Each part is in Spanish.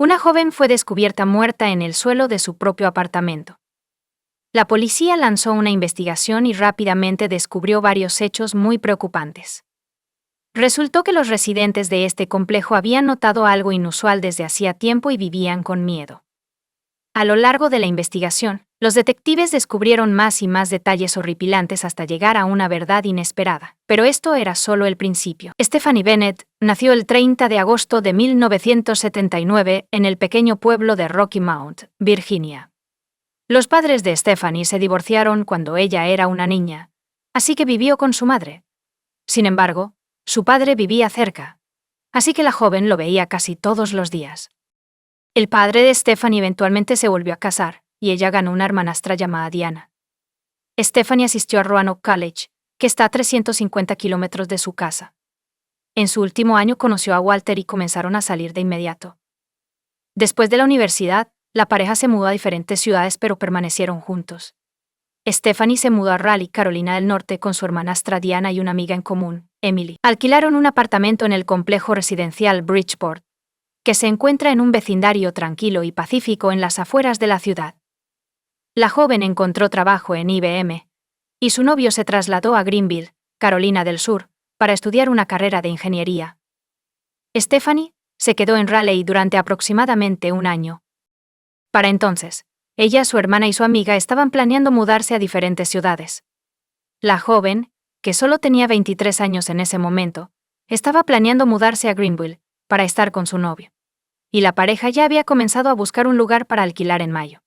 Una joven fue descubierta muerta en el suelo de su propio apartamento. La policía lanzó una investigación y rápidamente descubrió varios hechos muy preocupantes. Resultó que los residentes de este complejo habían notado algo inusual desde hacía tiempo y vivían con miedo. A lo largo de la investigación, los detectives descubrieron más y más detalles horripilantes hasta llegar a una verdad inesperada. Pero esto era solo el principio. Stephanie Bennett nació el 30 de agosto de 1979 en el pequeño pueblo de Rocky Mount, Virginia. Los padres de Stephanie se divorciaron cuando ella era una niña, así que vivió con su madre. Sin embargo, su padre vivía cerca, así que la joven lo veía casi todos los días. El padre de Stephanie eventualmente se volvió a casar, y ella ganó una hermanastra llamada Diana. Stephanie asistió a Roanoke College, que está a 350 kilómetros de su casa. En su último año conoció a Walter y comenzaron a salir de inmediato. Después de la universidad, la pareja se mudó a diferentes ciudades pero permanecieron juntos. Stephanie se mudó a Raleigh, Carolina del Norte, con su hermanastra Diana y una amiga en común, Emily. Alquilaron un apartamento en el complejo residencial Bridgeport, que se encuentra en un vecindario tranquilo y pacífico en las afueras de la ciudad. La joven encontró trabajo en IBM, y su novio se trasladó a Greenville, Carolina del Sur, para estudiar una carrera de ingeniería. Stephanie se quedó en Raleigh durante aproximadamente un año. Para entonces, ella, su hermana y su amiga estaban planeando mudarse a diferentes ciudades. La joven, que solo tenía 23 años en ese momento, estaba planeando mudarse a Greenville para estar con su novio. Y la pareja ya había comenzado a buscar un lugar para alquilar en mayo.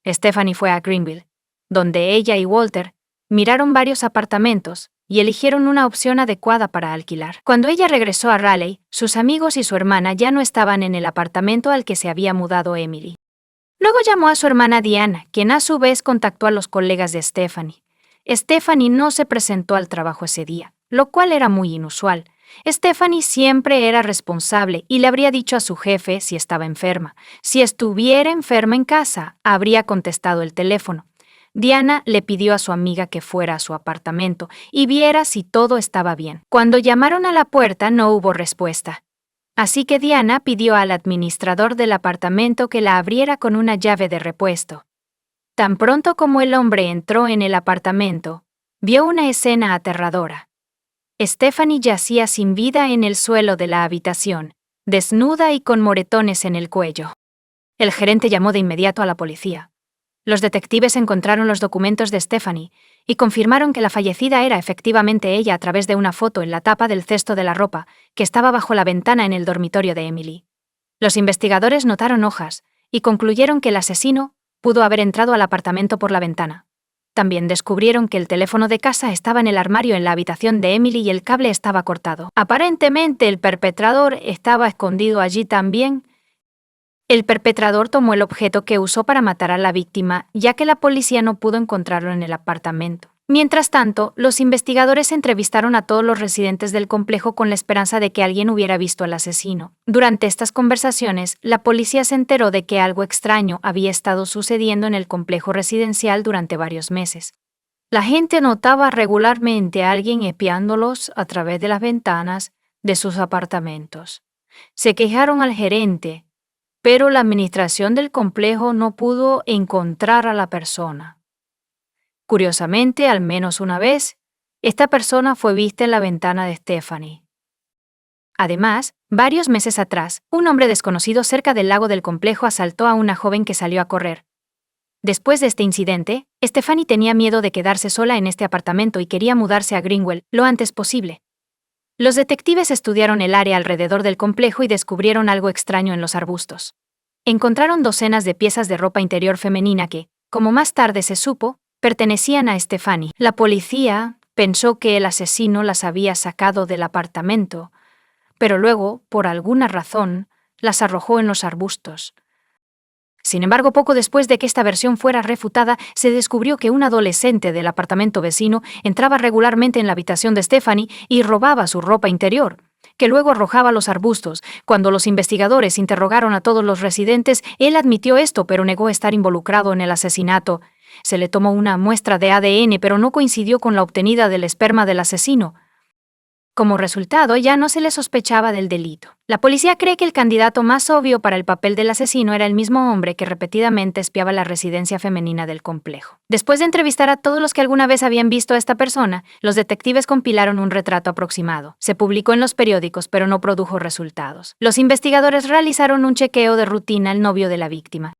Stephanie fue a Greenville, donde ella y Walter miraron varios apartamentos y eligieron una opción adecuada para alquilar. Cuando ella regresó a Raleigh, sus amigos y su hermana ya no estaban en el apartamento al que se había mudado Emily. Luego llamó a su hermana Diana, quien a su vez contactó a los colegas de Stephanie. Stephanie no se presentó al trabajo ese día, lo cual era muy inusual. Stephanie siempre era responsable y le habría dicho a su jefe si estaba enferma. Si estuviera enferma en casa, habría contestado el teléfono. Diana le pidió a su amiga que fuera a su apartamento y viera si todo estaba bien. Cuando llamaron a la puerta no hubo respuesta. Así que Diana pidió al administrador del apartamento que la abriera con una llave de repuesto. Tan pronto como el hombre entró en el apartamento, vio una escena aterradora. Stephanie yacía sin vida en el suelo de la habitación, desnuda y con moretones en el cuello. El gerente llamó de inmediato a la policía. Los detectives encontraron los documentos de Stephanie y confirmaron que la fallecida era efectivamente ella a través de una foto en la tapa del cesto de la ropa que estaba bajo la ventana en el dormitorio de Emily. Los investigadores notaron hojas y concluyeron que el asesino pudo haber entrado al apartamento por la ventana. También descubrieron que el teléfono de casa estaba en el armario en la habitación de Emily y el cable estaba cortado. Aparentemente el perpetrador estaba escondido allí también. El perpetrador tomó el objeto que usó para matar a la víctima, ya que la policía no pudo encontrarlo en el apartamento. Mientras tanto, los investigadores entrevistaron a todos los residentes del complejo con la esperanza de que alguien hubiera visto al asesino. Durante estas conversaciones, la policía se enteró de que algo extraño había estado sucediendo en el complejo residencial durante varios meses. La gente notaba regularmente a alguien espiándolos a través de las ventanas de sus apartamentos. Se quejaron al gerente, pero la administración del complejo no pudo encontrar a la persona. Curiosamente, al menos una vez, esta persona fue vista en la ventana de Stephanie. Además, varios meses atrás, un hombre desconocido cerca del lago del complejo asaltó a una joven que salió a correr. Después de este incidente, Stephanie tenía miedo de quedarse sola en este apartamento y quería mudarse a Greenville lo antes posible. Los detectives estudiaron el área alrededor del complejo y descubrieron algo extraño en los arbustos. Encontraron docenas de piezas de ropa interior femenina que, como más tarde se supo, pertenecían a Stephanie. La policía pensó que el asesino las había sacado del apartamento, pero luego, por alguna razón, las arrojó en los arbustos. Sin embargo, poco después de que esta versión fuera refutada, se descubrió que un adolescente del apartamento vecino entraba regularmente en la habitación de Stephanie y robaba su ropa interior, que luego arrojaba a los arbustos. Cuando los investigadores interrogaron a todos los residentes, él admitió esto, pero negó estar involucrado en el asesinato. Se le tomó una muestra de ADN, pero no coincidió con la obtenida del esperma del asesino. Como resultado, ya no se le sospechaba del delito. La policía cree que el candidato más obvio para el papel del asesino era el mismo hombre que repetidamente espiaba la residencia femenina del complejo. Después de entrevistar a todos los que alguna vez habían visto a esta persona, los detectives compilaron un retrato aproximado. Se publicó en los periódicos, pero no produjo resultados. Los investigadores realizaron un chequeo de rutina al novio de la víctima.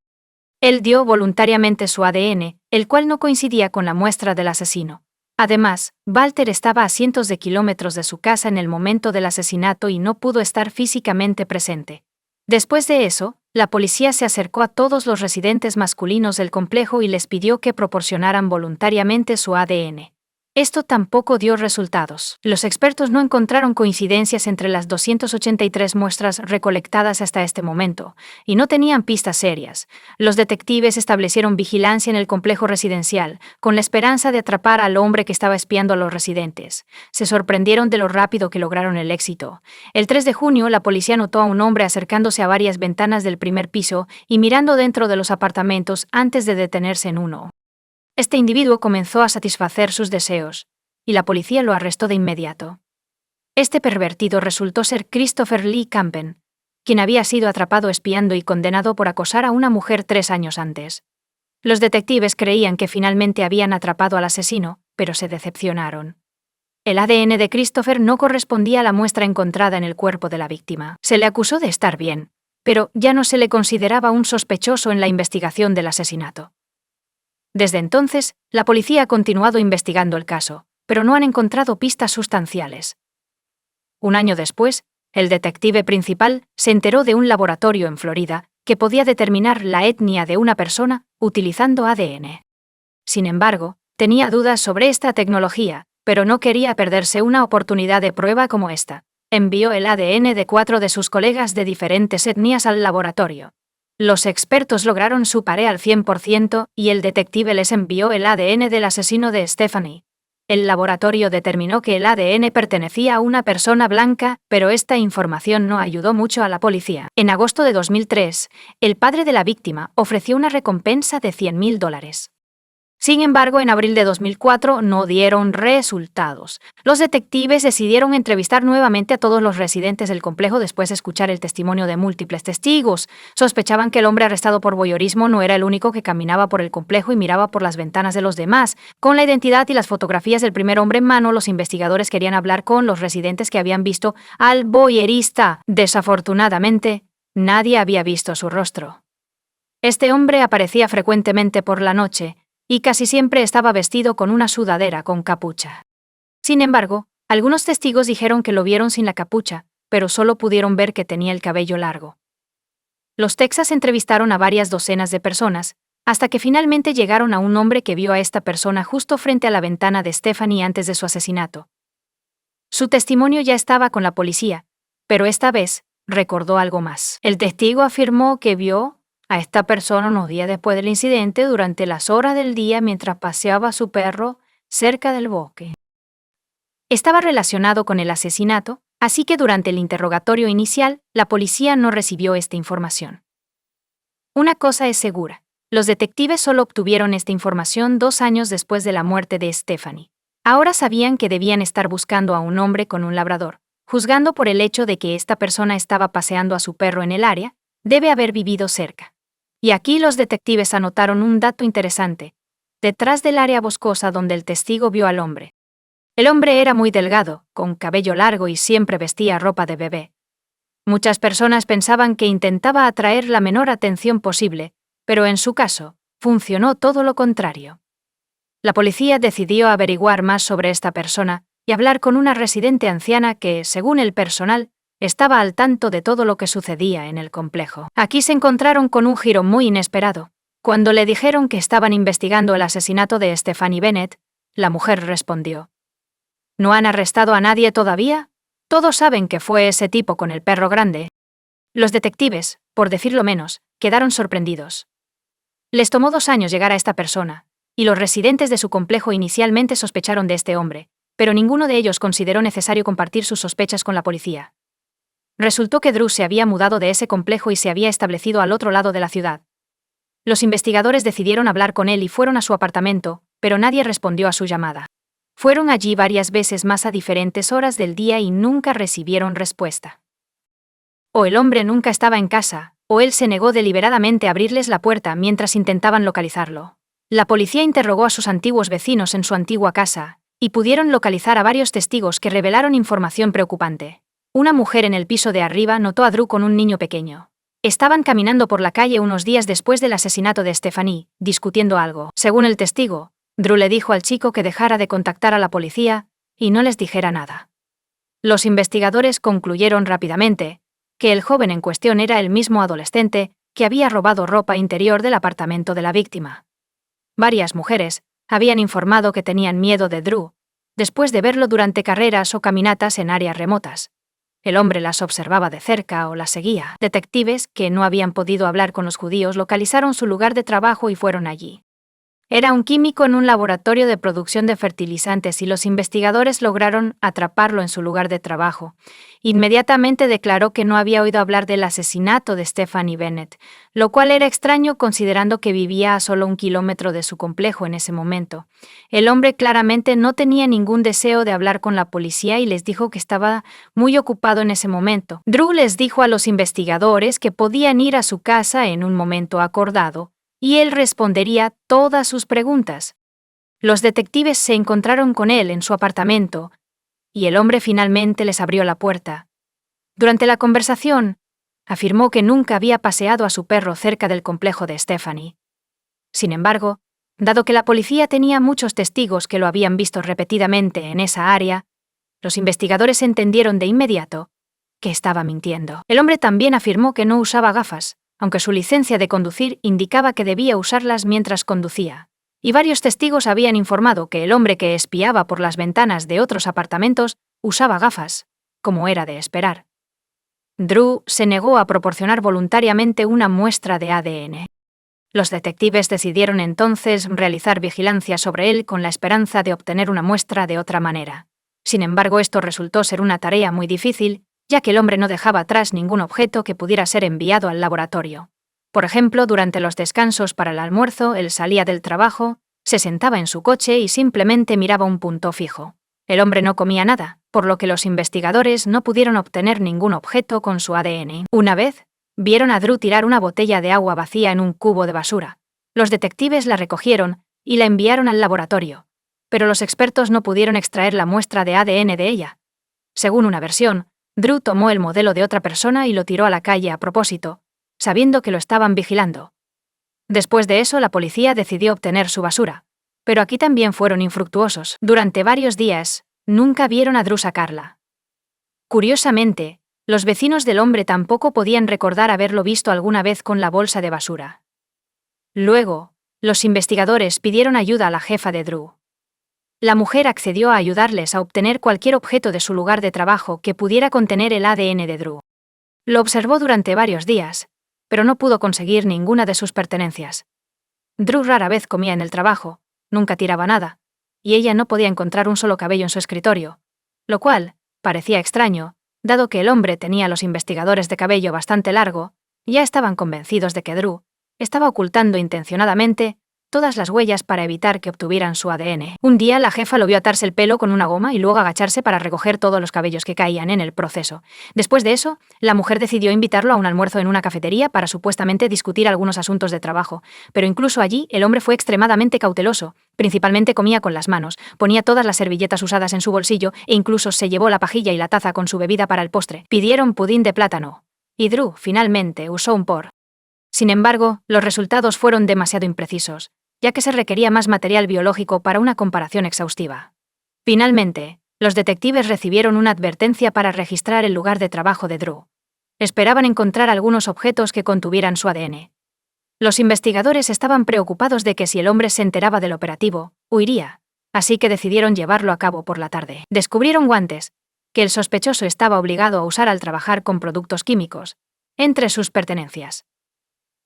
Él dio voluntariamente su ADN, el cual no coincidía con la muestra del asesino. Además, Walter estaba a cientos de kilómetros de su casa en el momento del asesinato y no pudo estar físicamente presente. Después de eso, la policía se acercó a todos los residentes masculinos del complejo y les pidió que proporcionaran voluntariamente su ADN. Esto tampoco dio resultados. Los expertos no encontraron coincidencias entre las 283 muestras recolectadas hasta este momento, y no tenían pistas serias. Los detectives establecieron vigilancia en el complejo residencial, con la esperanza de atrapar al hombre que estaba espiando a los residentes. Se sorprendieron de lo rápido que lograron el éxito. El 3 de junio, la policía notó a un hombre acercándose a varias ventanas del primer piso y mirando dentro de los apartamentos antes de detenerse en uno. Este individuo comenzó a satisfacer sus deseos, y la policía lo arrestó de inmediato. Este pervertido resultó ser Christopher Lee Campen, quien había sido atrapado espiando y condenado por acosar a una mujer 3 años antes. Los detectives creían que finalmente habían atrapado al asesino, pero se decepcionaron. El ADN de Christopher no correspondía a la muestra encontrada en el cuerpo de la víctima. Se le acusó de estar bien, pero ya no se le consideraba un sospechoso en la investigación del asesinato. Desde entonces, la policía ha continuado investigando el caso, pero no han encontrado pistas sustanciales. Un año después, el detective principal se enteró de un laboratorio en Florida que podía determinar la etnia de una persona utilizando ADN. Sin embargo, tenía dudas sobre esta tecnología, pero no quería perderse una oportunidad de prueba como esta. Envió el ADN de 4 de sus colegas de diferentes etnias al laboratorio. Los expertos lograron su tarea al 100% y el detective les envió el ADN del asesino de Stephanie. El laboratorio determinó que el ADN pertenecía a una persona blanca, pero esta información no ayudó mucho a la policía. En agosto de 2003, el padre de la víctima ofreció una recompensa de $100,000. Sin embargo, en abril de 2004 no dieron resultados. Los detectives decidieron entrevistar nuevamente a todos los residentes del complejo después de escuchar el testimonio de múltiples testigos. Sospechaban que el hombre arrestado por voyeurismo no era el único que caminaba por el complejo y miraba por las ventanas de los demás. Con la identidad y las fotografías del primer hombre en mano, los investigadores querían hablar con los residentes que habían visto al voyerista. Desafortunadamente, nadie había visto su rostro. Este hombre aparecía frecuentemente por la noche, y casi siempre estaba vestido con una sudadera con capucha. Sin embargo, algunos testigos dijeron que lo vieron sin la capucha, pero solo pudieron ver que tenía el cabello largo. Los Texas entrevistaron a varias docenas de personas, hasta que finalmente llegaron a un hombre que vio a esta persona justo frente a la ventana de Stephanie antes de su asesinato. Su testimonio ya estaba con la policía, pero esta vez recordó algo más. El testigo afirmó que vio a esta persona unos días después del incidente durante las horas del día mientras paseaba a su perro cerca del bosque. Estaba relacionado con el asesinato, así que durante el interrogatorio inicial, la policía no recibió esta información. Una cosa es segura, los detectives solo obtuvieron esta información 2 años después de la muerte de Stephanie. Ahora sabían que debían estar buscando a un hombre con un labrador, juzgando por el hecho de que esta persona estaba paseando a su perro en el área, debe haber vivido cerca. Y aquí los detectives anotaron un dato interesante. Detrás del área boscosa donde el testigo vio al hombre. El hombre era muy delgado, con cabello largo y siempre vestía ropa de bebé. Muchas personas pensaban que intentaba atraer la menor atención posible, pero en su caso, funcionó todo lo contrario. La policía decidió averiguar más sobre esta persona y hablar con una residente anciana que, según el personal, estaba al tanto de todo lo que sucedía en el complejo. Aquí se encontraron con un giro muy inesperado. Cuando le dijeron que estaban investigando el asesinato de Stephanie Bennett, la mujer respondió: ¿No han arrestado a nadie todavía? Todos saben que fue ese tipo con el perro grande. Los detectives, por decirlo menos, quedaron sorprendidos. Les tomó 2 años llegar a esta persona, y los residentes de su complejo inicialmente sospecharon de este hombre, pero ninguno de ellos consideró necesario compartir sus sospechas con la policía. Resultó que Drew se había mudado de ese complejo y se había establecido al otro lado de la ciudad. Los investigadores decidieron hablar con él y fueron a su apartamento, pero nadie respondió a su llamada. Fueron allí varias veces más a diferentes horas del día y nunca recibieron respuesta. O el hombre nunca estaba en casa, o él se negó deliberadamente a abrirles la puerta mientras intentaban localizarlo. La policía interrogó a sus antiguos vecinos en su antigua casa, y pudieron localizar a varios testigos que revelaron información preocupante. Una mujer en el piso de arriba notó a Drew con un niño pequeño. Estaban caminando por la calle unos días después del asesinato de Stephanie, discutiendo algo. Según el testigo, Drew le dijo al chico que dejara de contactar a la policía y no les dijera nada. Los investigadores concluyeron rápidamente que el joven en cuestión era el mismo adolescente que había robado ropa interior del apartamento de la víctima. Varias mujeres habían informado que tenían miedo de Drew, después de verlo durante carreras o caminatas en áreas remotas. El hombre las observaba de cerca o las seguía. Detectives, que no habían podido hablar con los judíos, localizaron su lugar de trabajo y fueron allí. Era un químico en un laboratorio de producción de fertilizantes y los investigadores lograron atraparlo en su lugar de trabajo. Inmediatamente declaró que no había oído hablar del asesinato de Stephanie Bennett, lo cual era extraño considerando que vivía a solo 1 kilómetro de su complejo en ese momento. El hombre claramente no tenía ningún deseo de hablar con la policía y les dijo que estaba muy ocupado en ese momento. Drew les dijo a los investigadores que podían ir a su casa en un momento acordado, y él respondería todas sus preguntas. Los detectives se encontraron con él en su apartamento, y el hombre finalmente les abrió la puerta. Durante la conversación, afirmó que nunca había paseado a su perro cerca del complejo de Stephanie. Sin embargo, dado que la policía tenía muchos testigos que lo habían visto repetidamente en esa área, los investigadores entendieron de inmediato que estaba mintiendo. El hombre también afirmó que no usaba gafas, aunque su licencia de conducir indicaba que debía usarlas mientras conducía. Y varios testigos habían informado que el hombre que espiaba por las ventanas de otros apartamentos usaba gafas, como era de esperar. Drew se negó a proporcionar voluntariamente una muestra de ADN. Los detectives decidieron entonces realizar vigilancia sobre él con la esperanza de obtener una muestra de otra manera. Sin embargo, esto resultó ser una tarea muy difícil, ya que el hombre no dejaba atrás ningún objeto que pudiera ser enviado al laboratorio. Por ejemplo, durante los descansos para el almuerzo, él salía del trabajo, se sentaba en su coche y simplemente miraba un punto fijo. El hombre no comía nada, por lo que los investigadores no pudieron obtener ningún objeto con su ADN. Una vez, vieron a Drew tirar una botella de agua vacía en un cubo de basura. Los detectives la recogieron y la enviaron al laboratorio, pero los expertos no pudieron extraer la muestra de ADN de ella. Según una versión, Drew tomó el modelo de otra persona y lo tiró a la calle a propósito, sabiendo que lo estaban vigilando. Después de eso, la policía decidió obtener su basura, pero aquí también fueron infructuosos. Durante varios días, nunca vieron a Drew sacarla. Curiosamente, los vecinos del hombre tampoco podían recordar haberlo visto alguna vez con la bolsa de basura. Luego, los investigadores pidieron ayuda a la jefa de Drew. La mujer accedió a ayudarles a obtener cualquier objeto de su lugar de trabajo que pudiera contener el ADN de Drew. Lo observó durante varios días, pero no pudo conseguir ninguna de sus pertenencias. Drew rara vez comía en el trabajo, nunca tiraba nada, y ella no podía encontrar un solo cabello en su escritorio, lo cual parecía extraño, dado que el hombre tenía a los investigadores de cabello bastante largo, ya estaban convencidos de que Drew estaba ocultando intencionadamente todas las huellas para evitar que obtuvieran su ADN. Un día la jefa lo vio atarse el pelo con una goma y luego agacharse para recoger todos los cabellos que caían en el proceso. Después de eso, la mujer decidió invitarlo a un almuerzo en una cafetería para supuestamente discutir algunos asuntos de trabajo, pero incluso allí el hombre fue extremadamente cauteloso. Principalmente comía con las manos, ponía todas las servilletas usadas en su bolsillo e incluso se llevó la pajilla y la taza con su bebida para el postre. Pidieron pudín de plátano, y Drew finalmente usó un por. Sin embargo, los resultados fueron demasiado imprecisos, ya que se requería más material biológico para una comparación exhaustiva. Finalmente, los detectives recibieron una advertencia para registrar el lugar de trabajo de Drew. Esperaban encontrar algunos objetos que contuvieran su ADN. Los investigadores estaban preocupados de que si el hombre se enteraba del operativo, huiría, así que decidieron llevarlo a cabo por la tarde. Descubrieron guantes, que el sospechoso estaba obligado a usar al trabajar con productos químicos, entre sus pertenencias.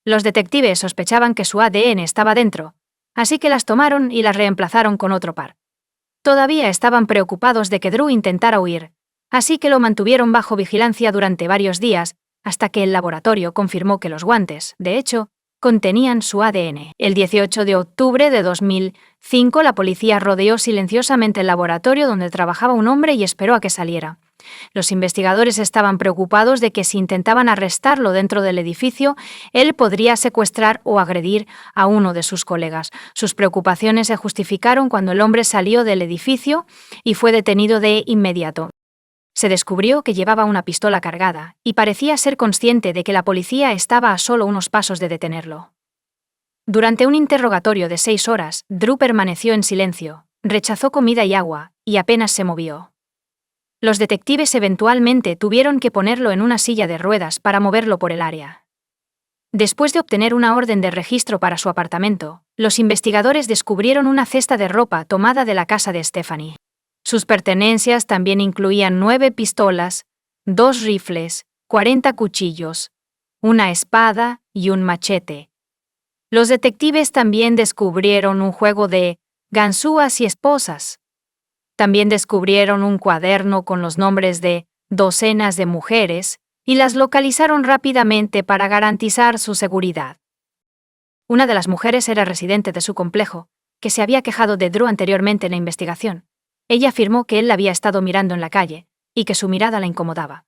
Los detectives sospechaban que su ADN estaba dentro, así que las tomaron y las reemplazaron con otro par. Todavía estaban preocupados de que Drew intentara huir, así que lo mantuvieron bajo vigilancia durante varios días, hasta que el laboratorio confirmó que los guantes, de hecho, contenían su ADN. El 18 de octubre de 2005, la policía rodeó silenciosamente el laboratorio donde trabajaba un hombre y esperó a que saliera. Los investigadores estaban preocupados de que si intentaban arrestarlo dentro del edificio, él podría secuestrar o agredir a uno de sus colegas. Sus preocupaciones se justificaron cuando el hombre salió del edificio y fue detenido de inmediato. Se descubrió que llevaba una pistola cargada y parecía ser consciente de que la policía estaba a solo unos pasos de detenerlo. Durante un interrogatorio de 6 horas, Drew permaneció en silencio, rechazó comida y agua y apenas se movió. Los detectives eventualmente tuvieron que ponerlo en una silla de ruedas para moverlo por el área. Después de obtener una orden de registro para su apartamento, los investigadores descubrieron una cesta de ropa tomada de la casa de Stephanie. Sus pertenencias también incluían 9 pistolas, 2 rifles, 40 cuchillos, una espada y un machete. Los detectives también descubrieron un juego de ganzúas y esposas. También descubrieron un cuaderno con los nombres de docenas de mujeres y las localizaron rápidamente para garantizar su seguridad. Una de las mujeres era residente de su complejo, que se había quejado de Drew anteriormente en la investigación. Ella afirmó que él la había estado mirando en la calle y que su mirada la incomodaba.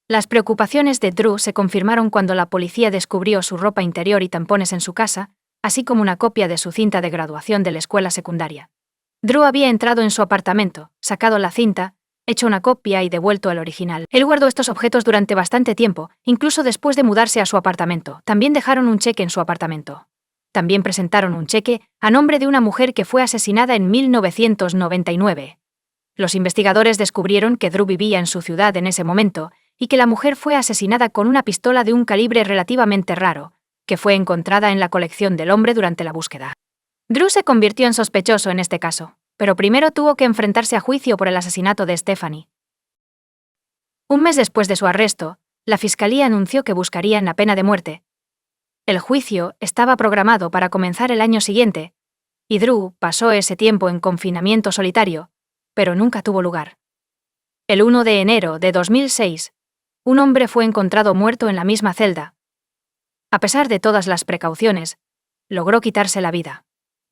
Las preocupaciones de Drew se confirmaron cuando la policía descubrió su ropa interior y tampones en su casa, así como una copia de su cinta de graduación de la escuela secundaria. Drew había entrado en su apartamento, sacado la cinta, hecho una copia y devuelto el original. Él guardó estos objetos durante bastante tiempo, incluso después de mudarse a su apartamento. También dejaron un cheque en su apartamento. También presentaron un cheque a nombre de una mujer que fue asesinada en 1999. Los investigadores descubrieron que Drew vivía en su ciudad en ese momento y que la mujer fue asesinada con una pistola de un calibre relativamente raro, que fue encontrada en la colección del hombre durante la búsqueda. Drew se convirtió en sospechoso en este caso, pero primero tuvo que enfrentarse a juicio por el asesinato de Stephanie. Un mes después de su arresto, la fiscalía anunció que buscarían la pena de muerte. El juicio estaba programado para comenzar el año siguiente, y Drew pasó ese tiempo en confinamiento solitario, pero nunca tuvo lugar. El 1 de enero de 2006, un hombre fue encontrado muerto en la misma celda. A pesar de todas las precauciones, logró quitarse la vida.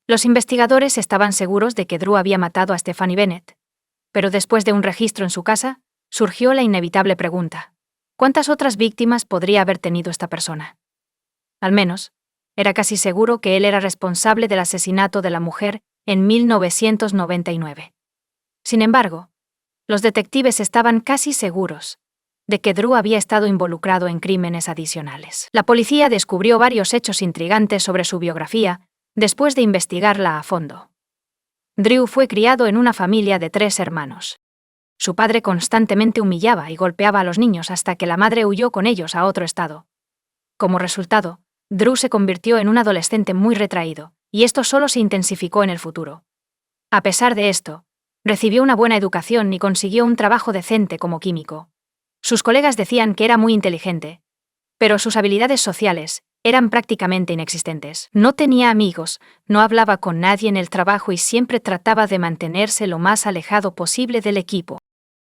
Los investigadores estaban seguros de que Drew había matado a Stephanie Bennett, pero después de un registro en su casa, surgió la inevitable pregunta: ¿cuántas otras víctimas podría haber tenido esta persona? Al menos, era casi seguro que él era responsable del asesinato de la mujer en 1999. Sin embargo, los detectives estaban casi seguros de que Drew había estado involucrado en crímenes adicionales. La policía descubrió varios hechos intrigantes sobre su biografía después de investigarla a fondo. Drew fue criado en una familia de 3 hermanos. Su padre constantemente humillaba y golpeaba a los niños hasta que la madre huyó con ellos a otro estado. Como resultado, Drew se convirtió en un adolescente muy retraído, y esto solo se intensificó en el futuro. A pesar de esto, recibió una buena educación y consiguió un trabajo decente como químico. Sus colegas decían que era muy inteligente, pero sus habilidades sociales eran prácticamente inexistentes. No tenía amigos, no hablaba con nadie en el trabajo y siempre trataba de mantenerse lo más alejado posible del equipo.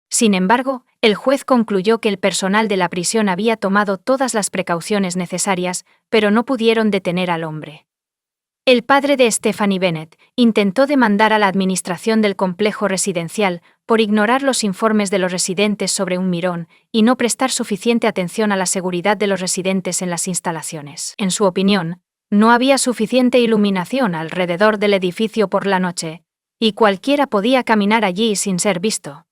Sin embargo, el juez concluyó que el personal de la prisión había tomado todas las precauciones necesarias, pero no pudieron detener al hombre. El padre de Stephanie Bennett intentó demandar a la administración del complejo residencial por ignorar los informes de los residentes sobre un mirón y no prestar suficiente atención a la seguridad de los residentes en las instalaciones. En su opinión, no había suficiente iluminación alrededor del edificio por la noche, y cualquiera podía caminar allí sin ser visto.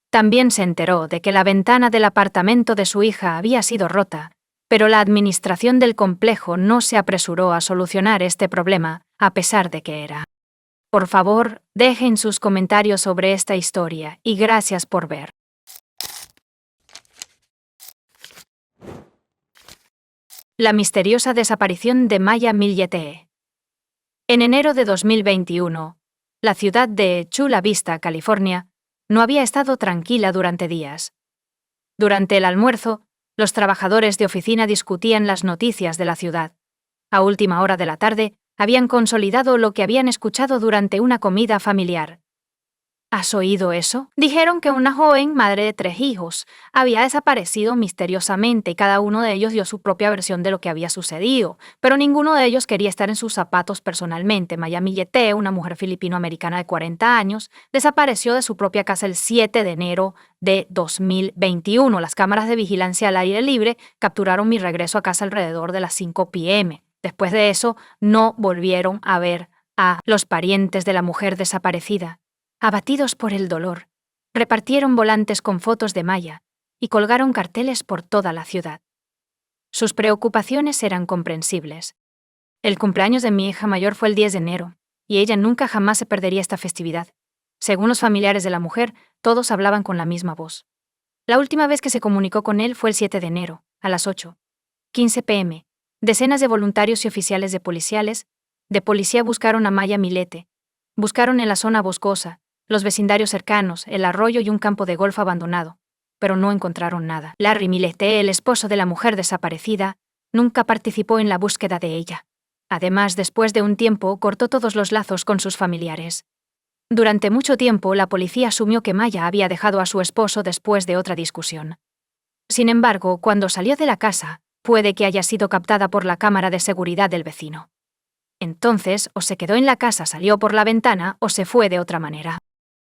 También se enteró de que la ventana del apartamento de su hija había sido rota, pero la administración del complejo no se apresuró a solucionar este problema, a pesar de que era. Por favor, dejen sus comentarios sobre esta historia y gracias por ver. La misteriosa desaparición de Maya Milletee. En enero de 2021, la ciudad de Chula Vista, California, no había estado tranquila durante días. Durante el almuerzo, los trabajadores de oficina discutían las noticias de la ciudad. A última hora de la tarde, habían consolidado lo que habían escuchado durante una comida familiar. ¿Has oído eso? Dijeron que una joven madre de 3 hijos había desaparecido misteriosamente y cada uno de ellos dio su propia versión de lo que había sucedido, pero ninguno de ellos quería estar en sus zapatos personalmente. Maya Millete, una mujer filipino-americana de 40 años, desapareció de su propia casa el 7 de enero de 2021. Las cámaras de vigilancia al aire libre capturaron mi regreso a casa alrededor de las 5 p.m. Después de eso, no volvieron a ver a los parientes de la mujer desaparecida. Abatidos por el dolor, repartieron volantes con fotos de Maya y colgaron carteles por toda la ciudad. Sus preocupaciones eran comprensibles. El cumpleaños de mi hija mayor fue el 10 de enero, y ella nunca jamás se perdería esta festividad. Según los familiares de la mujer, todos hablaban con la misma voz. La última vez que se comunicó con él fue el 7 de enero, a las 8:15 p.m. Decenas de voluntarios y oficiales de policía buscaron a Maya Millete. Buscaron en la zona boscosa, los vecindarios cercanos, el arroyo y un campo de golf abandonado, pero no encontraron nada. Larry Millete, el esposo de la mujer desaparecida, nunca participó en la búsqueda de ella. Además, después de un tiempo, cortó todos los lazos con sus familiares. Durante mucho tiempo, la policía asumió que Maya había dejado a su esposo después de otra discusión. Sin embargo, cuando salió de la casa, puede que haya sido captada por la cámara de seguridad del vecino. Entonces, o se quedó en la casa, salió por la ventana, o se fue de otra manera.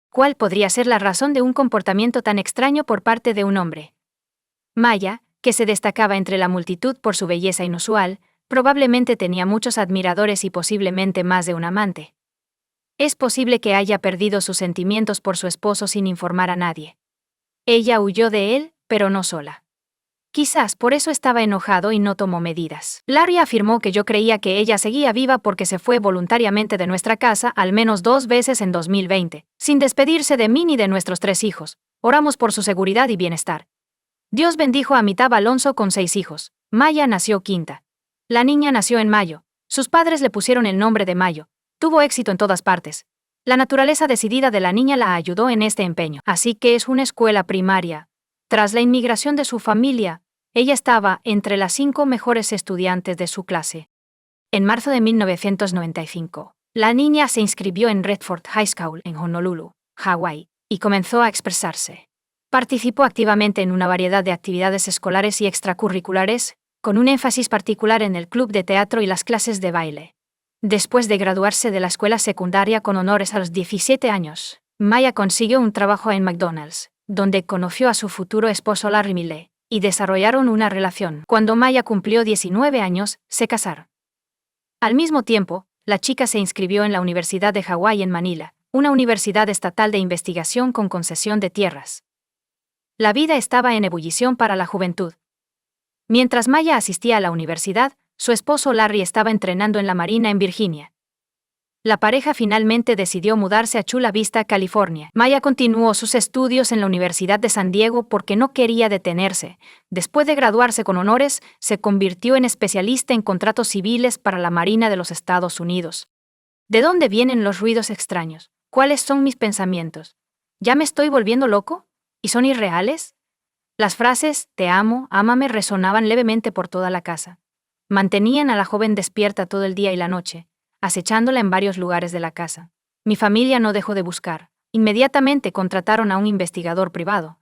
¿Cuál podría ser la razón de un comportamiento tan extraño por parte de un hombre? Maya, que se destacaba entre la multitud por su belleza inusual, probablemente tenía muchos admiradores y posiblemente más de un amante. Es posible que haya perdido sus sentimientos por su esposo sin informar a nadie. Ella huyó de él, pero no sola. Quizás por eso estaba enojado y no tomó medidas. Larry afirmó que yo creía que ella seguía viva porque se fue voluntariamente de nuestra casa al menos 2 veces en 2020, sin despedirse de mí ni de nuestros 3 hijos. Oramos por su seguridad y bienestar. Dios bendijo a Amitabh Alonso con 6 hijos. Maya nació quinta. La niña nació en mayo. Sus padres le pusieron el nombre de Mayo. Tuvo éxito en todas partes. La naturaleza decidida de la niña la ayudó en este empeño. Así que es una escuela primaria. Tras la inmigración de su familia, ella estaba entre las 5 mejores estudiantes de su clase. En marzo de 1995, la niña se inscribió en Redford High School en Honolulu, Hawái, y comenzó a expresarse. Participó activamente en una variedad de actividades escolares y extracurriculares, con un énfasis particular en el club de teatro y las clases de baile. Después de graduarse de la escuela secundaria con honores a los 17 años, Maya consiguió un trabajo en McDonald's, donde conoció a su futuro esposo Larry Millete, y desarrollaron una relación. Cuando Maya cumplió 19 años, se casaron. Al mismo tiempo, la chica se inscribió en la Universidad de Hawái en Manila, una universidad estatal de investigación con concesión de tierras. La vida estaba en ebullición para la juventud. Mientras Maya asistía a la universidad, su esposo Larry estaba entrenando en la Marina en Virginia. La pareja finalmente decidió mudarse a Chula Vista, California. Maya continuó sus estudios en la Universidad de San Diego porque no quería detenerse. Después de graduarse con honores, se convirtió en especialista en contratos civiles para la Marina de los Estados Unidos. ¿De dónde vienen los ruidos extraños? ¿Cuáles son mis pensamientos? ¿Ya me estoy volviendo loco? ¿Y son irreales? Las frases «te amo», «ámame» resonaban levemente por toda la casa. Mantenían a la joven despierta todo el día y la noche, acechándola en varios lugares de la casa. Mi familia no dejó de buscar. Inmediatamente contrataron a un investigador privado,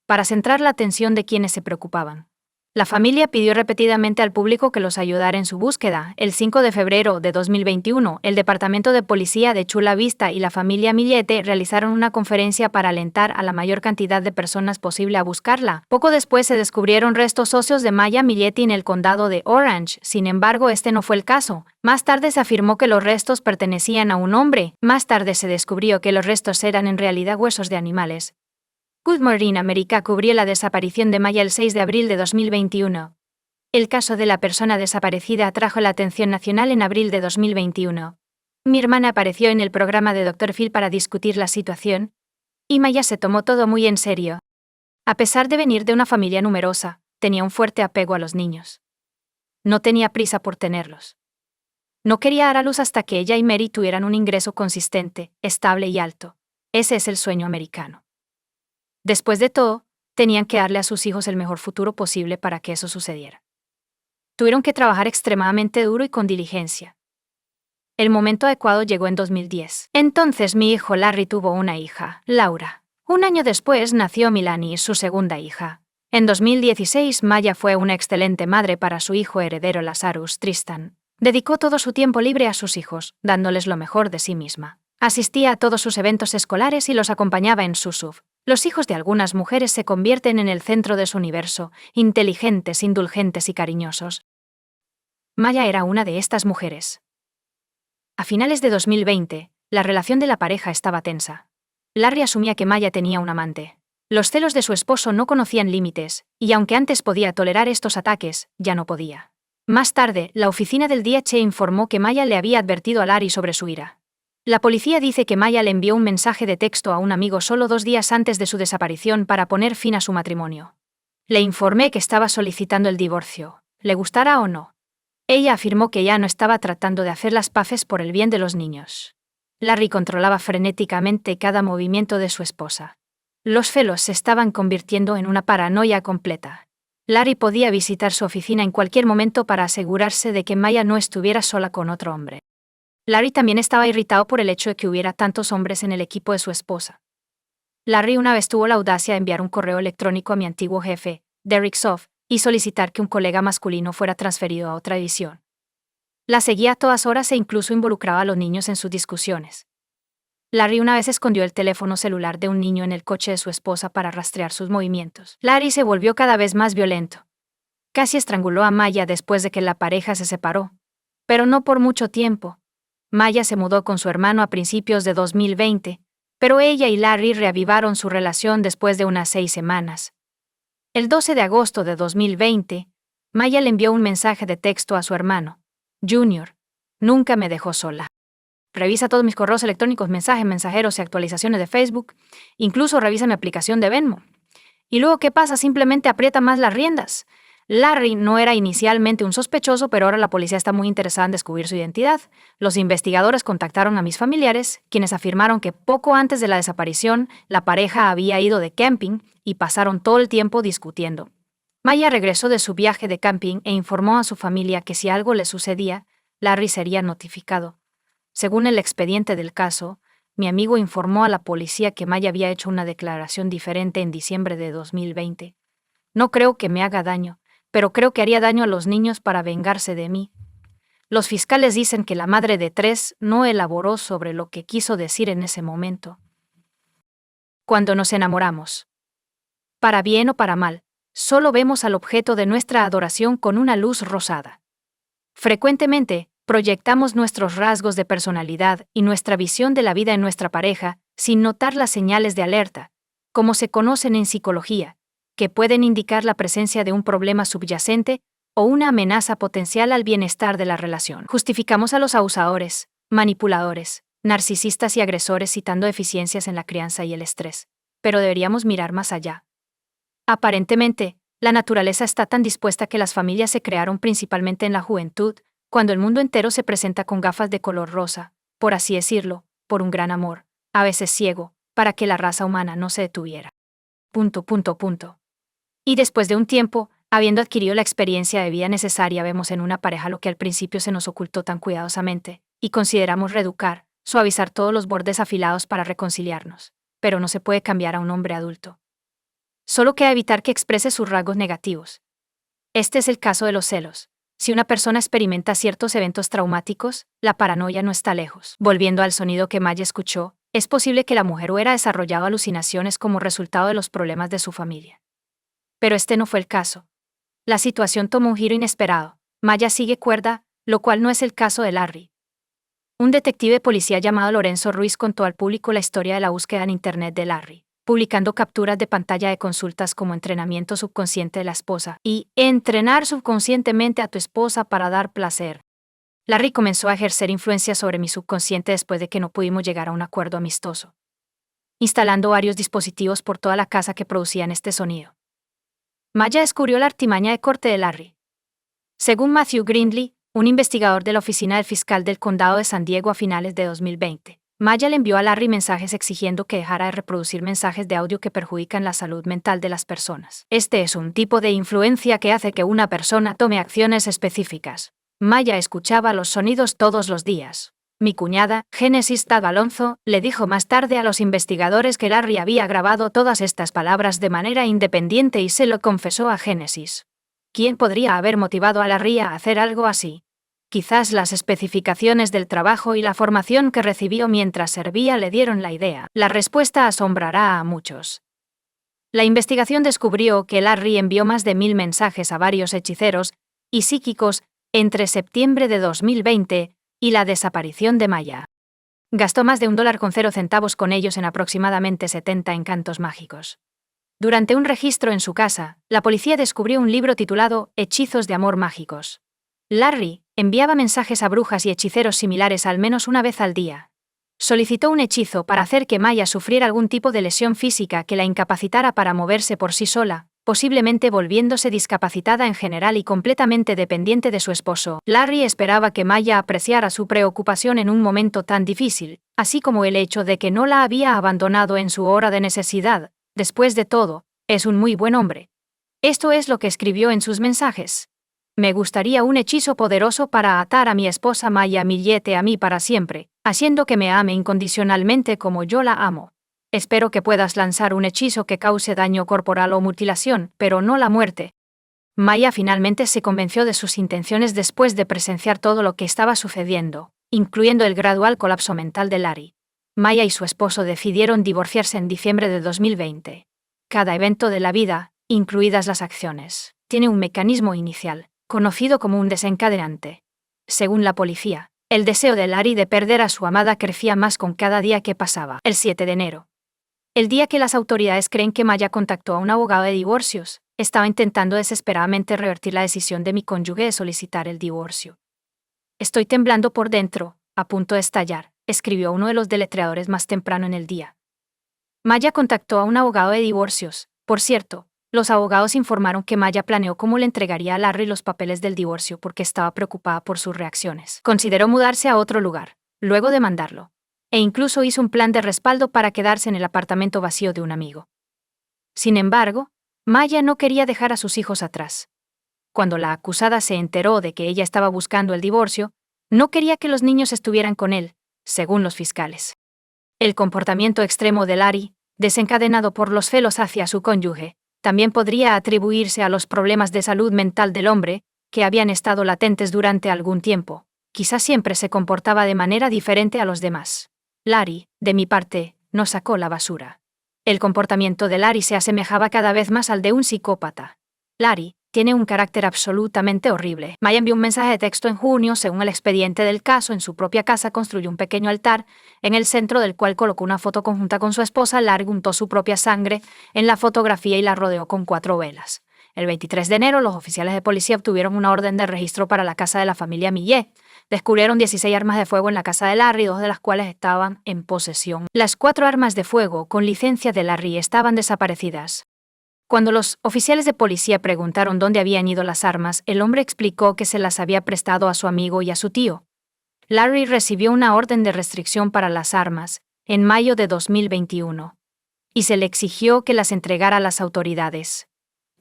para centrar la atención de quienes se preocupaban. La familia pidió repetidamente al público que los ayudara en su búsqueda. El 5 de febrero de 2021, el Departamento de Policía de Chula Vista y la familia Millete realizaron una conferencia para alentar a la mayor cantidad de personas posible a buscarla. Poco después se descubrieron restos óseos de Maya Millete en el condado de Orange. Sin embargo, este no fue el caso. Más tarde se afirmó que los restos pertenecían a un hombre. Más tarde se descubrió que los restos eran en realidad huesos de animales. Good Morning America cubrió la desaparición de Maya el 6 de abril de 2021. El caso de la persona desaparecida atrajo la atención nacional en abril de 2021. Mi hermana apareció en el programa de Dr. Phil para discutir la situación, y Maya se tomó todo muy en serio. A pesar de venir de una familia numerosa, tenía un fuerte apego a los niños. No tenía prisa por tenerlos. No quería dar a luz hasta que ella y Mary tuvieran un ingreso consistente, estable y alto. Ese es el sueño americano. Después de todo, tenían que darle a sus hijos el mejor futuro posible para que eso sucediera. Tuvieron que trabajar extremadamente duro y con diligencia. El momento adecuado llegó en 2010. Entonces mi hijo Larry tuvo una hija, Laura. Un año después nació Milani, su segunda hija. En 2016 Maya fue una excelente madre para su hijo heredero Lazarus, Tristan. Dedicó todo su tiempo libre a sus hijos, dándoles lo mejor de sí misma. Asistía a todos sus eventos escolares y los acompañaba en su SUV. Los hijos de algunas mujeres se convierten en el centro de su universo, inteligentes, indulgentes y cariñosos. Maya era una de estas mujeres. A finales de 2020, la relación de la pareja estaba tensa. Larry asumía que Maya tenía un amante. Los celos de su esposo no conocían límites, y aunque antes podía tolerar estos ataques, ya no podía. Más tarde, la oficina del DH informó que Maya le había advertido a Larry sobre su ira. La policía dice que Maya le envió un mensaje de texto a un amigo solo 2 días antes de su desaparición para poner fin a su matrimonio. Le informé que estaba solicitando el divorcio, le gustara o no. Ella afirmó que ya no estaba tratando de hacer las paces por el bien de los niños. Larry controlaba frenéticamente cada movimiento de su esposa. Los celos se estaban convirtiendo en una paranoia completa. Larry podía visitar su oficina en cualquier momento para asegurarse de que Maya no estuviera sola con otro hombre. Larry también estaba irritado por el hecho de que hubiera tantos hombres en el equipo de su esposa. Larry una vez tuvo la audacia de enviar un correo electrónico a mi antiguo jefe, Derek Soff, y solicitar que un colega masculino fuera transferido a otra división. La seguía a todas horas e incluso involucraba a los niños en sus discusiones. Larry una vez escondió el teléfono celular de un niño en el coche de su esposa para rastrear sus movimientos. Larry se volvió cada vez más violento. Casi estranguló a Maya después de que la pareja se separó. Pero no por mucho tiempo. Maya se mudó con su hermano a principios de 2020, pero ella y Larry reavivaron su relación después de unas 6 semanas. El 12 de agosto de 2020, Maya le envió un mensaje de texto a su hermano, Junior. Nunca me dejó sola. Revisa todos mis correos electrónicos, mensajes, mensajeros y actualizaciones de Facebook. Incluso revisa mi aplicación de Venmo. Y luego, ¿qué pasa? Simplemente aprieta más las riendas. Larry no era inicialmente un sospechoso, pero ahora la policía está muy interesada en descubrir su identidad. Los investigadores contactaron a mis familiares, quienes afirmaron que poco antes de la desaparición, la pareja había ido de camping y pasaron todo el tiempo discutiendo. Maya regresó de su viaje de camping e informó a su familia que si algo le sucedía, Larry sería notificado. Según el expediente del caso, mi amigo informó a la policía que Maya había hecho una declaración diferente en diciembre de 2020. No creo que me haga daño, pero creo que haría daño a los niños para vengarse de mí. Los fiscales dicen que la madre de 3 no elaboró sobre lo que quiso decir en ese momento. Cuando nos enamoramos, para bien o para mal, solo vemos al objeto de nuestra adoración con una luz rosada. Frecuentemente, proyectamos nuestros rasgos de personalidad y nuestra visión de la vida en nuestra pareja sin notar las señales de alerta, como se conocen en psicología, que pueden indicar la presencia de un problema subyacente o una amenaza potencial al bienestar de la relación. Justificamos a los abusadores, manipuladores, narcisistas y agresores citando deficiencias en la crianza y el estrés, pero deberíamos mirar más allá. Aparentemente, la naturaleza está tan dispuesta que las familias se crearon principalmente en la juventud, cuando el mundo entero se presenta con gafas de color rosa, por así decirlo, por un gran amor, a veces ciego, para que la raza humana no se detuviera. Y después de un tiempo, habiendo adquirido la experiencia de vida necesaria, vemos en una pareja lo que al principio se nos ocultó tan cuidadosamente, y consideramos reeducar, suavizar todos los bordes afilados para reconciliarnos, pero no se puede cambiar a un hombre adulto. Solo queda evitar que exprese sus rasgos negativos. Este es el caso de los celos. Si una persona experimenta ciertos eventos traumáticos, la paranoia no está lejos. Volviendo al sonido que Maya escuchó, es posible que la mujer hubiera desarrollado alucinaciones como resultado de los problemas de su familia. Pero este no fue el caso. La situación tomó un giro inesperado. Maya sigue cuerda, lo cual no es el caso de Larry. Un detective de policía llamado Lorenzo Ruiz contó al público la historia de la búsqueda en Internet de Larry, publicando capturas de pantalla de consultas como entrenamiento subconsciente de la esposa y entrenar subconscientemente a tu esposa para dar placer. Larry comenzó a ejercer influencia sobre mi subconsciente después de que no pudimos llegar a un acuerdo amistoso, instalando varios dispositivos por toda la casa que producían este sonido. Maya descubrió la artimaña de corte de Larry. Según Matthew Grindley, un investigador de la oficina del fiscal del condado de San Diego a finales de 2020, Maya le envió a Larry mensajes exigiendo que dejara de reproducir mensajes de audio que perjudican la salud mental de las personas. Este es un tipo de influencia que hace que una persona tome acciones específicas. Maya escuchaba los sonidos todos los días. Mi cuñada, Génesis Tad Alonso, le dijo más tarde a los investigadores que Larry había grabado todas estas palabras de manera independiente y se lo confesó a Génesis. ¿Quién podría haber motivado a Larry a hacer algo así? Quizás las especificaciones del trabajo y la formación que recibió mientras servía le dieron la idea. La respuesta asombrará a muchos. La investigación descubrió que Larry envió más de 1000 mensajes a varios hechiceros y psíquicos entre septiembre de 2020 y la desaparición de Maya. Gastó más de $1.00 con ellos en aproximadamente 70 encantos mágicos. Durante un registro en su casa, la policía descubrió un libro titulado Hechizos de amor mágicos. Larry enviaba mensajes a brujas y hechiceros similares al menos una vez al día. Solicitó un hechizo para hacer que Maya sufriera algún tipo de lesión física que la incapacitara para moverse por sí sola, posiblemente volviéndose discapacitada en general y completamente dependiente de su esposo. Larry esperaba que Maya apreciara su preocupación en un momento tan difícil, así como el hecho de que no la había abandonado en su hora de necesidad. Después de todo, es un muy buen hombre. Esto es lo que escribió en sus mensajes. Me gustaría un hechizo poderoso para atar a mi esposa Maya Millete a mí para siempre, haciendo que me ame incondicionalmente como yo la amo. Espero que puedas lanzar un hechizo que cause daño corporal o mutilación, pero no la muerte. Maya finalmente se convenció de sus intenciones después de presenciar todo lo que estaba sucediendo, incluyendo el gradual colapso mental de Larry. Maya y su esposo decidieron divorciarse en diciembre de 2020. Cada evento de la vida, incluidas las acciones, tiene un mecanismo inicial, conocido como un desencadenante. Según la policía, el deseo de Larry de perder a su amada crecía más con cada día que pasaba. El 7 de enero. El día que las autoridades creen que Maya contactó a un abogado de divorcios, estaba intentando desesperadamente revertir la decisión de mi cónyuge de solicitar el divorcio. Estoy temblando por dentro, a punto de estallar, escribió uno de los deletreadores más temprano en el día. Maya contactó a un abogado de divorcios. Por cierto, los abogados informaron que Maya planeó cómo le entregaría a Larry los papeles del divorcio porque estaba preocupada por sus reacciones. Consideró mudarse a otro lugar, luego de mandarlo, e incluso hizo un plan de respaldo para quedarse en el apartamento vacío de un amigo. Sin embargo, Maya no quería dejar a sus hijos atrás. Cuando la acusada se enteró de que ella estaba buscando el divorcio, no quería que los niños estuvieran con él, según los fiscales. El comportamiento extremo de Larry, desencadenado por los celos hacia su cónyuge, también podría atribuirse a los problemas de salud mental del hombre, que habían estado latentes durante algún tiempo. Quizás siempre se comportaba de manera diferente a los demás. Larry, de mi parte, no sacó la basura. El comportamiento de Larry se asemejaba cada vez más al de un psicópata. Larry tiene un carácter absolutamente horrible. Maya envió un mensaje de texto en junio. Según el expediente del caso, en su propia casa construyó un pequeño altar, en el centro del cual colocó una foto conjunta con su esposa. Larry untó su propia sangre en la fotografía y la rodeó con 4 velas. El 23 de enero, los oficiales de policía obtuvieron una orden de registro para la casa de la familia Millet. Descubrieron 16 armas de fuego en la casa de Larry, 2 de las cuales estaban en posesión. Las 4 armas de fuego con licencia de Larry estaban desaparecidas. Cuando los oficiales de policía preguntaron dónde habían ido las armas, el hombre explicó que se las había prestado a su amigo y a su tío. Larry recibió una orden de restricción para las armas en mayo de 2021 y se le exigió que las entregara a las autoridades.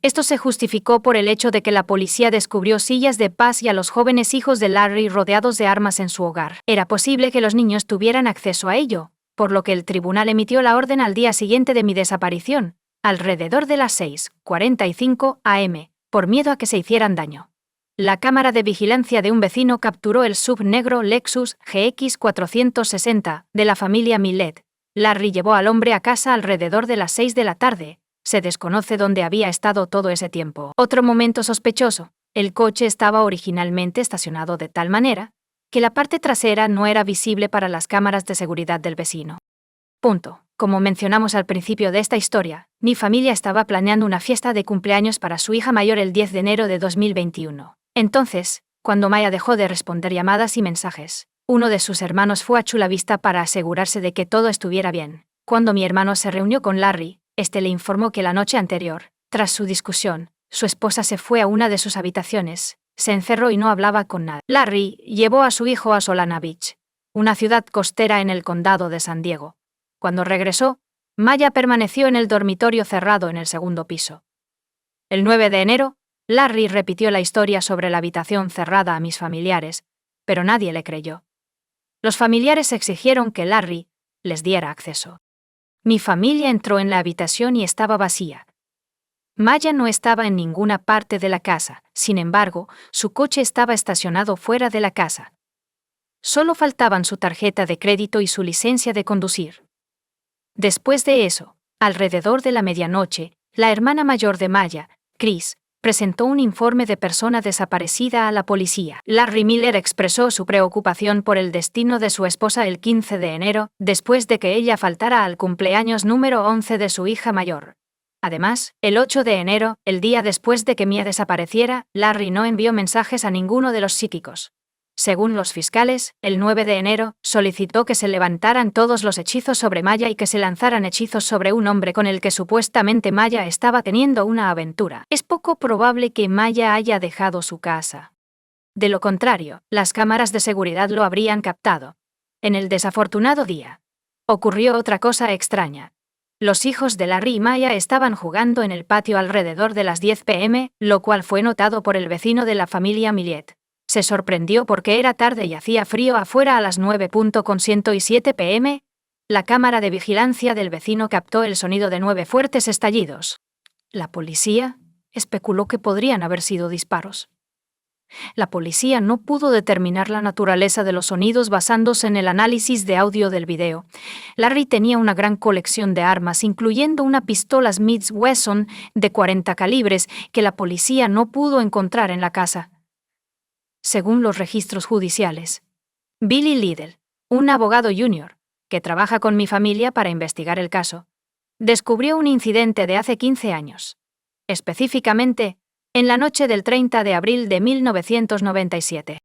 Esto se justificó por el hecho de que la policía descubrió sillas de paz y a los jóvenes hijos de Larry rodeados de armas en su hogar. Era posible que los niños tuvieran acceso a ello, por lo que el tribunal emitió la orden al día siguiente de mi desaparición, alrededor de las 6:45 am, por miedo a que se hicieran daño. La cámara de vigilancia de un vecino capturó el SUV negro Lexus GX 460 de la familia Millet. Larry llevó al hombre a casa alrededor de las 6 de la tarde. Se desconoce dónde había estado todo ese tiempo. Otro momento sospechoso: el coche estaba originalmente estacionado de tal manera que la parte trasera no era visible para las cámaras de seguridad del vecino. Como mencionamos al principio de esta historia, mi familia estaba planeando una fiesta de cumpleaños para su hija mayor el 10 de enero de 2021. Entonces, cuando Maya dejó de responder llamadas y mensajes, uno de sus hermanos fue a Chula Vista para asegurarse de que todo estuviera bien. Cuando mi hermano se reunió con Larry, este le informó que la noche anterior, tras su discusión, su esposa se fue a una de sus habitaciones, se encerró y no hablaba con nadie. Larry llevó a su hijo a Solana Beach, una ciudad costera en el condado de San Diego. Cuando regresó, Maya permaneció en el dormitorio cerrado en el segundo piso. El 9 de enero, Larry repitió la historia sobre la habitación cerrada a mis familiares, pero nadie le creyó. Los familiares exigieron que Larry les diera acceso. Mi familia entró en la habitación y estaba vacía. Maya no estaba en ninguna parte de la casa, sin embargo, su coche estaba estacionado fuera de la casa. Solo faltaban su tarjeta de crédito y su licencia de conducir. Después de eso, alrededor de la medianoche, la hermana mayor de Maya, Chris, presentó un informe de persona desaparecida a la policía. Larry Miller expresó su preocupación por el destino de su esposa el 15 de enero, después de que ella faltara al cumpleaños número 11 de su hija mayor. Además, el 8 de enero, el día después de que Mia desapareciera, Larry no envió mensajes a ninguno de los psíquicos. Según los fiscales, el 9 de enero, solicitó que se levantaran todos los hechizos sobre Maya y que se lanzaran hechizos sobre un hombre con el que supuestamente Maya estaba teniendo una aventura. Es poco probable que Maya haya dejado su casa. De lo contrario, las cámaras de seguridad lo habrían captado. En el desafortunado día, ocurrió otra cosa extraña. Los hijos de Larry y Maya estaban jugando en el patio alrededor de las 10 p.m., lo cual fue notado por el vecino de la familia Millet. Se sorprendió porque era tarde y hacía frío afuera a las 9:07 p.m. La cámara de vigilancia del vecino captó el sonido de 9 fuertes estallidos. La policía especuló que podrían haber sido disparos. La policía no pudo determinar la naturaleza de los sonidos basándose en el análisis de audio del video. Larry tenía una gran colección de armas, incluyendo una pistola Smith Wesson de 40 calibres que la policía no pudo encontrar en la casa. Según los registros judiciales, Billy Liddell, un abogado junior, que trabaja con mi familia para investigar el caso, descubrió un incidente de hace 15 años. Específicamente, en la noche del 30 de abril de 1997.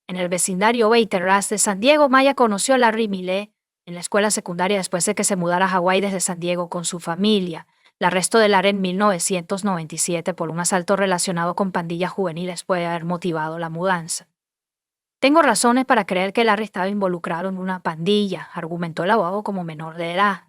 En el vecindario Waterhouse de San Diego, Maya conoció a Larry Millet en la escuela secundaria después de que se mudara a Hawái desde San Diego con su familia. La arrestó de Larry en 1997 por un asalto relacionado con pandillas juveniles puede haber motivado la mudanza. Tengo razones para creer que Larry estaba involucrado en una pandilla, argumentó el abogado como menor de edad.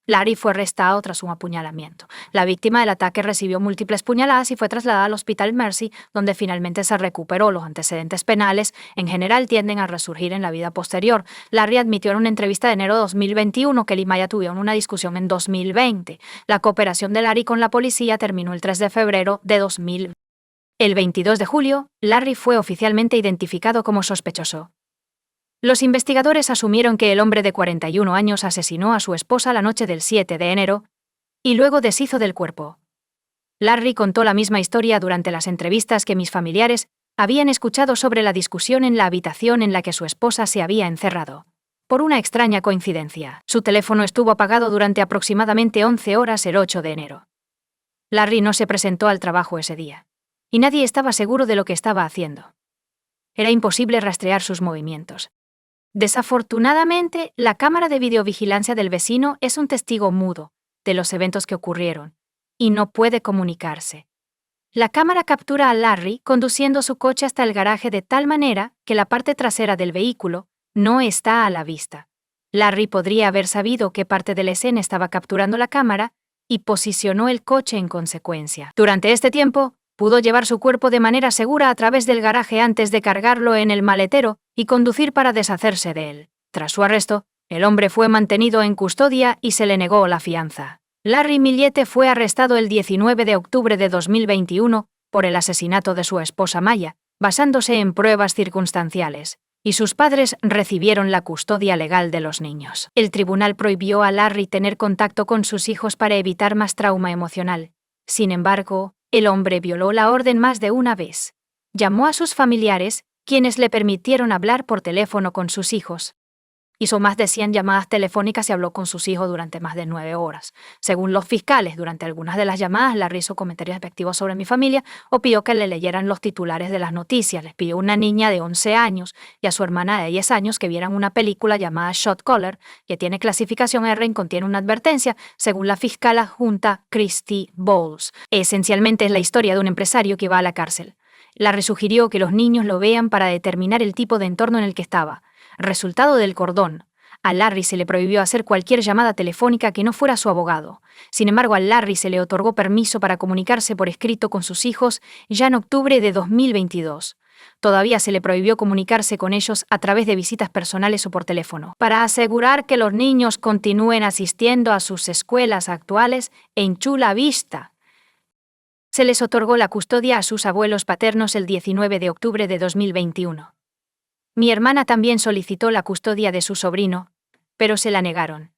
Larry fue arrestado tras un apuñalamiento. La víctima del ataque recibió múltiples puñaladas y fue trasladada al Hospital Mercy, donde finalmente se recuperó. Los antecedentes penales, en general, tienden a resurgir en la vida posterior. Larry admitió en una entrevista de enero de 2021 que él y Maya tuvieron una discusión en 2020. La cooperación de Larry con la policía terminó el 3 de febrero de 2020. El 22 de julio, Larry fue oficialmente identificado como sospechoso. Los investigadores asumieron que el hombre de 41 años asesinó a su esposa la noche del 7 de enero y luego deshizo del cuerpo. Larry contó la misma historia durante las entrevistas que mis familiares habían escuchado sobre la discusión en la habitación en la que su esposa se había encerrado. Por una extraña coincidencia, su teléfono estuvo apagado durante aproximadamente 11 horas el 8 de enero. Larry no se presentó al trabajo ese día, y nadie estaba seguro de lo que estaba haciendo. Era imposible rastrear sus movimientos. Desafortunadamente, la cámara de videovigilancia del vecino es un testigo mudo de los eventos que ocurrieron y no puede comunicarse. La cámara captura a Larry conduciendo su coche hasta el garaje de tal manera que la parte trasera del vehículo no está a la vista. Larry podría haber sabido qué parte de la escena estaba capturando la cámara y posicionó el coche en consecuencia. Durante este tiempo, pudo llevar su cuerpo de manera segura a través del garaje antes de cargarlo en el maletero y conducir para deshacerse de él. Tras su arresto, el hombre fue mantenido en custodia y se le negó la fianza. Larry Millet fue arrestado el 19 de octubre de 2021 por el asesinato de su esposa Maya, basándose en pruebas circunstanciales, y sus padres recibieron la custodia legal de los niños. El tribunal prohibió a Larry tener contacto con sus hijos para evitar más trauma emocional. Sin embargo, el hombre violó la orden más de una vez. Llamó a sus familiares, quienes le permitieron hablar por teléfono con sus hijos. Hizo más de 100 llamadas telefónicas y habló con sus hijos durante más de 9 horas. Según los fiscales, durante algunas de las llamadas, Larry hizo comentarios despectivos sobre mi familia o pidió que le leyeran los titulares de las noticias. Les pidió a una niña de 11 años y a su hermana de 10 años que vieran una película llamada Shot Caller, que tiene clasificación R y contiene una advertencia, según la fiscal adjunta Christy Bowles. Esencialmente es la historia de un empresario que va a la cárcel. Larry sugirió que los niños lo vean para determinar el tipo de entorno en el que estaba. Resultado del cordón, a Larry se le prohibió hacer cualquier llamada telefónica que no fuera su abogado. Sin embargo, a Larry se le otorgó permiso para comunicarse por escrito con sus hijos ya en octubre de 2022. Todavía se le prohibió comunicarse con ellos a través de visitas personales o por teléfono. Para asegurar que los niños continúen asistiendo a sus escuelas actuales en Chula Vista, se les otorgó la custodia a sus abuelos paternos el 19 de octubre de 2021. Mi hermana también solicitó la custodia de su sobrino, pero se la negaron.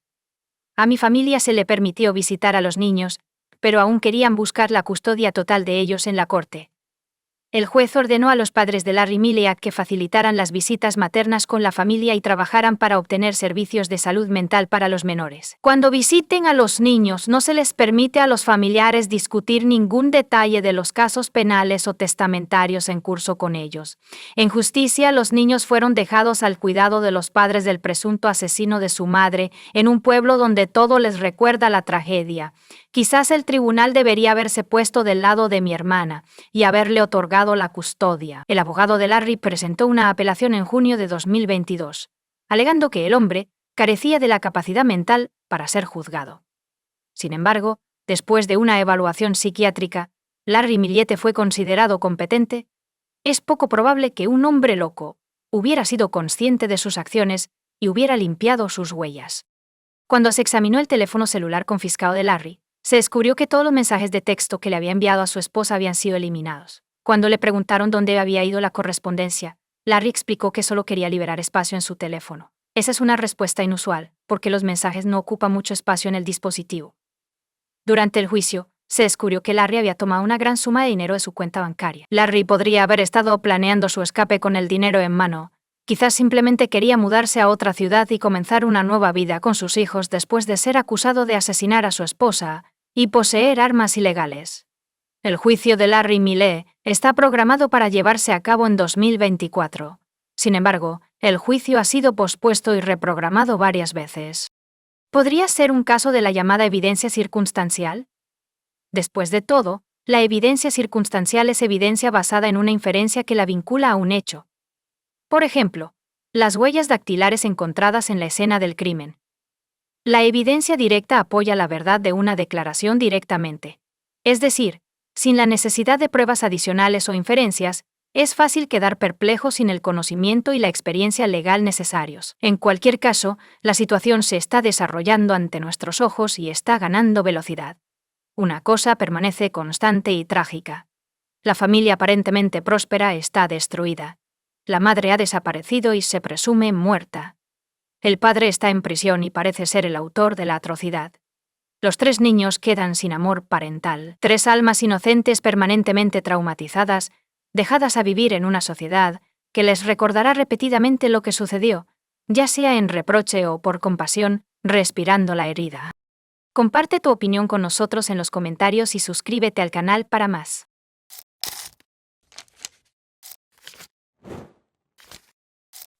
A mi familia se le permitió visitar a los niños, pero aún querían buscar la custodia total de ellos en la corte. El juez ordenó a los padres de Larry Miliak que facilitaran las visitas maternas con la familia y trabajaran para obtener servicios de salud mental para los menores. Cuando visiten a los niños, no se les permite a los familiares discutir ningún detalle de los casos penales o testamentarios en curso con ellos. En justicia, los niños fueron dejados al cuidado de los padres del presunto asesino de su madre en un pueblo donde todo les recuerda la tragedia. Quizás el tribunal debería haberse puesto del lado de mi hermana y haberle otorgado la custodia. El abogado de Larry presentó una apelación en junio de 2022, alegando que el hombre carecía de la capacidad mental para ser juzgado. Sin embargo, después de una evaluación psiquiátrica, Larry Miliete fue considerado competente. Es poco probable que un hombre loco hubiera sido consciente de sus acciones y hubiera limpiado sus huellas. Cuando se examinó el teléfono celular confiscado de Larry, se descubrió que todos los mensajes de texto que le había enviado a su esposa habían sido eliminados. Cuando le preguntaron dónde había ido la correspondencia, Larry explicó que solo quería liberar espacio en su teléfono. Esa es una respuesta inusual, porque los mensajes no ocupan mucho espacio en el dispositivo. Durante el juicio, se descubrió que Larry había tomado una gran suma de dinero de su cuenta bancaria. Larry podría haber estado planeando su escape con el dinero en mano. Quizás simplemente quería mudarse a otra ciudad y comenzar una nueva vida con sus hijos después de ser acusado de asesinar a su esposa y poseer armas ilegales. El juicio de Larry Millet está programado para llevarse a cabo en 2024. Sin embargo, el juicio ha sido pospuesto y reprogramado varias veces. ¿Podría ser un caso de la llamada evidencia circunstancial? Después de todo, la evidencia circunstancial es evidencia basada en una inferencia que la vincula a un hecho. Por ejemplo, las huellas dactilares encontradas en la escena del crimen. La evidencia directa apoya la verdad de una declaración directamente. Es decir, sin la necesidad de pruebas adicionales o inferencias, es fácil quedar perplejo sin el conocimiento y la experiencia legal necesarios. En cualquier caso, la situación se está desarrollando ante nuestros ojos y está ganando velocidad. Una cosa permanece constante y trágica. La familia aparentemente próspera está destruida. La madre ha desaparecido y se presume muerta. El padre está en prisión y parece ser el autor de la atrocidad. Los 3 niños quedan sin amor parental. 3 almas inocentes permanentemente traumatizadas, dejadas a vivir en una sociedad que les recordará repetidamente lo que sucedió, ya sea en reproche o por compasión, respirando la herida. Comparte tu opinión con nosotros en los comentarios y suscríbete al canal para más.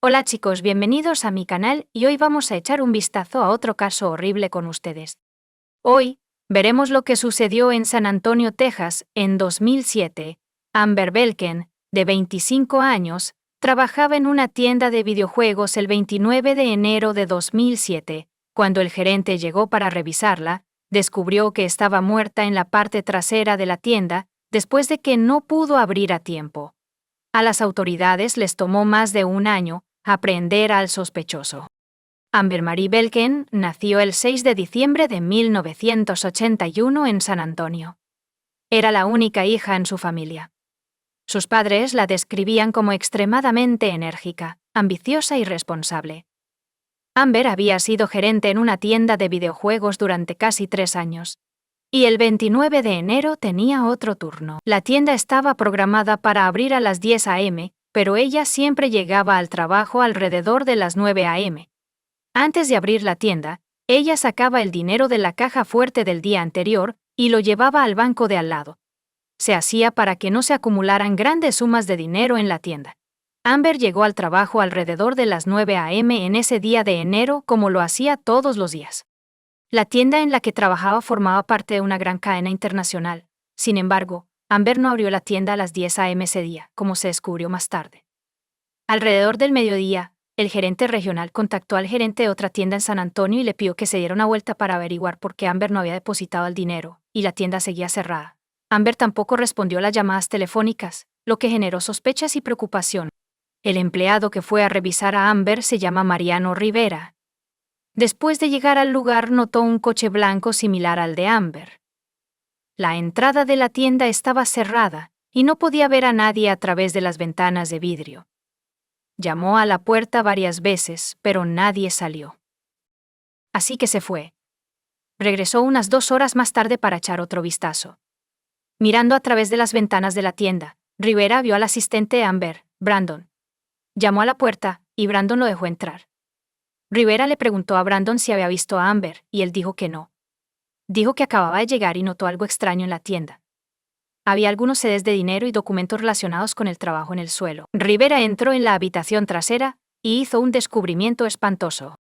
Hola chicos, bienvenidos a mi canal y hoy vamos a echar un vistazo a otro caso horrible con ustedes. Hoy, veremos lo que sucedió en San Antonio, Texas, en 2007. Amber Belken, de 25 años, trabajaba en una tienda de videojuegos el 29 de enero de 2007. Cuando el gerente llegó para revisarla, descubrió que estaba muerta en la parte trasera de la tienda después de que no pudo abrir a tiempo. A las autoridades les tomó más de un año aprehender al sospechoso. Amber Marie Belken nació el 6 de diciembre de 1981 en San Antonio. Era la única hija en su familia. Sus padres la describían como extremadamente enérgica, ambiciosa y responsable. Amber había sido gerente en una tienda de videojuegos durante casi 3 años. Y el 29 de enero tenía otro turno. La tienda estaba programada para abrir a las 10 a.m., pero ella siempre llegaba al trabajo alrededor de las 9 a.m. Antes de abrir la tienda, ella sacaba el dinero de la caja fuerte del día anterior y lo llevaba al banco de al lado. Se hacía para que no se acumularan grandes sumas de dinero en la tienda. Amber llegó al trabajo alrededor de las 9 a.m. en ese día de enero como lo hacía todos los días. La tienda en la que trabajaba formaba parte de una gran cadena internacional. Sin embargo, Amber no abrió la tienda a las 10 a.m. ese día, como se descubrió más tarde. Alrededor del mediodía, el gerente regional contactó al gerente de otra tienda en San Antonio y le pidió que se diera una vuelta para averiguar por qué Amber no había depositado el dinero, y la tienda seguía cerrada. Amber tampoco respondió las llamadas telefónicas, lo que generó sospechas y preocupación. El empleado que fue a revisar a Amber se llama Mariano Rivera. Después de llegar al lugar, notó un coche blanco similar al de Amber. La entrada de la tienda estaba cerrada y no podía ver a nadie a través de las ventanas de vidrio. Llamó a la puerta varias veces, pero nadie salió. Así que se fue. Regresó unas 2 horas más tarde para echar otro vistazo. Mirando a través de las ventanas de la tienda, Rivera vio al asistente Amber, Brandon. Llamó a la puerta y Brandon lo dejó entrar. Rivera le preguntó a Brandon si había visto a Amber y él dijo que no. Dijo que acababa de llegar y notó algo extraño en la tienda. Había algunos CDs de dinero y documentos relacionados con el trabajo en el suelo. Rivera entró en la habitación trasera y hizo un descubrimiento espantoso.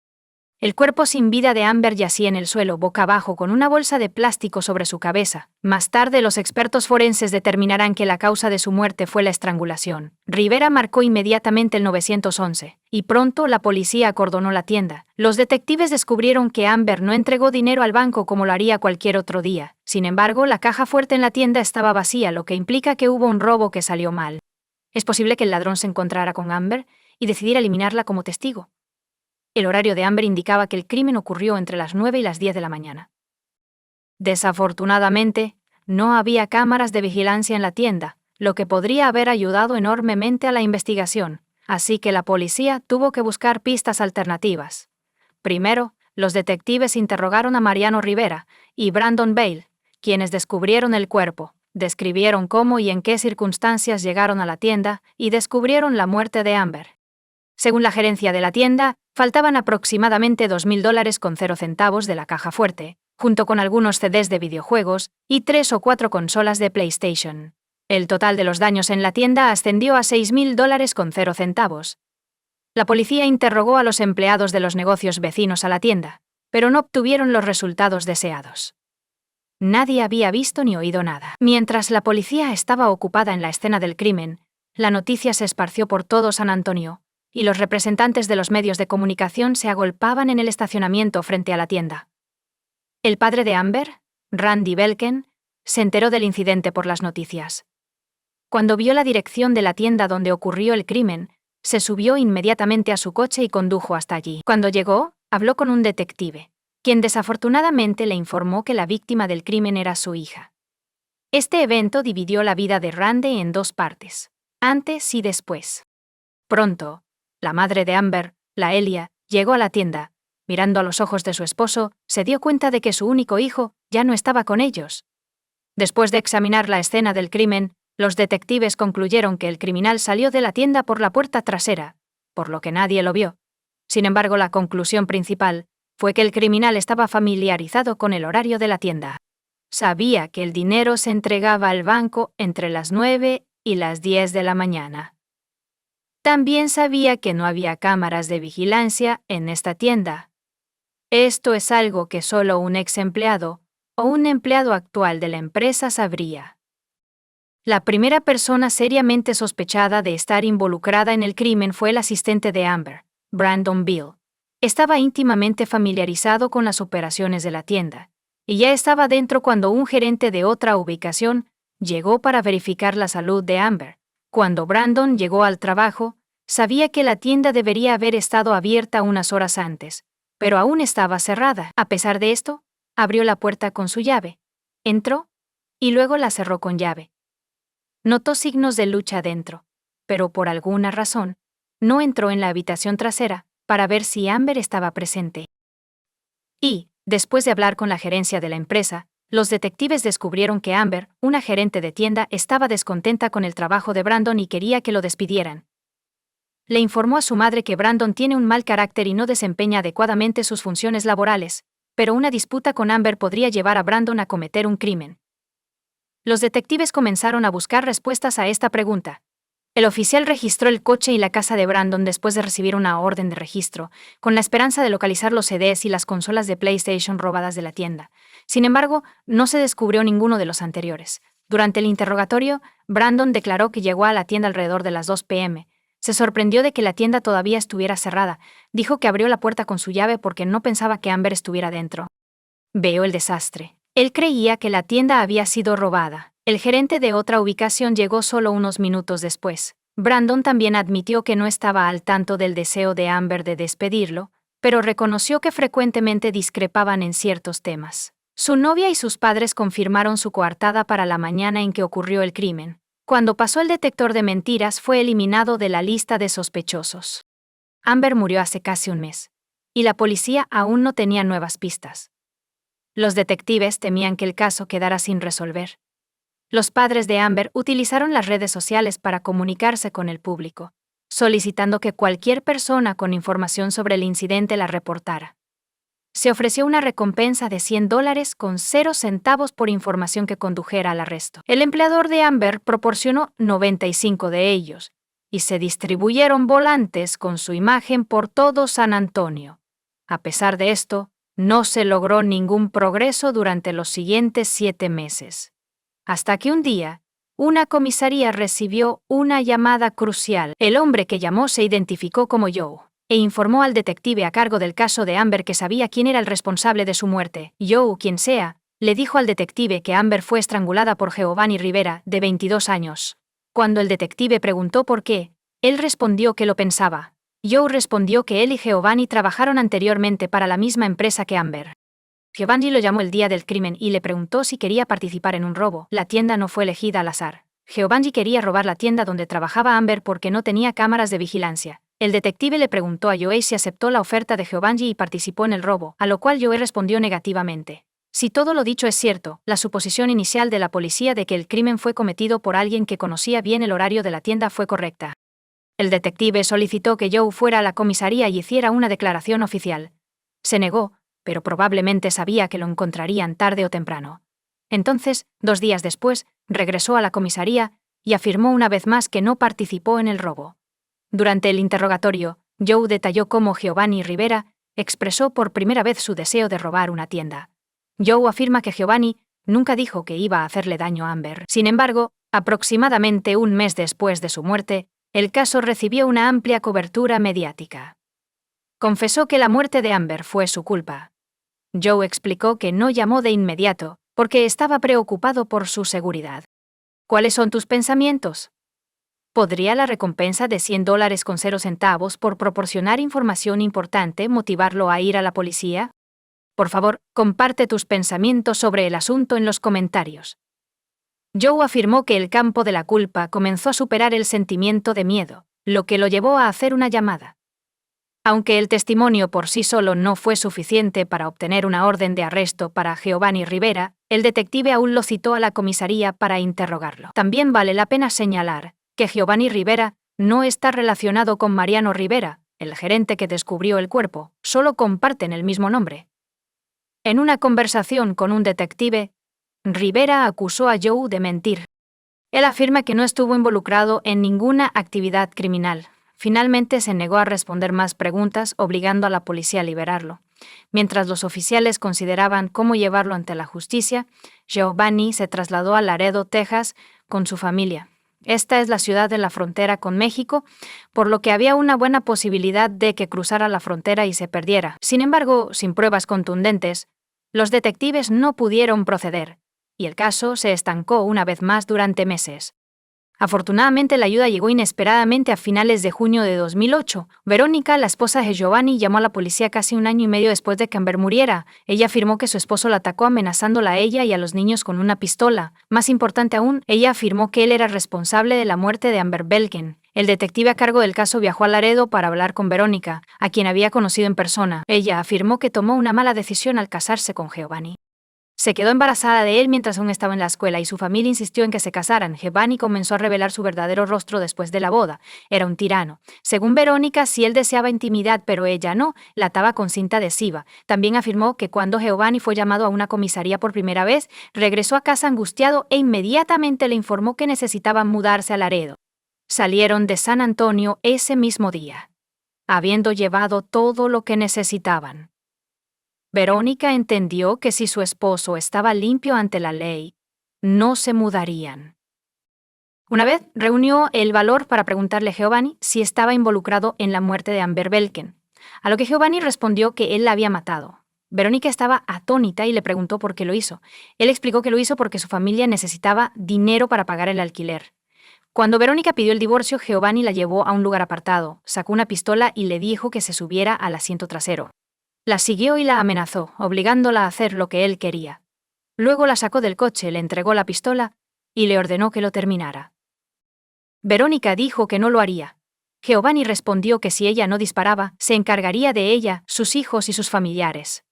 El cuerpo sin vida de Amber yacía en el suelo boca abajo con una bolsa de plástico sobre su cabeza. Más tarde los expertos forenses determinarán que la causa de su muerte fue la estrangulación. Rivera marcó inmediatamente el 911, y pronto la policía acordonó la tienda. Los detectives descubrieron que Amber no entregó dinero al banco como lo haría cualquier otro día. Sin embargo, la caja fuerte en la tienda estaba vacía, lo que implica que hubo un robo que salió mal. Es posible que el ladrón se encontrara con Amber y decidiera eliminarla como testigo. El horario de Amber indicaba que el crimen ocurrió entre las 9 y las 10 de la mañana. Desafortunadamente, no había cámaras de vigilancia en la tienda, lo que podría haber ayudado enormemente a la investigación, así que la policía tuvo que buscar pistas alternativas. Primero, los detectives interrogaron a Mariano Rivera y Brandon Bale, quienes descubrieron el cuerpo, describieron cómo y en qué circunstancias llegaron a la tienda y descubrieron la muerte de Amber. Según la gerencia de la tienda, faltaban aproximadamente $2,000 con 0 centavos de la caja fuerte, junto con algunos CDs de videojuegos y 3 o 4 consolas de PlayStation. El total de los daños en la tienda ascendió a $6,000 con 0 centavos. La policía interrogó a los empleados de los negocios vecinos a la tienda, pero no obtuvieron los resultados deseados. Nadie había visto ni oído nada. Mientras la policía estaba ocupada en la escena del crimen, la noticia se esparció por todo San Antonio, y los representantes de los medios de comunicación se agolpaban en el estacionamiento frente a la tienda. El padre de Amber, Randy Belken, se enteró del incidente por las noticias. Cuando vio la dirección de la tienda donde ocurrió el crimen, se subió inmediatamente a su coche y condujo hasta allí. Cuando llegó, habló con un detective, quien desafortunadamente le informó que la víctima del crimen era su hija. Este evento dividió la vida de Randy en 2 partes, antes y después. Pronto, la madre de Amber, la Elia, llegó a la tienda. Mirando a los ojos de su esposo, se dio cuenta de que su único hijo ya no estaba con ellos. Después de examinar la escena del crimen, los detectives concluyeron que el criminal salió de la tienda por la puerta trasera, por lo que nadie lo vio. Sin embargo, la conclusión principal fue que el criminal estaba familiarizado con el horario de la tienda. Sabía que el dinero se entregaba al banco entre las 9 y las 10 de la mañana. También sabía que no había cámaras de vigilancia en esta tienda. Esto es algo que solo un ex empleado o un empleado actual de la empresa sabría. La primera persona seriamente sospechada de estar involucrada en el crimen fue el asistente de Amber, Brandon Bale. Estaba íntimamente familiarizado con las operaciones de la tienda, y ya estaba dentro cuando un gerente de otra ubicación llegó para verificar la salud de Amber. Cuando Brandon llegó al trabajo, sabía que la tienda debería haber estado abierta unas horas antes, pero aún estaba cerrada. A pesar de esto, abrió la puerta con su llave, entró y luego la cerró con llave. Notó signos de lucha dentro, pero por alguna razón, no entró en la habitación trasera para ver si Amber estaba presente. Y, después de hablar con la gerencia de la empresa, los detectives descubrieron que Amber, una gerente de tienda, estaba descontenta con el trabajo de Brandon y quería que lo despidieran. Le informó a su madre que Brandon tiene un mal carácter y no desempeña adecuadamente sus funciones laborales, pero una disputa con Amber podría llevar a Brandon a cometer un crimen. Los detectives comenzaron a buscar respuestas a esta pregunta. El oficial registró el coche y la casa de Brandon después de recibir una orden de registro, con la esperanza de localizar los CDs y las consolas de PlayStation robadas de la tienda. Sin embargo, no se descubrió ninguno de los anteriores. Durante el interrogatorio, Brandon declaró que llegó a la tienda alrededor de las 2 p.m., Se sorprendió de que la tienda todavía estuviera cerrada. Dijo que abrió la puerta con su llave porque no pensaba que Amber estuviera dentro. Veo el desastre. Él creía que la tienda había sido robada. El gerente de otra ubicación llegó solo unos minutos después. Brandon también admitió que no estaba al tanto del deseo de Amber de despedirlo, pero reconoció que frecuentemente discrepaban en ciertos temas. Su novia y sus padres confirmaron su coartada para la mañana en que ocurrió el crimen. Cuando pasó el detector de mentiras, fue eliminado de la lista de sospechosos. Amber murió hace casi un mes, y la policía aún no tenía nuevas pistas. Los detectives temían que el caso quedara sin resolver. Los padres de Amber utilizaron las redes sociales para comunicarse con el público, solicitando que cualquier persona con información sobre el incidente la reportara. Se ofreció una recompensa de $100 con 0 centavos por información que condujera al arresto. El empleador de Amber proporcionó 95 de ellos, y se distribuyeron volantes con su imagen por todo San Antonio. A pesar de esto, no se logró ningún progreso durante los siguientes 7 meses. Hasta que un día, una comisaría recibió una llamada crucial. El hombre que llamó se identificó como Joe, e informó al detective a cargo del caso de Amber que sabía quién era el responsable de su muerte. Joe, quien sea, le dijo al detective que Amber fue estrangulada por Giovanni Rivera, de 22 años. Cuando el detective preguntó por qué, él respondió que lo pensaba. Joe respondió que él y Giovanni trabajaron anteriormente para la misma empresa que Amber. Giovanni lo llamó el día del crimen y le preguntó si quería participar en un robo. La tienda no fue elegida al azar. Giovanni quería robar la tienda donde trabajaba Amber porque no tenía cámaras de vigilancia. El detective le preguntó a Joe si aceptó la oferta de Giovanni y participó en el robo, a lo cual Joe respondió negativamente. Si todo lo dicho es cierto, la suposición inicial de la policía de que el crimen fue cometido por alguien que conocía bien el horario de la tienda fue correcta. El detective solicitó que Joe fuera a la comisaría y hiciera una declaración oficial. Se negó, pero probablemente sabía que lo encontrarían tarde o temprano. Entonces, 2 días después, regresó a la comisaría y afirmó una vez más que no participó en el robo. Durante el interrogatorio, Joe detalló cómo Giovanni Rivera expresó por primera vez su deseo de robar una tienda. Joe afirma que Giovanni nunca dijo que iba a hacerle daño a Amber. Sin embargo, aproximadamente un mes después de su muerte, el caso recibió una amplia cobertura mediática. Confesó que la muerte de Amber fue su culpa. Joe explicó que no llamó de inmediato, porque estaba preocupado por su seguridad. ¿Cuáles son tus pensamientos? ¿Podría la recompensa de $100 con 0 centavos por proporcionar información importante motivarlo a ir a la policía? Por favor, comparte tus pensamientos sobre el asunto en los comentarios. Joe afirmó que el campo de la culpa comenzó a superar el sentimiento de miedo, lo que lo llevó a hacer una llamada. Aunque el testimonio por sí solo no fue suficiente para obtener una orden de arresto para Giovanni Rivera, el detective aún lo citó a la comisaría para interrogarlo. También vale la pena señalar que Giovanni Rivera no está relacionado con Mariano Rivera, el gerente que descubrió el cuerpo, solo comparten el mismo nombre. En una conversación con un detective, Rivera acusó a Joe de mentir. Él afirma que no estuvo involucrado en ninguna actividad criminal. Finalmente se negó a responder más preguntas, obligando a la policía a liberarlo. Mientras los oficiales consideraban cómo llevarlo ante la justicia, Giovanni se trasladó a Laredo, Texas, con su familia. Esta es la ciudad de la frontera con México, por lo que había una buena posibilidad de que cruzara la frontera y se perdiera. Sin embargo, sin pruebas contundentes, los detectives no pudieron proceder, y el caso se estancó una vez más durante meses. Afortunadamente, la ayuda llegó inesperadamente a finales de junio de 2008. Verónica, la esposa de Giovanni, llamó a la policía casi 1 año y medio después de que Amber muriera. Ella afirmó que su esposo la atacó amenazándola a ella y a los niños con una pistola. Más importante aún, ella afirmó que él era responsable de la muerte de Amber Belkin. El detective a cargo del caso viajó a Laredo para hablar con Verónica, a quien había conocido en persona. Ella afirmó que tomó una mala decisión al casarse con Giovanni. Se quedó embarazada de él mientras aún estaba en la escuela y su familia insistió en que se casaran. Giovanni comenzó a revelar su verdadero rostro después de la boda. Era un tirano. Según Verónica, si él deseaba intimidad pero ella no, la ataba con cinta adhesiva. También afirmó que cuando Giovanni fue llamado a una comisaría por primera vez, regresó a casa angustiado e inmediatamente le informó que necesitaban mudarse a Laredo. Salieron de San Antonio ese mismo día, habiendo llevado todo lo que necesitaban. Verónica entendió que si su esposo estaba limpio ante la ley, no se mudarían. Una vez reunió el valor para preguntarle a Giovanni si estaba involucrado en la muerte de Amber Belkin, a lo que Giovanni respondió que él la había matado. Verónica estaba atónita y le preguntó por qué lo hizo. Él explicó que lo hizo porque su familia necesitaba dinero para pagar el alquiler. Cuando Verónica pidió el divorcio, Giovanni la llevó a un lugar apartado, sacó una pistola y le dijo que se subiera al asiento trasero. La siguió y la amenazó, obligándola a hacer lo que él quería. Luego la sacó del coche, le entregó la pistola y le ordenó que lo terminara. Verónica dijo que no lo haría. Giovanni respondió que si ella no disparaba, se encargaría de ella, sus hijos y sus familiares.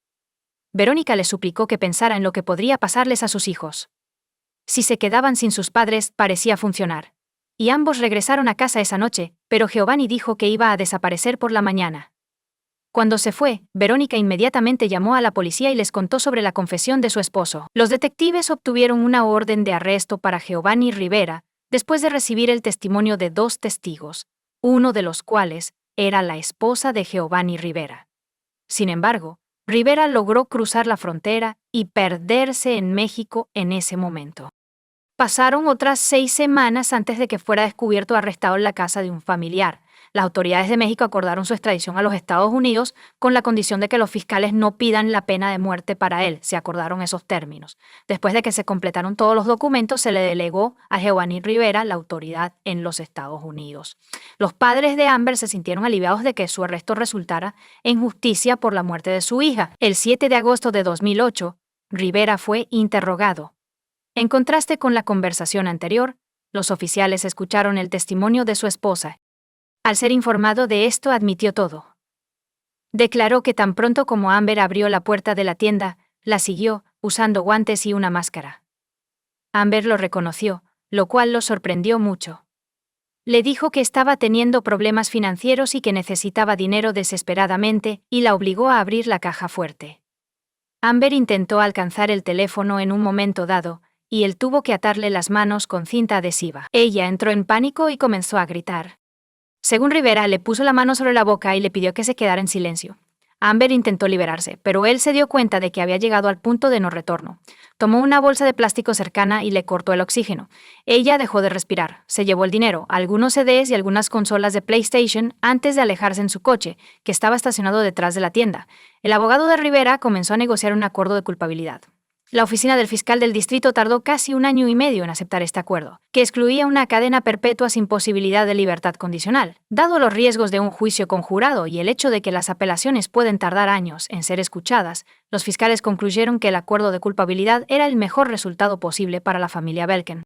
Verónica le suplicó que pensara en lo que podría pasarles a sus hijos. Si se quedaban sin sus padres, parecía funcionar. Y ambos regresaron a casa esa noche, pero Giovanni dijo que iba a desaparecer por la mañana. Cuando se fue, Verónica inmediatamente llamó a la policía y les contó sobre la confesión de su esposo. Los detectives obtuvieron una orden de arresto para Giovanni Rivera, después de recibir el testimonio de 2 testigos, uno de los cuales era la esposa de Giovanni Rivera. Sin embargo, Rivera logró cruzar la frontera y perderse en México en ese momento. Pasaron otras 6 semanas antes de que fuera descubierto arrestado en la casa de un familiar. Las autoridades de México acordaron su extradición a los Estados Unidos con la condición de que los fiscales no pidan la pena de muerte para él. Se acordaron esos términos. Después de que se completaron todos los documentos, se le delegó a Giovanni Rivera la autoridad en los Estados Unidos. Los padres de Amber se sintieron aliviados de que su arresto resultara en justicia por la muerte de su hija. El 7 de agosto de 2008, Rivera fue interrogado. En contraste con la conversación anterior, los oficiales escucharon el testimonio de su esposa. Al ser informado de esto, admitió todo. Declaró que tan pronto como Amber abrió la puerta de la tienda, la siguió, usando guantes y una máscara. Amber lo reconoció, lo cual lo sorprendió mucho. Le dijo que estaba teniendo problemas financieros y que necesitaba dinero desesperadamente, y la obligó a abrir la caja fuerte. Amber intentó alcanzar el teléfono en un momento dado, y él tuvo que atarle las manos con cinta adhesiva. Ella entró en pánico y comenzó a gritar. Según Rivera, le puso la mano sobre la boca y le pidió que se quedara en silencio. Amber intentó liberarse, pero él se dio cuenta de que había llegado al punto de no retorno. Tomó una bolsa de plástico cercana y le cortó el oxígeno. Ella dejó de respirar, se llevó el dinero, algunos CDs y algunas consolas de PlayStation antes de alejarse en su coche, que estaba estacionado detrás de la tienda. El abogado de Rivera comenzó a negociar un acuerdo de culpabilidad. La oficina del fiscal del distrito tardó casi 1 año y medio en aceptar este acuerdo, que excluía una cadena perpetua sin posibilidad de libertad condicional. Dado los riesgos de un juicio conjurado y el hecho de que las apelaciones pueden tardar años en ser escuchadas, los fiscales concluyeron que el acuerdo de culpabilidad era el mejor resultado posible para la familia Belken.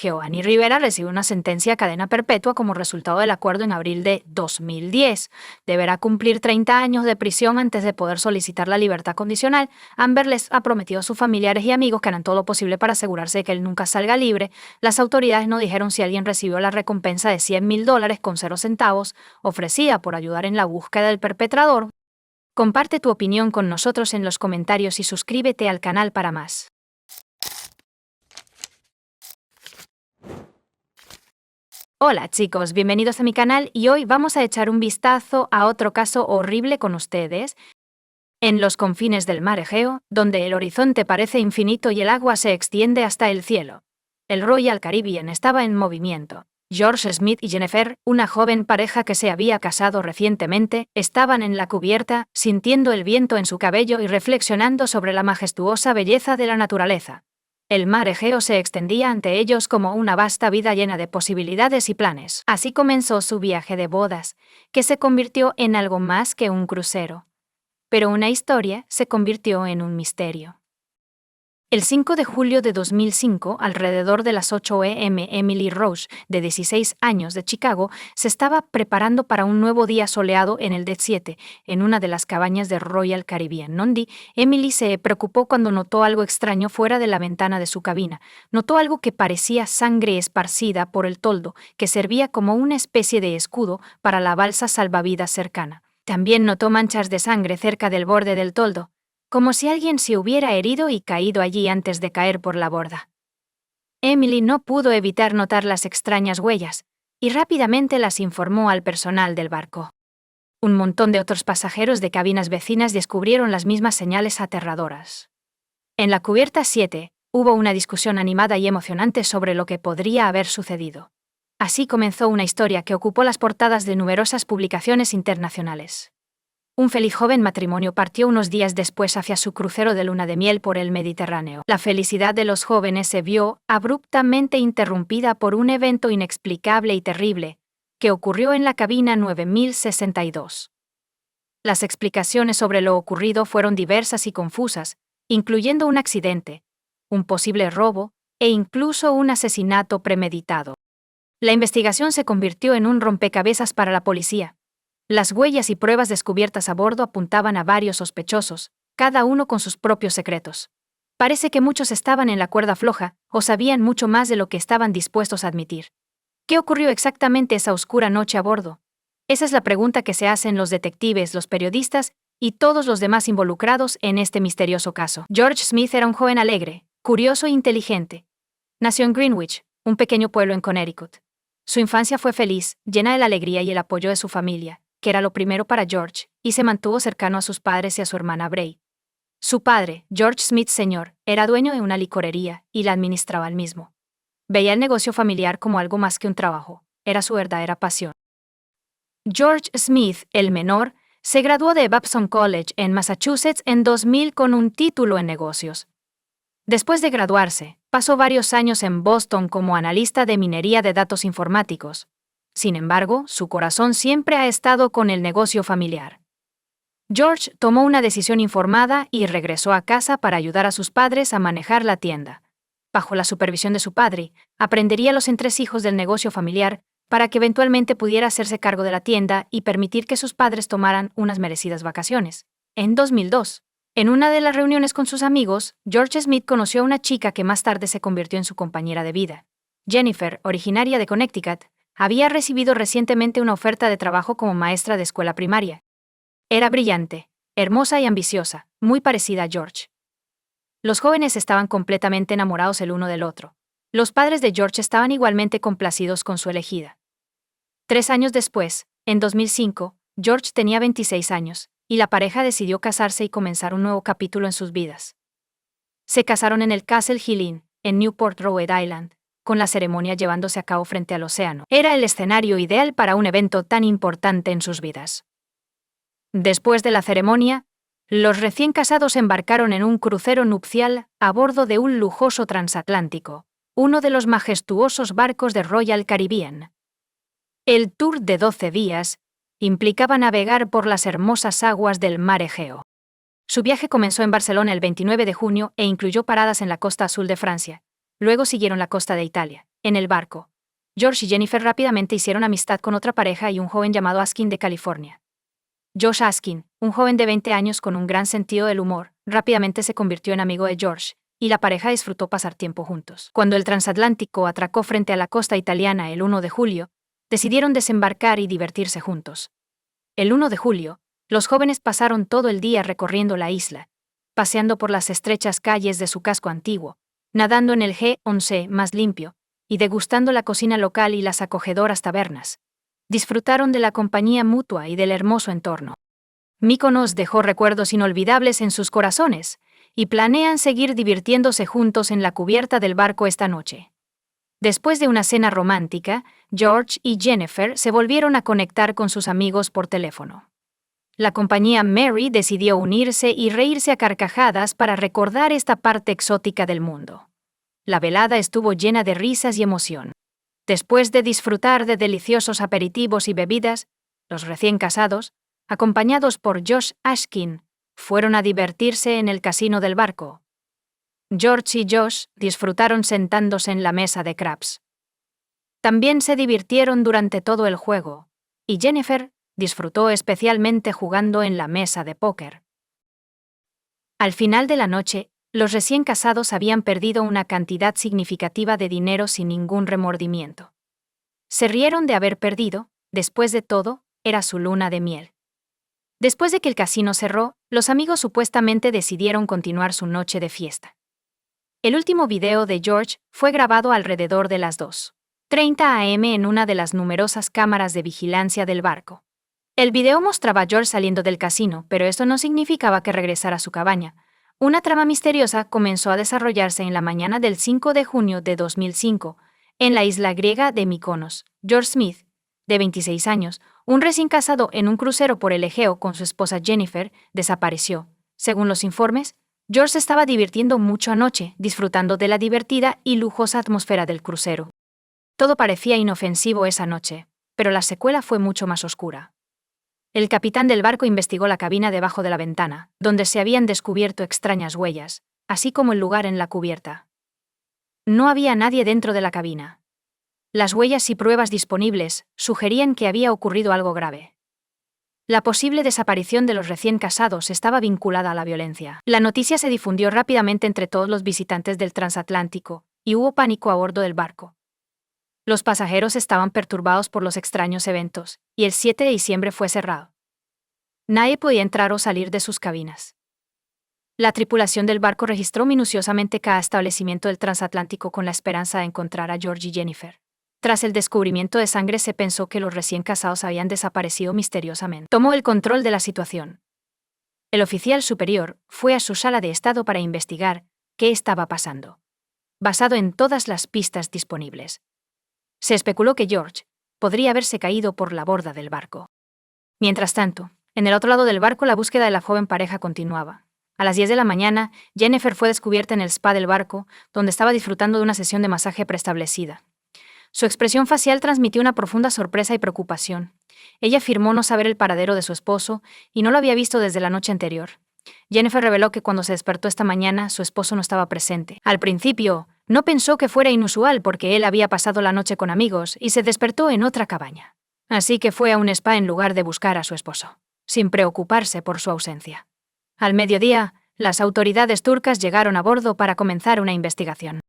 Giovanni Rivera recibe una sentencia a cadena perpetua como resultado del acuerdo en abril de 2010. Deberá cumplir 30 años de prisión antes de poder solicitar la libertad condicional. Amber les ha prometido a sus familiares y amigos que harán todo lo posible para asegurarse de que él nunca salga libre. Las autoridades no dijeron si alguien recibió la recompensa de $100,000 con 0 centavos ofrecida por ayudar en la búsqueda del perpetrador. Comparte tu opinión con nosotros en los comentarios y suscríbete al canal para más. Hola chicos, bienvenidos a mi canal y hoy vamos a echar un vistazo a otro caso horrible con ustedes. En los confines del mar Egeo, donde el horizonte parece infinito y el agua se extiende hasta el cielo. El Royal Caribbean estaba en movimiento. George Smith y Jennifer, una joven pareja que se había casado recientemente, estaban en la cubierta, sintiendo el viento en su cabello y reflexionando sobre la majestuosa belleza de la naturaleza. El mar Egeo se extendía ante ellos como una vasta vida llena de posibilidades y planes. Así comenzó su viaje de bodas, que se convirtió en algo más que un crucero. Pero una historia se convirtió en un misterio. El 5 de julio de 2005, alrededor de las 8 a.m., Emily Rose, de 16 años de Chicago, se estaba preparando para un nuevo día soleado en el Deck 7, en una de las cabañas de Royal Caribbean. Emily se preocupó cuando notó algo extraño fuera de la ventana de su cabina. Notó algo que parecía sangre esparcida por el toldo, que servía como una especie de escudo para la balsa salvavidas cercana. También notó manchas de sangre cerca del borde del toldo, como si alguien se hubiera herido y caído allí antes de caer por la borda. Emily no pudo evitar notar las extrañas huellas, y rápidamente las informó al personal del barco. Un montón de otros pasajeros de cabinas vecinas descubrieron las mismas señales aterradoras. En la cubierta 7, hubo una discusión animada y emocionante sobre lo que podría haber sucedido. Así comenzó una historia que ocupó las portadas de numerosas publicaciones internacionales. Un feliz joven matrimonio partió unos días después hacia su crucero de luna de miel por el Mediterráneo. La felicidad de los jóvenes se vio abruptamente interrumpida por un evento inexplicable y terrible, que ocurrió en la cabina 9062. Las explicaciones sobre lo ocurrido fueron diversas y confusas, incluyendo un accidente, un posible robo e incluso un asesinato premeditado. La investigación se convirtió en un rompecabezas para la policía. Las huellas y pruebas descubiertas a bordo apuntaban a varios sospechosos, cada uno con sus propios secretos. Parece que muchos estaban en la cuerda floja o sabían mucho más de lo que estaban dispuestos a admitir. ¿Qué ocurrió exactamente esa oscura noche a bordo? Esa es la pregunta que se hacen los detectives, los periodistas y todos los demás involucrados en este misterioso caso. George Smith era un joven alegre, curioso e inteligente. Nació en Greenwich, un pequeño pueblo en Connecticut. Su infancia fue feliz, llena de la alegría y el apoyo de su familia, que era lo primero para George, y se mantuvo cercano a sus padres y a su hermana Bray. Su padre, George Smith Sr., era dueño de una licorería y la administraba él mismo. Veía el negocio familiar como algo más que un trabajo, era su verdadera pasión. George Smith, el menor, se graduó de Babson College en Massachusetts en 2000 con un título en negocios. Después de graduarse, pasó varios años en Boston como analista de minería de datos informáticos. Sin embargo, su corazón siempre ha estado con el negocio familiar. George tomó una decisión informada y regresó a casa para ayudar a sus padres a manejar la tienda. Bajo la supervisión de su padre, aprendería los entresijos del negocio familiar para que eventualmente pudiera hacerse cargo de la tienda y permitir que sus padres tomaran unas merecidas vacaciones. En 2002, en una de las reuniones con sus amigos, George Smith conoció a una chica que más tarde se convirtió en su compañera de vida. Jennifer, originaria de Connecticut, había recibido recientemente una oferta de trabajo como maestra de escuela primaria. Era brillante, hermosa y ambiciosa, muy parecida a George. Los jóvenes estaban completamente enamorados el uno del otro. Los padres de George estaban igualmente complacidos con su elegida. 3 años después, en 2005, George tenía 26 años, y la pareja decidió casarse y comenzar un nuevo capítulo en sus vidas. Se casaron en el Castle Hill Inn, en Newport, Rhode Island, con la ceremonia llevándose a cabo frente al océano. Era el escenario ideal para un evento tan importante en sus vidas. Después de la ceremonia, los recién casados embarcaron en un crucero nupcial a bordo de un lujoso transatlántico, uno de los majestuosos barcos de Royal Caribbean. El tour de 12 días implicaba navegar por las hermosas aguas del mar Egeo. Su viaje comenzó en Barcelona el 29 de junio e incluyó paradas en la costa azul de Francia. Luego siguieron la costa de Italia. En el barco, George y Jennifer rápidamente hicieron amistad con otra pareja y un joven llamado Askin de California. Josh Askin, un joven de 20 años con un gran sentido del humor, rápidamente se convirtió en amigo de George, y la pareja disfrutó pasar tiempo juntos. Cuando el transatlántico atracó frente a la costa italiana el 1 de julio, decidieron desembarcar y divertirse juntos. El 1 de julio, los jóvenes pasaron todo el día recorriendo la isla, paseando por las estrechas calles de su casco antiguo, nadando en el G11 más limpio, y degustando la cocina local y las acogedoras tabernas. Disfrutaron de la compañía mutua y del hermoso entorno. Mykonos dejó recuerdos inolvidables en sus corazones, y planean seguir divirtiéndose juntos en la cubierta del barco esta noche. Después de una cena romántica, George y Jennifer se volvieron a conectar con sus amigos por teléfono. La compañía Mary decidió unirse y reírse a carcajadas para recordar esta parte exótica del mundo. La velada estuvo llena de risas y emoción. Después de disfrutar de deliciosos aperitivos y bebidas, los recién casados, acompañados por Josh Askin, fueron a divertirse en el casino del barco. George y Josh disfrutaron sentándose en la mesa de craps. También se divirtieron durante todo el juego, y Jennifer disfrutó especialmente jugando en la mesa de póker. Al final de la noche, los recién casados habían perdido una cantidad significativa de dinero sin ningún remordimiento. Se rieron de haber perdido, después de todo, era su luna de miel. Después de que el casino cerró, los amigos supuestamente decidieron continuar su noche de fiesta. El último video de George fue grabado alrededor de las 2:30 a.m. en una de las numerosas cámaras de vigilancia del barco. El video mostraba a George saliendo del casino, pero eso no significaba que regresara a su cabaña. Una trama misteriosa comenzó a desarrollarse en la mañana del 5 de junio de 2005, en la isla griega de Mykonos. George Smith, de 26 años, un recién casado en un crucero por el Egeo con su esposa Jennifer, desapareció. Según los informes, George se estaba divirtiendo mucho anoche, disfrutando de la divertida y lujosa atmósfera del crucero. Todo parecía inofensivo esa noche, pero la secuela fue mucho más oscura. El capitán del barco investigó la cabina debajo de la ventana, donde se habían descubierto extrañas huellas, así como el lugar en la cubierta. No había nadie dentro de la cabina. Las huellas y pruebas disponibles sugerían que había ocurrido algo grave. La posible desaparición de los recién casados estaba vinculada a la violencia. La noticia se difundió rápidamente entre todos los visitantes del transatlántico, y hubo pánico a bordo del barco. Los pasajeros estaban perturbados por los extraños eventos, y el 7 de diciembre fue cerrado. Nadie podía entrar o salir de sus cabinas. La tripulación del barco registró minuciosamente cada establecimiento del transatlántico con la esperanza de encontrar a George y Jennifer. Tras el descubrimiento de sangre se pensó que los recién casados habían desaparecido misteriosamente. Tomó el control de la situación. El oficial superior fue a su sala de estado para investigar qué estaba pasando, basado en todas las pistas disponibles. Se especuló que George podría haberse caído por la borda del barco. Mientras tanto, en el otro lado del barco la búsqueda de la joven pareja continuaba. A las 10 de la mañana, Jennifer fue descubierta en el spa del barco, donde estaba disfrutando de una sesión de masaje preestablecida. Su expresión facial transmitió una profunda sorpresa y preocupación. Ella afirmó no saber el paradero de su esposo y no lo había visto desde la noche anterior. Jennifer reveló que cuando se despertó esta mañana, su esposo no estaba presente. Al principio, no pensó que fuera inusual porque él había pasado la noche con amigos y se despertó en otra cabaña. Así que fue a un spa en lugar de buscar a su esposo, sin preocuparse por su ausencia. Al mediodía, las autoridades turcas llegaron a bordo para comenzar una investigación.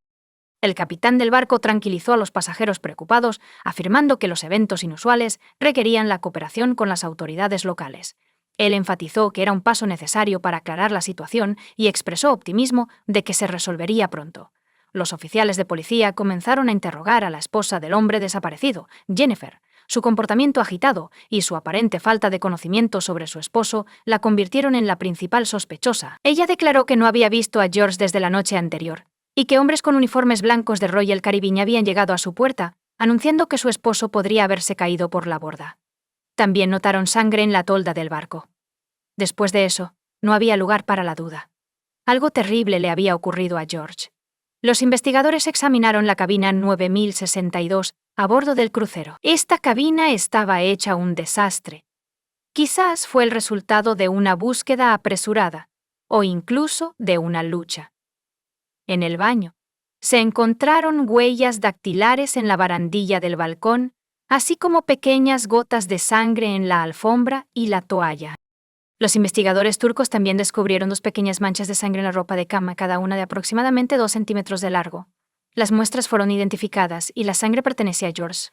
El capitán del barco tranquilizó a los pasajeros preocupados, afirmando que los eventos inusuales requerían la cooperación con las autoridades locales. Él enfatizó que era un paso necesario para aclarar la situación y expresó optimismo de que se resolvería pronto. Los oficiales de policía comenzaron a interrogar a la esposa del hombre desaparecido, Jennifer. Su comportamiento agitado y su aparente falta de conocimiento sobre su esposo la convirtieron en la principal sospechosa. Ella declaró que no había visto a George desde la noche anterior, y que hombres con uniformes blancos de Royal Caribbean habían llegado a su puerta, anunciando que su esposo podría haberse caído por la borda. También notaron sangre en la tolda del barco. Después de eso, no había lugar para la duda. Algo terrible le había ocurrido a George. Los investigadores examinaron la cabina 9062 a bordo del crucero. Esta cabina estaba hecha un desastre. Quizás fue el resultado de una búsqueda apresurada, o incluso de una lucha. En el baño, se encontraron huellas dactilares en la barandilla del balcón, así como pequeñas gotas de sangre en la alfombra y la toalla. Los investigadores turcos también descubrieron 2 pequeñas manchas de sangre en la ropa de cama, cada una de aproximadamente 2 centímetros de largo. Las muestras fueron identificadas y la sangre pertenecía a George.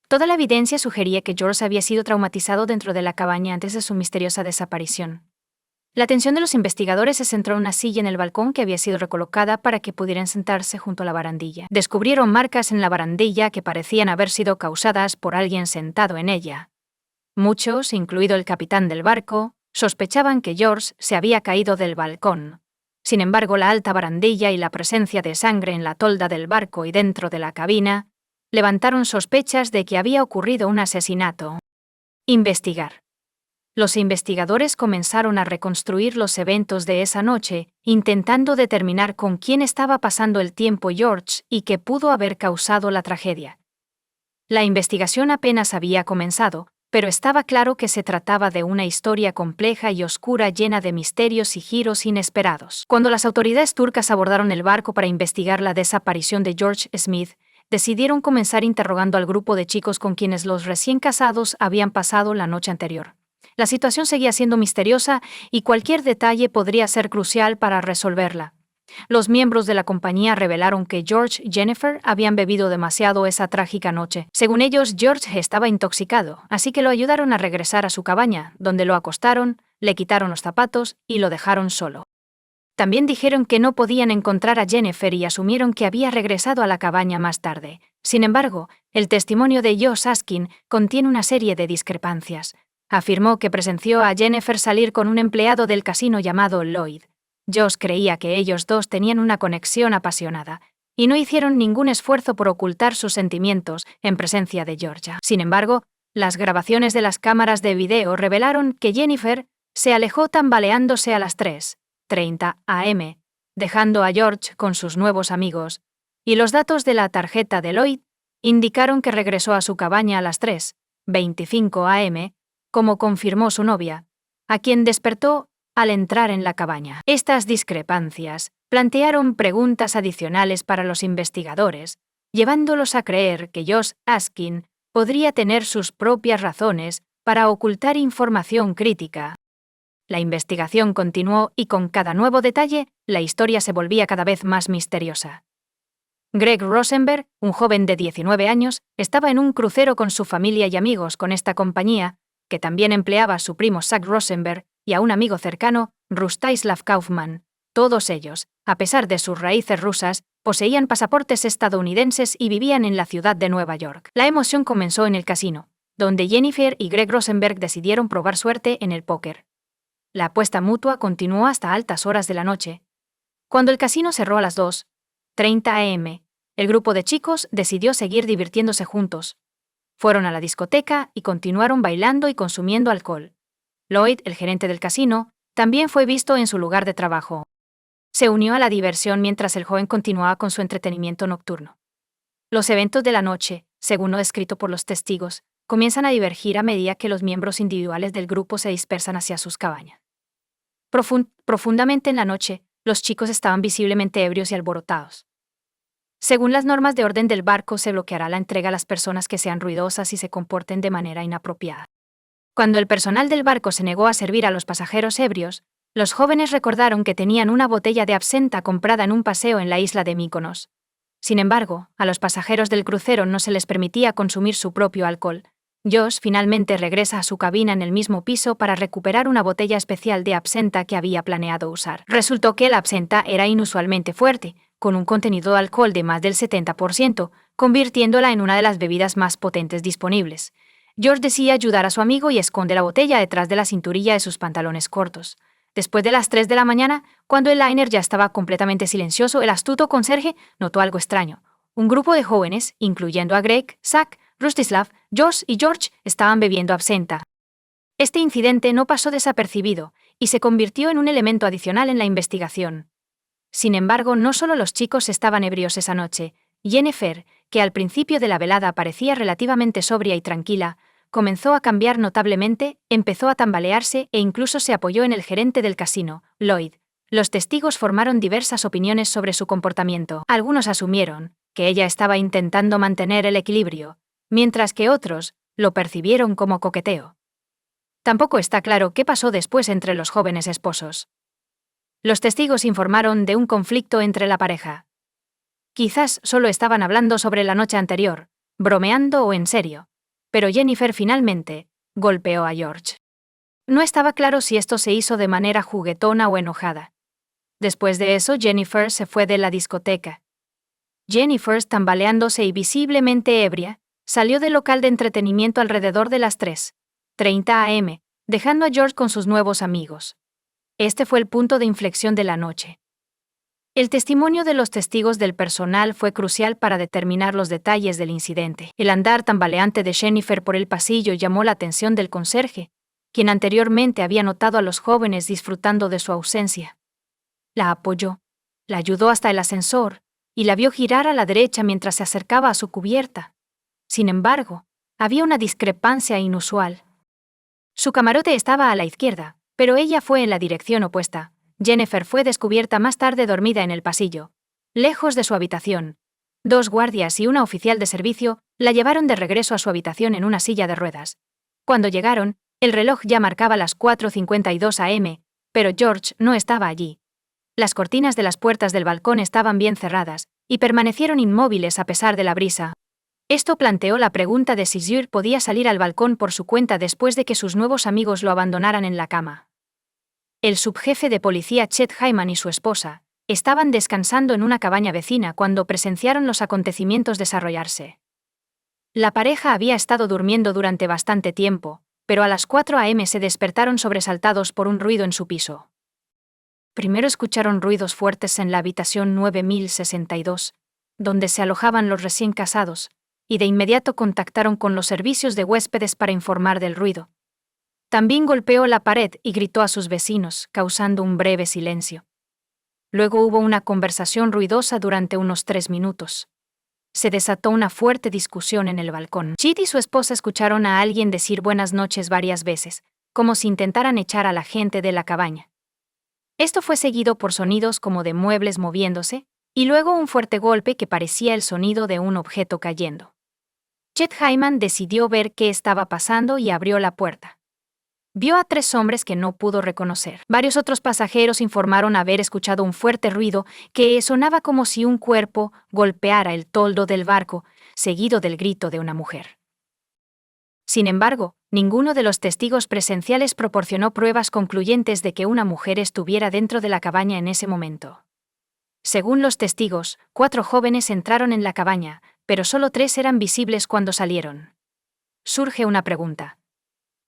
Toda la evidencia sugería que George había sido traumatizado dentro de la cabaña antes de su misteriosa desaparición. La atención de los investigadores se centró en una silla en el balcón que había sido recolocada para que pudieran sentarse junto a la barandilla. Descubrieron marcas en la barandilla que parecían haber sido causadas por alguien sentado en ella. Muchos, incluido el capitán del barco, sospechaban que George se había caído del balcón. Sin embargo, la alta barandilla y la presencia de sangre en la tolda del barco y dentro de la cabina levantaron sospechas de que había ocurrido un asesinato. Investigar. Los investigadores comenzaron a reconstruir los eventos de esa noche, intentando determinar con quién estaba pasando el tiempo George y qué pudo haber causado la tragedia. La investigación apenas había comenzado, pero estaba claro que se trataba de una historia compleja y oscura llena de misterios y giros inesperados. Cuando las autoridades turcas abordaron el barco para investigar la desaparición de George Smith, decidieron comenzar interrogando al grupo de chicos con quienes los recién casados habían pasado la noche anterior. La situación seguía siendo misteriosa y cualquier detalle podría ser crucial para resolverla. Los miembros de la compañía revelaron que George y Jennifer habían bebido demasiado esa trágica noche. Según ellos, George estaba intoxicado, así que lo ayudaron a regresar a su cabaña, donde lo acostaron, le quitaron los zapatos y lo dejaron solo. También dijeron que no podían encontrar a Jennifer y asumieron que había regresado a la cabaña más tarde. Sin embargo, el testimonio de Josh Askin contiene una serie de discrepancias. Afirmó que presenció a Jennifer salir con un empleado del casino llamado Lloyd. Josh creía que ellos dos tenían una conexión apasionada, y no hicieron ningún esfuerzo por ocultar sus sentimientos en presencia de Georgia. Sin embargo, las grabaciones de las cámaras de video revelaron que Jennifer se alejó tambaleándose a las 3:30 am, dejando a George con sus nuevos amigos, y los datos de la tarjeta de Lloyd indicaron que regresó a su cabaña a las 3:25 am, como confirmó su novia, a quien despertó al entrar en la cabaña. Estas discrepancias plantearon preguntas adicionales para los investigadores, llevándolos a creer que Josh Askin podría tener sus propias razones para ocultar información crítica. La investigación continuó y con cada nuevo detalle, la historia se volvía cada vez más misteriosa. Greg Rosenberg, un joven de 19 años, estaba en un crucero con su familia y amigos con esta compañía, que también empleaba a su primo Zach Rosenberg y a un amigo cercano, Rustislav Kaufman. Todos ellos, a pesar de sus raíces rusas, poseían pasaportes estadounidenses y vivían en la ciudad de Nueva York. La emoción comenzó en el casino, donde Jennifer y Greg Rosenberg decidieron probar suerte en el póker. La apuesta mutua continuó hasta altas horas de la noche. Cuando el casino cerró a las 2:30 am, el grupo de chicos decidió seguir divirtiéndose juntos. Fueron a la discoteca y continuaron bailando y consumiendo alcohol. Lloyd, el gerente del casino, también fue visto en su lugar de trabajo. Se unió a la diversión mientras el joven continuaba con su entretenimiento nocturno. Los eventos de la noche, según lo descrito por los testigos, comienzan a divergir a medida que los miembros individuales del grupo se dispersan hacia sus cabañas. Profundamente en la noche, los chicos estaban visiblemente ebrios y alborotados. Según las normas de orden del barco, se bloqueará la entrega a las personas que sean ruidosas y se comporten de manera inapropiada. Cuando el personal del barco se negó a servir a los pasajeros ebrios, los jóvenes recordaron que tenían una botella de absenta comprada en un paseo en la isla de Mykonos. Sin embargo, a los pasajeros del crucero no se les permitía consumir su propio alcohol. Josh finalmente regresa a su cabina en el mismo piso para recuperar una botella especial de absenta que había planeado usar. Resultó que la absenta era inusualmente fuerte, con un contenido de alcohol de más del 70%, convirtiéndola en una de las bebidas más potentes disponibles. George decide ayudar a su amigo y esconde la botella detrás de la cinturilla de sus pantalones cortos. Después de las 3 de la mañana, cuando el liner ya estaba completamente silencioso, el astuto conserje notó algo extraño. Un grupo de jóvenes, incluyendo a Greg, Zach, Rustislav, Josh y George, estaban bebiendo absenta. Este incidente no pasó desapercibido y se convirtió en un elemento adicional en la investigación. Sin embargo, no solo los chicos estaban ebrios esa noche. Jennifer, que al principio de la velada parecía relativamente sobria y tranquila, comenzó a cambiar notablemente, empezó a tambalearse e incluso se apoyó en el gerente del casino, Lloyd. Los testigos formaron diversas opiniones sobre su comportamiento. Algunos asumieron que ella estaba intentando mantener el equilibrio, mientras que otros lo percibieron como coqueteo. Tampoco está claro qué pasó después entre los jóvenes esposos. Los testigos informaron de un conflicto entre la pareja. Quizás solo estaban hablando sobre la noche anterior, bromeando o en serio, pero Jennifer finalmente golpeó a George. No estaba claro si esto se hizo de manera juguetona o enojada. Después de eso, Jennifer se fue de la discoteca. Jennifer, tambaleándose y visiblemente ebria, salió del local de entretenimiento alrededor de las 3:30 am, dejando a George con sus nuevos amigos. Este fue el punto de inflexión de la noche. El testimonio de los testigos del personal fue crucial para determinar los detalles del incidente. El andar tambaleante de Jennifer por el pasillo llamó la atención del conserje, quien anteriormente había notado a los jóvenes disfrutando de su ausencia. La apoyó, la ayudó hasta el ascensor y la vio girar a la derecha mientras se acercaba a su cubierta. Sin embargo, había una discrepancia inusual. Su camarote estaba a la izquierda, pero ella fue en la dirección opuesta. Jennifer fue descubierta más tarde dormida en el pasillo, lejos de su habitación. 2 guardias y una oficial de servicio la llevaron de regreso a su habitación en una silla de ruedas. Cuando llegaron, el reloj ya marcaba las 4:52 am, pero George no estaba allí. Las cortinas de las puertas del balcón estaban bien cerradas y permanecieron inmóviles a pesar de la brisa. Esto planteó la pregunta de si George podía salir al balcón por su cuenta después de que sus nuevos amigos lo abandonaran en la cama. El subjefe de policía Chet Hyman y su esposa estaban descansando en una cabaña vecina cuando presenciaron los acontecimientos desarrollarse. La pareja había estado durmiendo durante bastante tiempo, pero a las 4 am se despertaron sobresaltados por un ruido en su piso. Primero escucharon ruidos fuertes en la habitación 9062, donde se alojaban los recién casados, y de inmediato contactaron con los servicios de huéspedes para informar del ruido. También golpeó la pared y gritó a sus vecinos, causando un breve silencio. Luego hubo una conversación ruidosa durante unos 3 minutos. Se desató una fuerte discusión en el balcón. Chit y su esposa escucharon a alguien decir buenas noches varias veces, como si intentaran echar a la gente de la cabaña. Esto fue seguido por sonidos como de muebles moviéndose, y luego un fuerte golpe que parecía el sonido de un objeto cayendo. Chet Hyman decidió ver qué estaba pasando y abrió la puerta. Vio a 3 hombres que no pudo reconocer. Varios otros pasajeros informaron haber escuchado un fuerte ruido que sonaba como si un cuerpo golpeara el toldo del barco, seguido del grito de una mujer. Sin embargo, ninguno de los testigos presenciales proporcionó pruebas concluyentes de que una mujer estuviera dentro de la cabaña en ese momento. Según los testigos, 4 jóvenes entraron en la cabaña, pero solo 3 eran visibles cuando salieron. Surge una pregunta.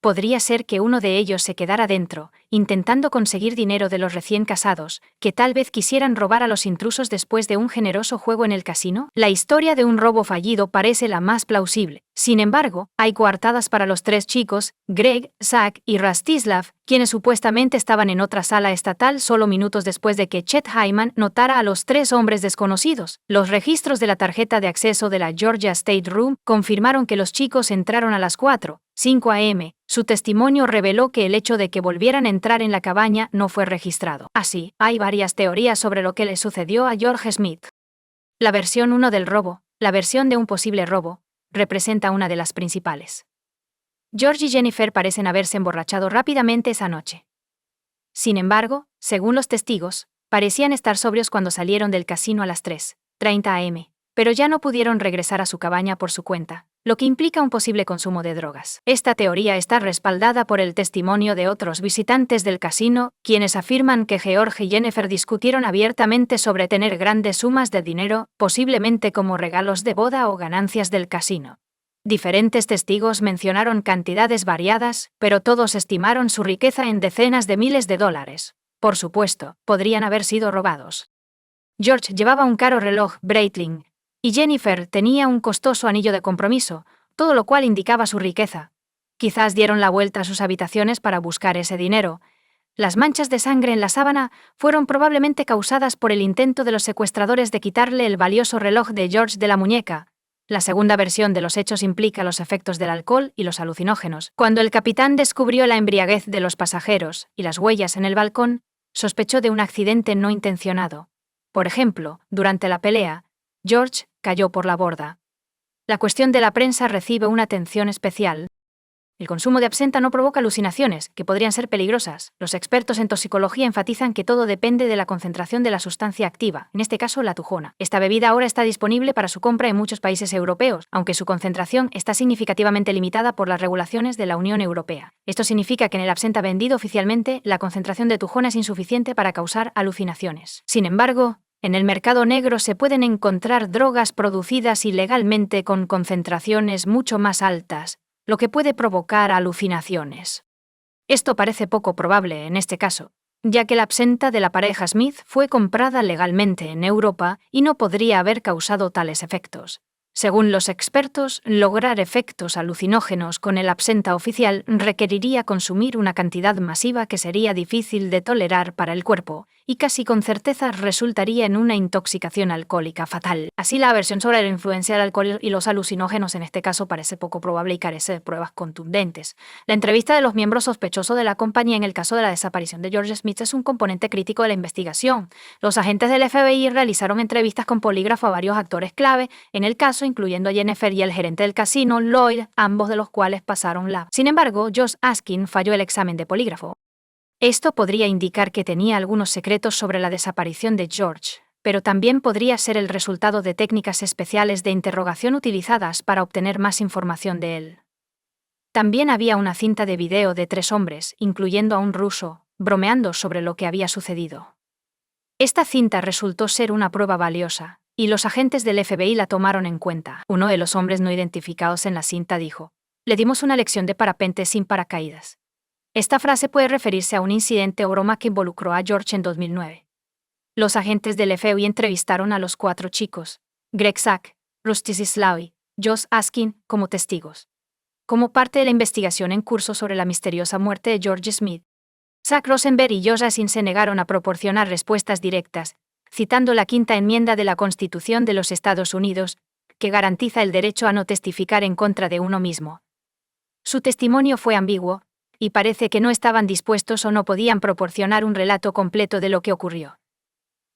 Podría ser que uno de ellos se quedara dentro, intentando conseguir dinero de los recién casados, que tal vez quisieran robar a los intrusos después de un generoso juego en el casino. La historia de un robo fallido parece la más plausible. Sin embargo, hay coartadas para los 3 chicos, Greg, Zach y Rastislav, quienes supuestamente estaban en otra sala estatal solo minutos después de que Chet Hyman notara a los 3 hombres desconocidos. Los registros de la tarjeta de acceso de la Georgia State Room confirmaron que los chicos entraron a las 4:05 a.m. Su testimonio reveló que el hecho de que volvieran a entrar en la cabaña no fue registrado. Así, hay varias teorías sobre lo que le sucedió a George Smith. La versión 1 del robo, la versión de un posible robo, representa una de las principales. George y Jennifer parecen haberse emborrachado rápidamente esa noche. Sin embargo, según los testigos, parecían estar sobrios cuando salieron del casino a las 3:30 a.m., pero ya no pudieron regresar a su cabaña por su cuenta, lo que implica un posible consumo de drogas. Esta teoría está respaldada por el testimonio de otros visitantes del casino, quienes afirman que George y Jennifer discutieron abiertamente sobre tener grandes sumas de dinero, posiblemente como regalos de boda o ganancias del casino. Diferentes testigos mencionaron cantidades variadas, pero todos estimaron su riqueza en decenas de miles de dólares. Por supuesto, podrían haber sido robados. George llevaba un caro reloj Breitling, y Jennifer tenía un costoso anillo de compromiso, todo lo cual indicaba su riqueza. Quizás dieron la vuelta a sus habitaciones para buscar ese dinero. Las manchas de sangre en la sábana fueron probablemente causadas por el intento de los secuestradores de quitarle el valioso reloj de George de la muñeca. La segunda versión de los hechos implica los efectos del alcohol y los alucinógenos. Cuando el capitán descubrió la embriaguez de los pasajeros y las huellas en el balcón, sospechó de un accidente no intencionado. Por ejemplo, durante la pelea, George cayó por la borda. La cuestión de la prensa recibe una atención especial. El consumo de absenta no provoca alucinaciones, que podrían ser peligrosas. Los expertos en toxicología enfatizan que todo depende de la concentración de la sustancia activa, en este caso la tujona. Esta bebida ahora está disponible para su compra en muchos países europeos, aunque su concentración está significativamente limitada por las regulaciones de la Unión Europea. Esto significa que en el absenta vendido oficialmente, la concentración de tujona es insuficiente para causar alucinaciones. Sin embargo, en el mercado negro se pueden encontrar drogas producidas ilegalmente con concentraciones mucho más altas, lo que puede provocar alucinaciones. Esto parece poco probable en este caso, ya que la absenta de la pareja Smith fue comprada legalmente en Europa y no podría haber causado tales efectos. Según los expertos, lograr efectos alucinógenos con el absenta oficial requeriría consumir una cantidad masiva que sería difícil de tolerar para el cuerpo, y casi con certeza resultaría en una intoxicación alcohólica fatal. Así, la versión sobre la influencia del alcohol y los alucinógenos en este caso parece poco probable y carece de pruebas contundentes. La entrevista de los miembros sospechosos de la compañía en el caso de la desaparición de George Smith es un componente crítico de la investigación. Los agentes del FBI realizaron entrevistas con polígrafo a varios actores clave en el caso, incluyendo a Jennifer y el gerente del casino, Lloyd, ambos de los cuales pasaron la. Sin embargo, Josh Askin falló el examen de polígrafo. Esto podría indicar que tenía algunos secretos sobre la desaparición de George, pero también podría ser el resultado de técnicas especiales de interrogación utilizadas para obtener más información de él. También había una cinta de video de 3 hombres, incluyendo a un ruso, bromeando sobre lo que había sucedido. Esta cinta resultó ser una prueba valiosa, y los agentes del FBI la tomaron en cuenta. Uno de los hombres no identificados en la cinta dijo: "Le dimos una lección de parapente sin paracaídas". Esta frase puede referirse a un incidente o broma que involucró a George en 2009. Los agentes del FBI entrevistaron a los 4 chicos, Greg Sack, Rusty Sislaw y Josh Askin como testigos. Como parte de la investigación en curso sobre la misteriosa muerte de George Smith, Zach Rosenberg y Josh Askin se negaron a proporcionar respuestas directas, citando la Quinta Enmienda de la Constitución de los Estados Unidos, que garantiza el derecho a no testificar en contra de uno mismo. Su testimonio fue ambiguo, y parece que no estaban dispuestos o no podían proporcionar un relato completo de lo que ocurrió.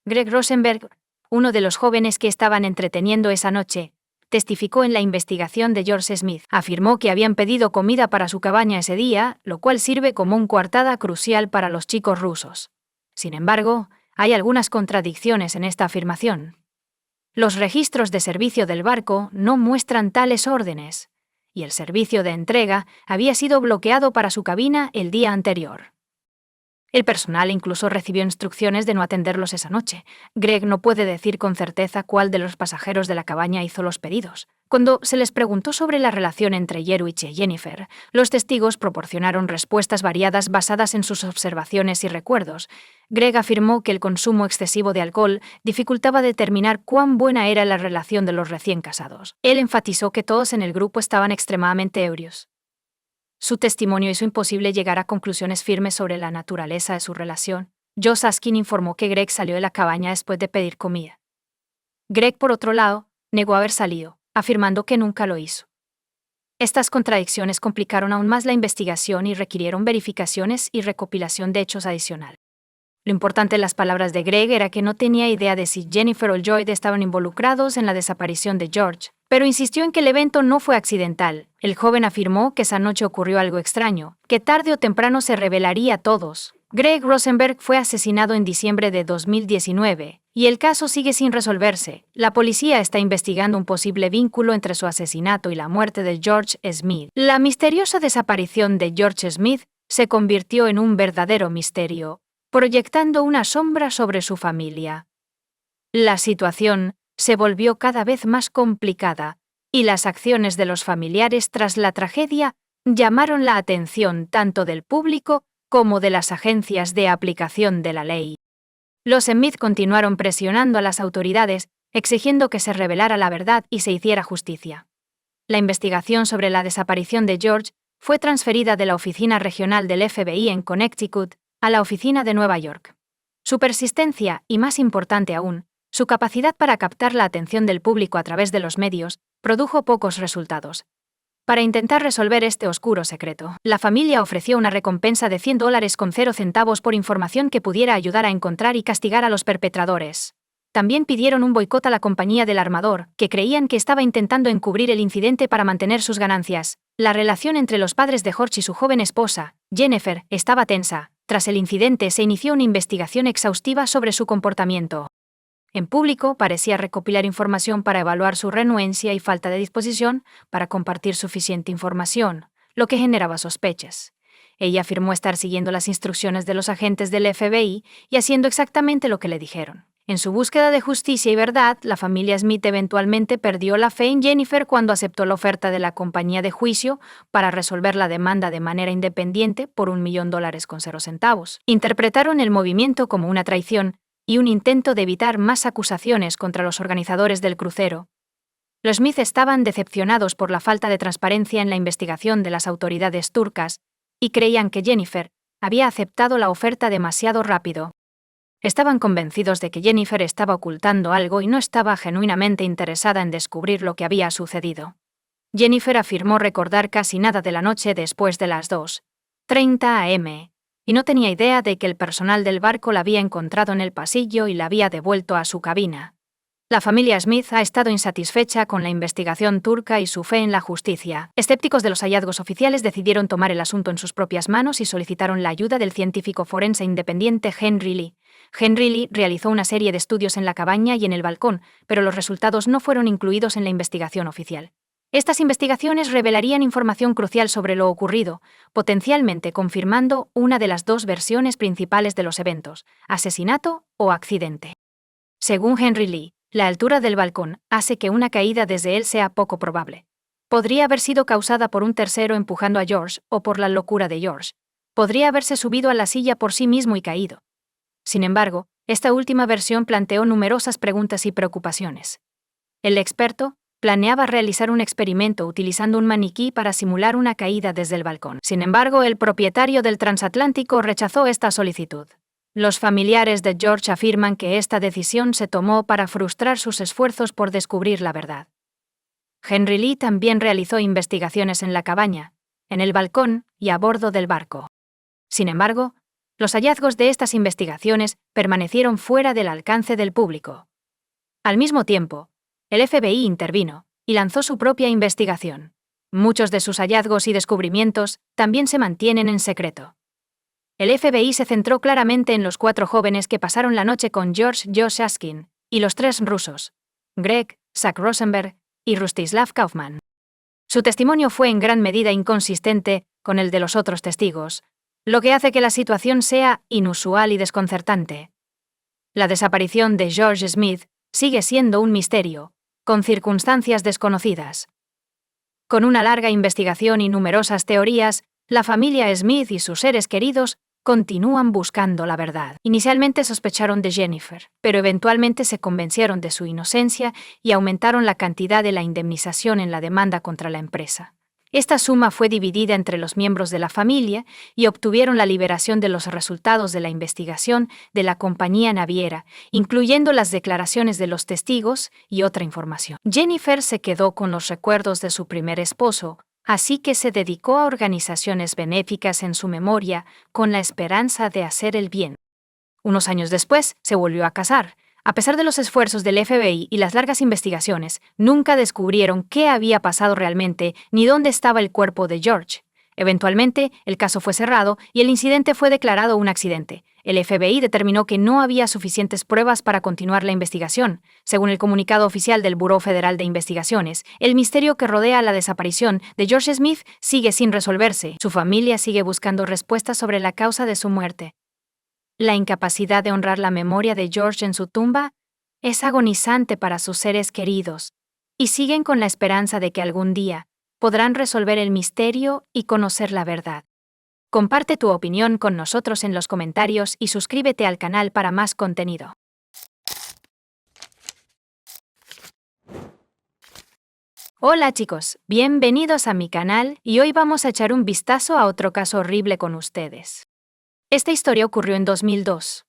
Greg Rosenberg, uno de los jóvenes que estaban entreteniendo esa noche, testificó en la investigación de George Smith. Afirmó que habían pedido comida para su cabaña ese día, lo cual sirve como una coartada crucial para los chicos rusos. Sin embargo, hay algunas contradicciones en esta afirmación. Los registros de servicio del barco no muestran tales órdenes, y el servicio de entrega había sido bloqueado para su cabina el día anterior. El personal incluso recibió instrucciones de no atenderlos esa noche. Greg no puede decir con certeza cuál de los pasajeros de la cabaña hizo los pedidos. Cuando se les preguntó sobre la relación entre Jerwich y Jennifer, los testigos proporcionaron respuestas variadas basadas en sus observaciones y recuerdos. Greg afirmó que el consumo excesivo de alcohol dificultaba determinar cuán buena era la relación de los recién casados. Él enfatizó que todos en el grupo estaban extremadamente ebrios. Su testimonio hizo imposible llegar a conclusiones firmes sobre la naturaleza de su relación. Josh Askin informó que Greg salió de la cabaña después de pedir comida. Greg, por otro lado, negó haber salido, afirmando que nunca lo hizo. Estas contradicciones complicaron aún más la investigación y requirieron verificaciones y recopilación de hechos adicionales. Lo importante de las palabras de Greg era que no tenía idea de si Jennifer o Lloyd estaban involucrados en la desaparición de George, pero insistió en que el evento no fue accidental. El joven afirmó que esa noche ocurrió algo extraño, que tarde o temprano se revelaría a todos. Greg Rosenberg fue asesinado en diciembre de 2019, y el caso sigue sin resolverse. La policía está investigando un posible vínculo entre su asesinato y la muerte de George Smith. La misteriosa desaparición de George Smith se convirtió en un verdadero misterio, proyectando una sombra sobre su familia. La situación se volvió cada vez más complicada, y las acciones de los familiares tras la tragedia llamaron la atención tanto del público como de las agencias de aplicación de la ley. Los Smith continuaron presionando a las autoridades, exigiendo que se revelara la verdad y se hiciera justicia. La investigación sobre la desaparición de George fue transferida de la oficina regional del FBI en Connecticut a la oficina de Nueva York. Su persistencia, y más importante aún, su capacidad para captar la atención del público a través de los medios, produjo pocos resultados. Para intentar resolver este oscuro secreto, la familia ofreció una recompensa de $100 con 0 centavos por información que pudiera ayudar a encontrar y castigar a los perpetradores. También pidieron un boicot a la compañía del armador, que creían que estaba intentando encubrir el incidente para mantener sus ganancias. La relación entre los padres de George y su joven esposa, Jennifer, estaba tensa. Tras el incidente se inició una investigación exhaustiva sobre su comportamiento. En público parecía recopilar información para evaluar su renuencia y falta de disposición para compartir suficiente información, lo que generaba sospechas. Ella afirmó estar siguiendo las instrucciones de los agentes del FBI y haciendo exactamente lo que le dijeron. En su búsqueda de justicia y verdad, la familia Smith eventualmente perdió la fe en Jennifer cuando aceptó la oferta de la compañía de juicio para resolver la demanda de manera independiente por $1.000.000 con 0 centavos. Interpretaron el movimiento como una traición y un intento de evitar más acusaciones contra los organizadores del crucero. Los Smith estaban decepcionados por la falta de transparencia en la investigación de las autoridades turcas y creían que Jennifer había aceptado la oferta demasiado rápido. Estaban convencidos de que Jennifer estaba ocultando algo y no estaba genuinamente interesada en descubrir lo que había sucedido. Jennifer afirmó recordar casi nada de la noche después de las 2:30 am, y no tenía idea de que el personal del barco la había encontrado en el pasillo y la había devuelto a su cabina. La familia Smith ha estado insatisfecha con la investigación turca y su fe en la justicia. Escépticos de los hallazgos oficiales decidieron tomar el asunto en sus propias manos y solicitaron la ayuda del científico forense independiente Henry Lee. Henry Lee realizó una serie de estudios en la cabaña y en el balcón, pero los resultados no fueron incluidos en la investigación oficial. Estas investigaciones revelarían información crucial sobre lo ocurrido, potencialmente confirmando una de las dos versiones principales de los eventos: asesinato o accidente. Según Henry Lee, la altura del balcón hace que una caída desde él sea poco probable. Podría haber sido causada por un tercero empujando a George o por la locura de George. Podría haberse subido a la silla por sí mismo y caído. Sin embargo, esta última versión planteó numerosas preguntas y preocupaciones. El experto planeaba realizar un experimento utilizando un maniquí para simular una caída desde el balcón. Sin embargo, el propietario del transatlántico rechazó esta solicitud. Los familiares de George afirman que esta decisión se tomó para frustrar sus esfuerzos por descubrir la verdad. Henry Lee también realizó investigaciones en la cabaña, en el balcón y a bordo del barco. Sin embargo, los hallazgos de estas investigaciones permanecieron fuera del alcance del público. Al mismo tiempo, el FBI intervino y lanzó su propia investigación. Muchos de sus hallazgos y descubrimientos también se mantienen en secreto. El FBI se centró claramente en los 4 jóvenes que pasaron la noche con George Josh Askin y los 3 rusos, Greg, Zach Rosenberg y Rustislav Kaufman. Su testimonio fue en gran medida inconsistente con el de los otros testigos, lo que hace que la situación sea inusual y desconcertante. La desaparición de George Smith sigue siendo un misterio, con circunstancias desconocidas. Con una larga investigación y numerosas teorías, la familia Smith y sus seres queridos continúan buscando la verdad. Inicialmente sospecharon de Jennifer, pero eventualmente se convencieron de su inocencia y aumentaron la cantidad de la indemnización en la demanda contra la empresa. Esta suma fue dividida entre los miembros de la familia y obtuvieron la liberación de los resultados de la investigación de la compañía naviera, incluyendo las declaraciones de los testigos y otra información. Jennifer se quedó con los recuerdos de su primer esposo, así que se dedicó a organizaciones benéficas en su memoria con la esperanza de hacer el bien. Unos años después, se volvió a casar. A pesar de los esfuerzos del FBI y las largas investigaciones, nunca descubrieron qué había pasado realmente ni dónde estaba el cuerpo de George. Eventualmente, el caso fue cerrado y el incidente fue declarado un accidente. El FBI determinó que no había suficientes pruebas para continuar la investigación. Según el comunicado oficial del Buró Federal de Investigaciones, el misterio que rodea la desaparición de George Smith sigue sin resolverse. Su familia sigue buscando respuestas sobre la causa de su muerte. La incapacidad de honrar la memoria de George en su tumba es agonizante para sus seres queridos, y siguen con la esperanza de que algún día podrán resolver el misterio y conocer la verdad. Comparte tu opinión con nosotros en los comentarios y suscríbete al canal para más contenido. Hola chicos, bienvenidos a mi canal y hoy vamos a echar un vistazo a otro caso horrible con ustedes. Esta historia ocurrió en 2002.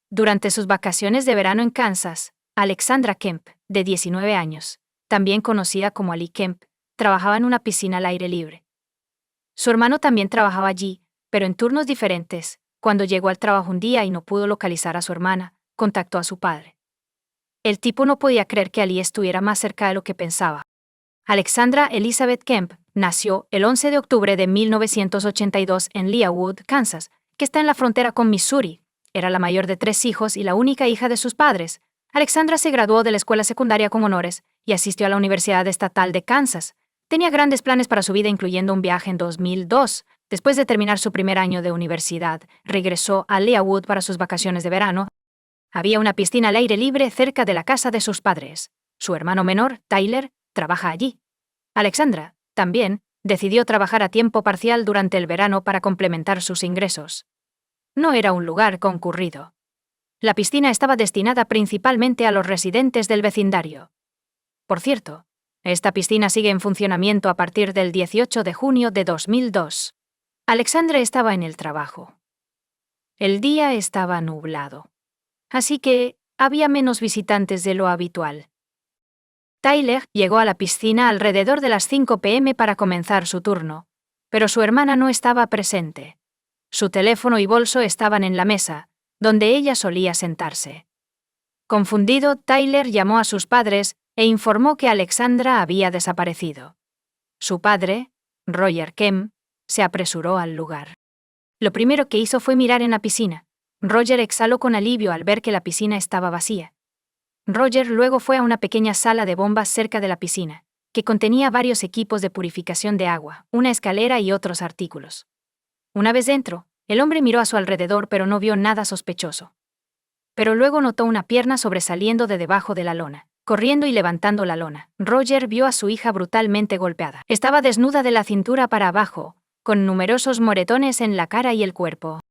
Durante sus vacaciones de verano en Kansas, Alexandra Kemp, de 19 años, también conocida como Ali Kemp, trabajaba en una piscina al aire libre. Su hermano también trabajaba allí, pero en turnos diferentes. Cuando llegó al trabajo un día y no pudo localizar a su hermana, contactó a su padre. El tipo no podía creer que Ali estuviera más cerca de lo que pensaba. Alexandra Elizabeth Kemp nació el 11 de octubre de 1982 en Leawood, Kansas, que está en la frontera con Missouri. Era la mayor de 3 hijos y la única hija de sus padres. Alexandra se graduó de la escuela secundaria con honores y asistió a la Universidad Estatal de Kansas. Tenía grandes planes para su vida, incluyendo un viaje en 2002. Después de terminar su primer año de universidad, regresó a Leawood para sus vacaciones de verano. Había una piscina al aire libre cerca de la casa de sus padres. Su hermano menor, Tyler, trabaja allí. Alexandra, también, decidió trabajar a tiempo parcial durante el verano para complementar sus ingresos. No era un lugar concurrido. La piscina estaba destinada principalmente a los residentes del vecindario. Por cierto, esta piscina sigue en funcionamiento a partir del 18 de junio de 2002. Alexandra estaba en el trabajo. El día estaba nublado, así que había menos visitantes de lo habitual. Tyler llegó a la piscina alrededor de las 5 p.m. para comenzar su turno, pero su hermana no estaba presente. Su teléfono y bolso estaban en la mesa, donde ella solía sentarse. Confundido, Tyler llamó a sus padres e informó que Alexandra había desaparecido. Su padre, Roger Kemp, se apresuró al lugar. Lo primero que hizo fue mirar en la piscina. Roger exhaló con alivio al ver que la piscina estaba vacía. Roger luego fue a una pequeña sala de bombas cerca de la piscina, que contenía varios equipos de purificación de agua, una escalera y otros artículos. Una vez dentro, el hombre miró a su alrededor pero no vio nada sospechoso. Pero luego notó una pierna sobresaliendo de debajo de la lona. Corriendo y levantando la lona, Roger vio a su hija brutalmente golpeada. Estaba desnuda de la cintura para abajo, con numerosos moretones en la cara y el cuerpo.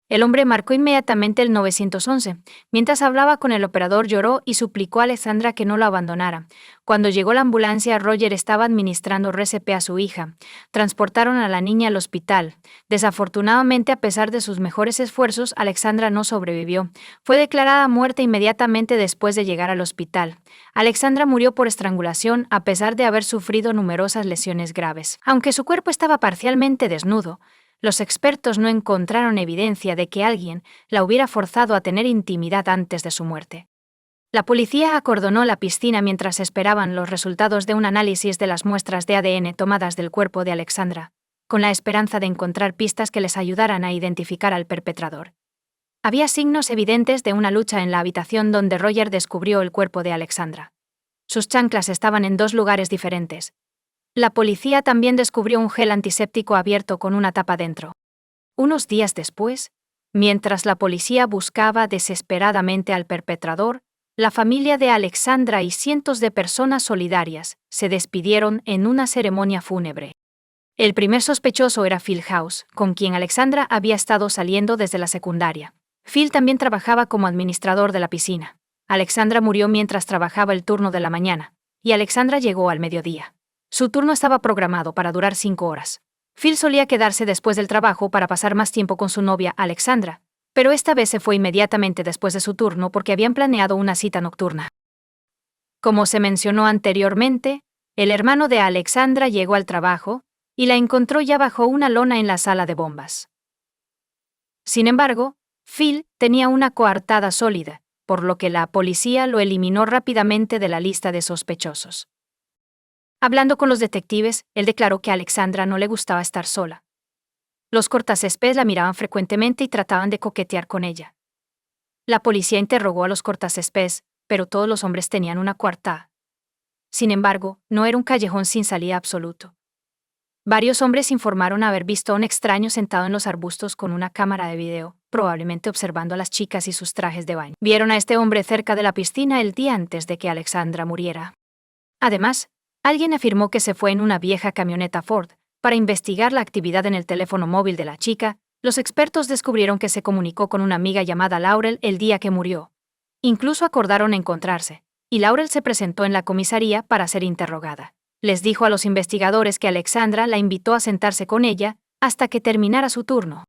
El hombre marcó inmediatamente el 911. Mientras hablaba con el operador, lloró y suplicó a Alexandra que no lo abandonara. Cuando llegó la ambulancia, Roger estaba administrando RCP a su hija. Transportaron a la niña al hospital. Desafortunadamente, a pesar de sus mejores esfuerzos, Alexandra no sobrevivió. Fue declarada muerta inmediatamente después de llegar al hospital. Alexandra murió por estrangulación a pesar de haber sufrido numerosas lesiones graves. Aunque su cuerpo estaba parcialmente desnudo, los expertos no encontraron evidencia de que alguien la hubiera forzado a tener intimidad antes de su muerte. La policía acordonó la piscina mientras esperaban los resultados de un análisis de las muestras de ADN tomadas del cuerpo de Alexandra, con la esperanza de encontrar pistas que les ayudaran a identificar al perpetrador. Había signos evidentes de una lucha en la habitación donde Roger descubrió el cuerpo de Alexandra. Sus chanclas estaban en 2 lugares diferentes. La policía también descubrió un gel antiséptico abierto con una tapa dentro. Unos días después, mientras la policía buscaba desesperadamente al perpetrador, la familia de Alexandra y cientos de personas solidarias se despidieron en una ceremonia fúnebre. El primer sospechoso era Phil House, con quien Alexandra había estado saliendo desde la secundaria. Phil también trabajaba como administrador de la piscina. Alexandra murió mientras trabajaba el turno de la mañana, y Alexandra llegó al mediodía. Su turno estaba programado para durar 5 horas. Phil solía quedarse después del trabajo para pasar más tiempo con su novia, Alexandra, pero esta vez se fue inmediatamente después de su turno porque habían planeado una cita nocturna. Como se mencionó anteriormente, el hermano de Alexandra llegó al trabajo y la encontró ya bajo una lona en la sala de bombas. Sin embargo, Phil tenía una coartada sólida, por lo que la policía lo eliminó rápidamente de la lista de sospechosos. Hablando con los detectives, él declaró que a Alexandra no le gustaba estar sola. Los cortacésped la miraban frecuentemente y trataban de coquetear con ella. La policía interrogó a los cortacésped, pero todos los hombres tenían una coartada. Sin embargo, no era un callejón sin salida absoluto. Varios hombres informaron haber visto a un extraño sentado en los arbustos con una cámara de video, probablemente observando a las chicas y sus trajes de baño. Vieron a este hombre cerca de la piscina el día antes de que Alexandra muriera. Además, alguien afirmó que se fue en una vieja camioneta Ford. Para investigar la actividad en el teléfono móvil de la chica, los expertos descubrieron que se comunicó con una amiga llamada Laurel el día que murió. Incluso acordaron encontrarse, y Laurel se presentó en la comisaría para ser interrogada. Les dijo a los investigadores que Alexandra la invitó a sentarse con ella hasta que terminara su turno.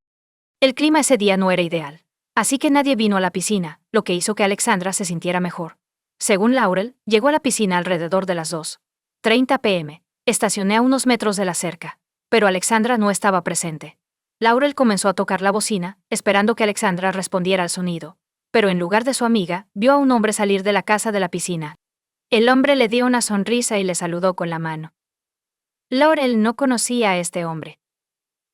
El clima ese día no era ideal, así que nadie vino a la piscina, lo que hizo que Alexandra se sintiera mejor. Según Laurel, llegó a la piscina alrededor de las 2:30 p.m., estacioné a unos metros de la cerca, pero Alexandra no estaba presente. Laurel comenzó a tocar la bocina, esperando que Alexandra respondiera al sonido, pero en lugar de su amiga, vio a un hombre salir de la casa de la piscina. El hombre le dio una sonrisa y le saludó con la mano. Laurel no conocía a este hombre.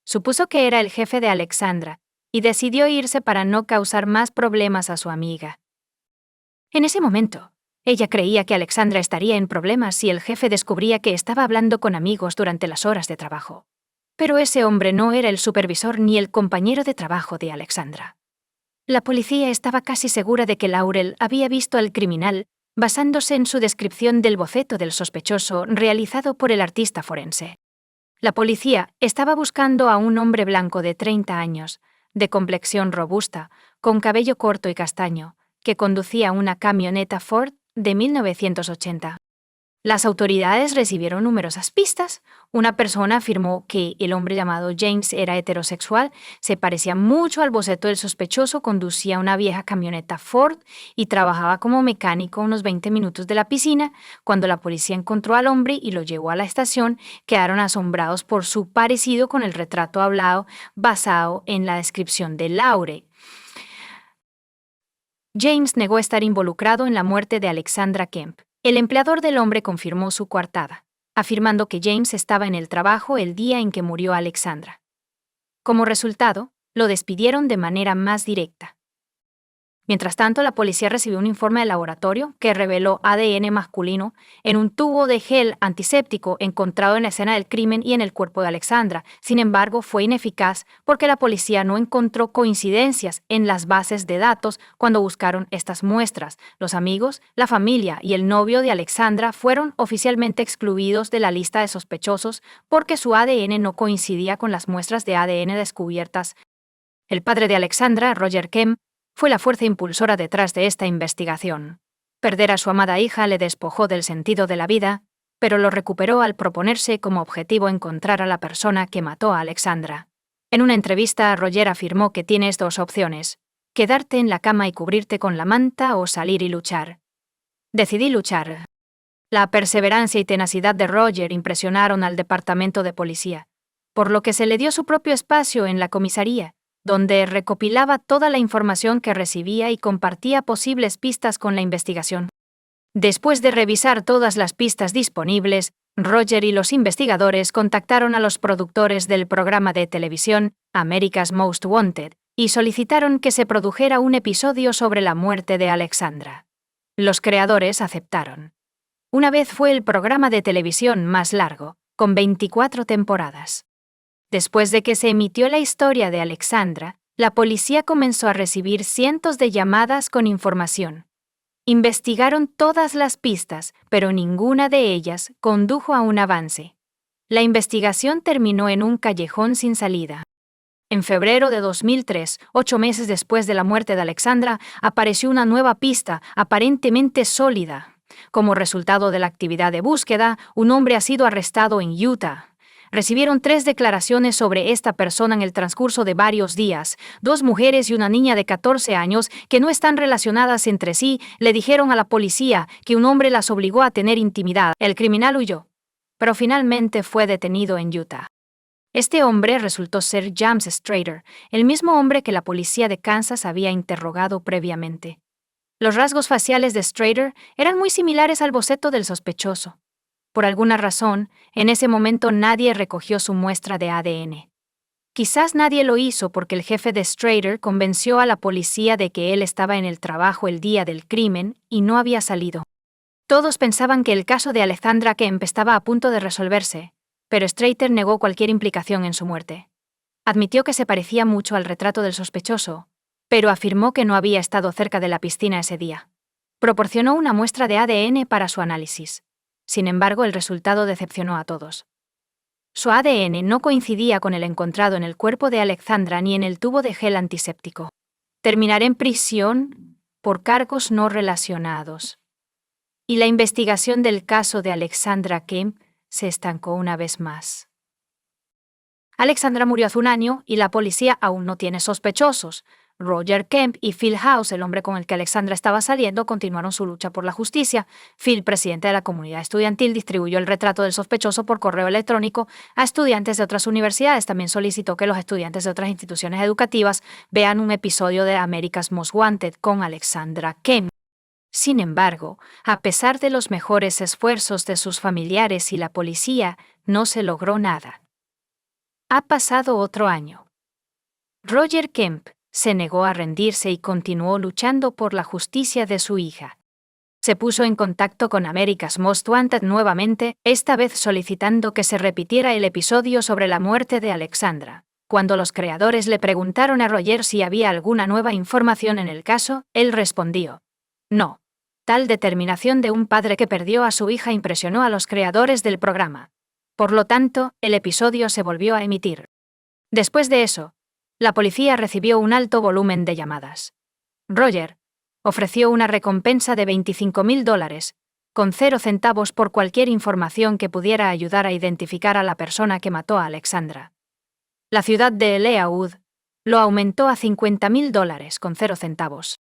Supuso que era el jefe de Alexandra, y decidió irse para no causar más problemas a su amiga. En ese momento, ella creía que Alexandra estaría en problemas si el jefe descubría que estaba hablando con amigos durante las horas de trabajo. Pero ese hombre no era el supervisor ni el compañero de trabajo de Alexandra. La policía estaba casi segura de que Laurel había visto al criminal basándose en su descripción del boceto del sospechoso realizado por el artista forense. La policía estaba buscando a un hombre blanco de 30 años, de complexión robusta, con cabello corto y castaño, que conducía una camioneta Ford de 1980. Las autoridades recibieron numerosas pistas. Una persona afirmó que el hombre llamado James era heterosexual, se parecía mucho al boceto del sospechoso, conducía una vieja camioneta Ford y trabajaba como mecánico a unos 20 minutos de la piscina. Cuando la policía encontró al hombre y lo llevó a la estación, quedaron asombrados por su parecido con el retrato hablado basado en la descripción de Laurel. James negó estar involucrado en la muerte de Alexandra Kemp. El empleador del hombre confirmó su coartada, afirmando que James estaba en el trabajo el día en que murió Alexandra. Como resultado, lo despidieron de manera más directa. Mientras tanto, la policía recibió un informe de laboratorio que reveló ADN masculino en un tubo de gel antiséptico encontrado en la escena del crimen y en el cuerpo de Alexandra. Sin embargo, fue ineficaz porque la policía no encontró coincidencias en las bases de datos cuando buscaron estas muestras. Los amigos, la familia y el novio de Alexandra fueron oficialmente excluidos de la lista de sospechosos porque su ADN no coincidía con las muestras de ADN descubiertas El padre de Alexandra, Roger Kemp, fue la fuerza impulsora detrás de esta investigación. Perder a su amada hija le despojó del sentido de la vida, pero lo recuperó al proponerse como objetivo encontrar a la persona que mató a Alexandra. En una entrevista, Roger afirmó que tienes dos opciones: quedarte en la cama y cubrirte con la manta o salir y luchar. Decidí luchar. La perseverancia y tenacidad de Roger impresionaron al departamento de policía, por lo que se le dio su propio espacio en la comisaría, donde recopilaba toda la información que recibía y compartía posibles pistas con la investigación. Después de revisar todas las pistas disponibles, Roger y los investigadores contactaron a los productores del programa de televisión America's Most Wanted y solicitaron que se produjera un episodio sobre la muerte de Alexandra. Los creadores aceptaron. Una vez fue el programa de televisión más largo, con 24 temporadas. Después de que se emitió la historia de Alexandra, la policía comenzó a recibir cientos de llamadas con información. Investigaron todas las pistas, pero ninguna de ellas condujo a un avance. La investigación terminó en un callejón sin salida. En febrero de 2003, 8 meses después de la muerte de Alexandra, apareció una nueva pista, aparentemente sólida. Como resultado de la actividad de búsqueda, un hombre ha sido arrestado en Utah. Recibieron 3 declaraciones sobre esta persona en el transcurso de varios días. 2 mujeres y una niña de 14 años, que no están relacionadas entre sí, le dijeron a la policía que un hombre las obligó a tener intimidad. El criminal huyó, pero finalmente fue detenido en Utah. Este hombre resultó ser James Strader, el mismo hombre que la policía de Kansas había interrogado previamente. Los rasgos faciales de Strader eran muy similares al boceto del sospechoso. Por alguna razón, en ese momento nadie recogió su muestra de ADN. Quizás nadie lo hizo porque el jefe de Strader convenció a la policía de que él estaba en el trabajo el día del crimen y no había salido. Todos pensaban que el caso de Alexandra Kemp estaba a punto de resolverse, pero Strader negó cualquier implicación en su muerte. Admitió que se parecía mucho al retrato del sospechoso, pero afirmó que no había estado cerca de la piscina ese día. Proporcionó una muestra de ADN para su análisis. Sin embargo, el resultado decepcionó a todos. Su ADN no coincidía con el encontrado en el cuerpo de Alexandra ni en el tubo de gel antiséptico. Terminaré en prisión por cargos no relacionados. Y la investigación del caso de Alexandra Kemp se estancó una vez más. Alexandra murió hace un año y la policía aún no tiene sospechosos. Roger Kemp y Phil House, el hombre con el que Alexandra estaba saliendo, continuaron su lucha por la justicia. Phil, presidente de la comunidad estudiantil, distribuyó el retrato del sospechoso por correo electrónico a estudiantes de otras universidades. También solicitó que los estudiantes de otras instituciones educativas vean un episodio de America's Most Wanted con Alexandra Kemp. Sin embargo, a pesar de los mejores esfuerzos de sus familiares y la policía, no se logró nada. Ha pasado otro año. Roger Kemp se negó a rendirse y continuó luchando por la justicia de su hija. Se puso en contacto con America's Most Wanted nuevamente, esta vez solicitando que se repitiera el episodio sobre la muerte de Alexandra. Cuando los creadores le preguntaron a Roger si había alguna nueva información en el caso, él respondió: no. Tal determinación de un padre que perdió a su hija impresionó a los creadores del programa. Por lo tanto, el episodio se volvió a emitir. Después de eso, la policía recibió un alto volumen de llamadas. Roger ofreció una recompensa de $25,000, con 0 centavos por cualquier información que pudiera ayudar a identificar a la persona que mató a Alexandra. La ciudad de Leawood lo aumentó a $50,000 con 0 centavos.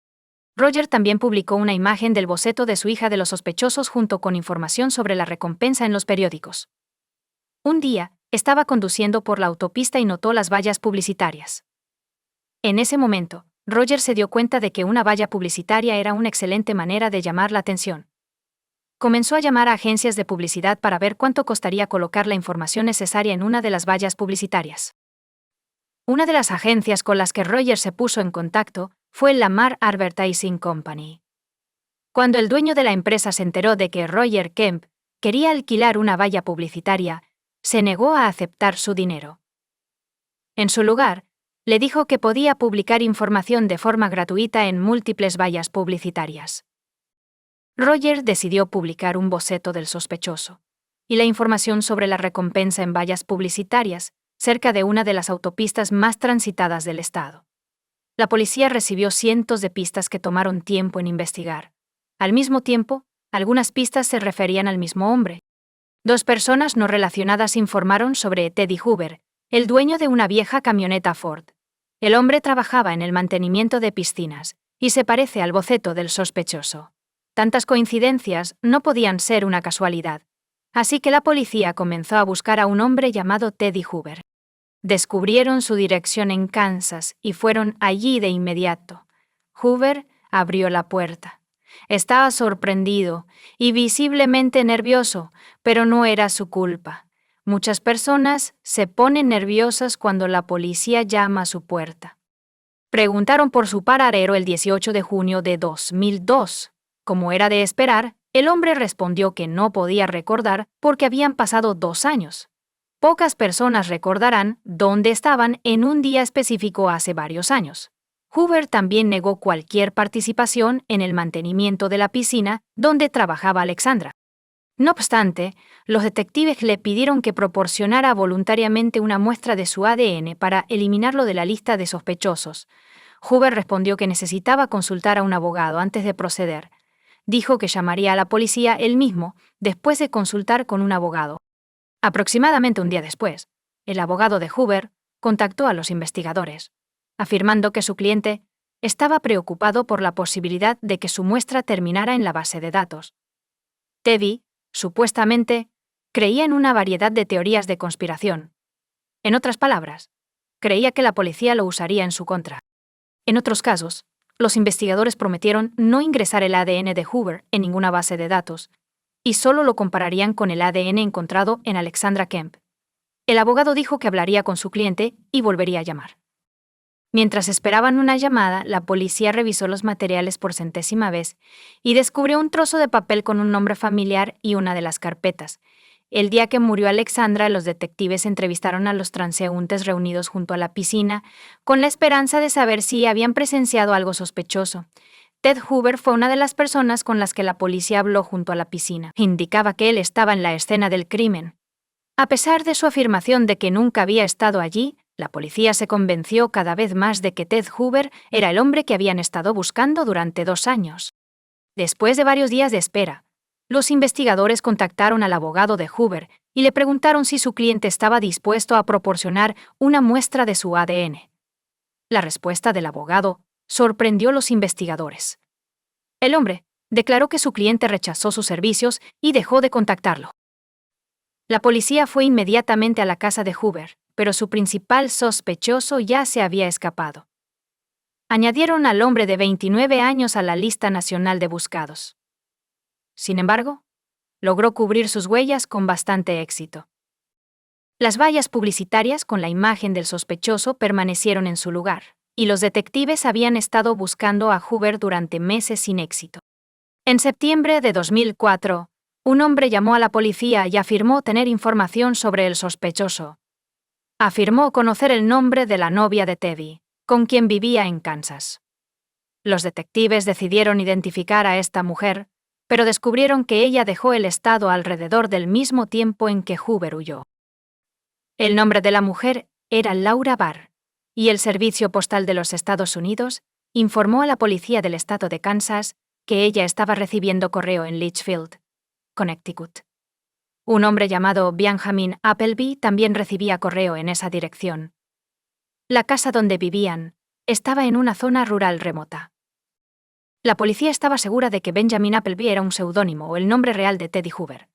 Roger también publicó una imagen del boceto de su hija de los sospechosos junto con información sobre la recompensa en los periódicos. Un día, estaba conduciendo por la autopista y notó las vallas publicitarias. En ese momento, Roger se dio cuenta de que una valla publicitaria era una excelente manera de llamar la atención. Comenzó a llamar a agencias de publicidad para ver cuánto costaría colocar la información necesaria en una de las vallas publicitarias. Una de las agencias con las que Roger se puso en contacto fue Lamar Advertising Company. Cuando el dueño de la empresa se enteró de que Roger Kemp quería alquilar una valla publicitaria, se negó a aceptar su dinero. En su lugar, le dijo que podía publicar información de forma gratuita en múltiples vallas publicitarias. Roger decidió publicar un boceto del sospechoso y la información sobre la recompensa en vallas publicitarias cerca de una de las autopistas más transitadas del estado. La policía recibió cientos de pistas que tomaron tiempo en investigar. Al mismo tiempo, algunas pistas se referían al mismo hombre. 2 personas no relacionadas informaron sobre Teddy Hoover, el dueño de una vieja camioneta Ford. El hombre trabajaba en el mantenimiento de piscinas, y se parece al boceto del sospechoso. Tantas coincidencias no podían ser una casualidad. Así que la policía comenzó a buscar a un hombre llamado Teddy Hoover. Descubrieron su dirección en Kansas y fueron allí de inmediato. Hoover abrió la puerta. Estaba sorprendido y visiblemente nervioso, pero no era su culpa. Muchas personas se ponen nerviosas cuando la policía llama a su puerta. Preguntaron por su paradero el 18 de junio de 2002. Como era de esperar, el hombre respondió que no podía recordar porque habían pasado 2 años. Pocas personas recordarán dónde estaban en un día específico hace varios años. Hoover también negó cualquier participación en el mantenimiento de la piscina donde trabajaba Alexandra. No obstante, los detectives le pidieron que proporcionara voluntariamente una muestra de su ADN para eliminarlo de la lista de sospechosos. Hoover respondió que necesitaba consultar a un abogado antes de proceder. Dijo que llamaría a la policía él mismo después de consultar con un abogado. Aproximadamente un día después, el abogado de Hoover contactó a los investigadores, afirmando que su cliente estaba preocupado por la posibilidad de que su muestra terminara en la base de datos. Teddy, supuestamente, creía en una variedad de teorías de conspiración. En otras palabras, creía que la policía lo usaría en su contra. En otros casos, los investigadores prometieron no ingresar el ADN de Hoover en ninguna base de datos, y solo lo compararían con el ADN encontrado en Alexandra Kemp. El abogado dijo que hablaría con su cliente y volvería a llamar. Mientras esperaban una llamada, la policía revisó los materiales por 100ª vez y descubrió un trozo de papel con un nombre familiar y una de las carpetas. El día que murió Alexandra, los detectives entrevistaron a los transeúntes reunidos junto a la piscina con la esperanza de saber si habían presenciado algo sospechoso. Ted Hoover fue una de las personas con las que la policía habló junto a la piscina. Indicaba que él estaba en la escena del crimen. A pesar de su afirmación de que nunca había estado allí, la policía se convenció cada vez más de que Ted Hoover era el hombre que habían estado buscando durante 2 años. Después de varios días de espera, los investigadores contactaron al abogado de Hoover y le preguntaron si su cliente estaba dispuesto a proporcionar una muestra de su ADN. La respuesta del abogado sorprendió a los investigadores. El hombre declaró que su cliente rechazó sus servicios y dejó de contactarlo. La policía fue inmediatamente a la casa de Hoover, pero su principal sospechoso ya se había escapado. Añadieron al hombre de 29 años a la lista nacional de buscados. Sin embargo, logró cubrir sus huellas con bastante éxito. Las vallas publicitarias con la imagen del sospechoso permanecieron en su lugar, y los detectives habían estado buscando a Hoover durante meses sin éxito. En septiembre de 2004, un hombre llamó a la policía y afirmó tener información sobre el sospechoso. Afirmó conocer el nombre de la novia de Teddy, con quien vivía en Kansas. Los detectives decidieron identificar a esta mujer, pero descubrieron que ella dejó el estado alrededor del mismo tiempo en que Hoover huyó. El nombre de la mujer era Laura Barr, y el Servicio Postal de los Estados Unidos informó a la policía del estado de Kansas que ella estaba recibiendo correo en Litchfield, Connecticut. Un hombre llamado Benjamin Appleby también recibía correo en esa dirección. La casa donde vivían estaba en una zona rural remota. La policía estaba segura de que Benjamin Appleby era un seudónimo o el nombre real de Teddy Hoover.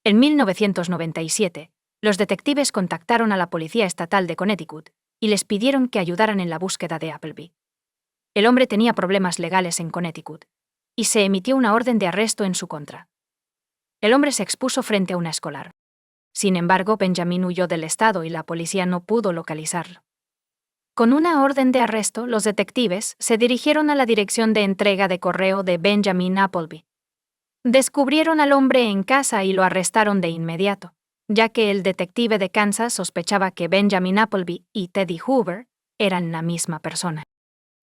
En 1997, los detectives contactaron a la Policía Estatal de Connecticut y les pidieron que ayudaran en la búsqueda de Appleby. El hombre tenía problemas legales en Connecticut, y se emitió una orden de arresto en su contra. El hombre se expuso frente a una escolar. Sin embargo, Benjamin huyó del estado y la policía no pudo localizarlo. Con una orden de arresto, los detectives se dirigieron a la dirección de entrega de correo de Benjamin Appleby. Descubrieron al hombre en casa y lo arrestaron de inmediato, ya que el detective de Kansas sospechaba que Benjamin Appleby y Teddy Hoover eran la misma persona.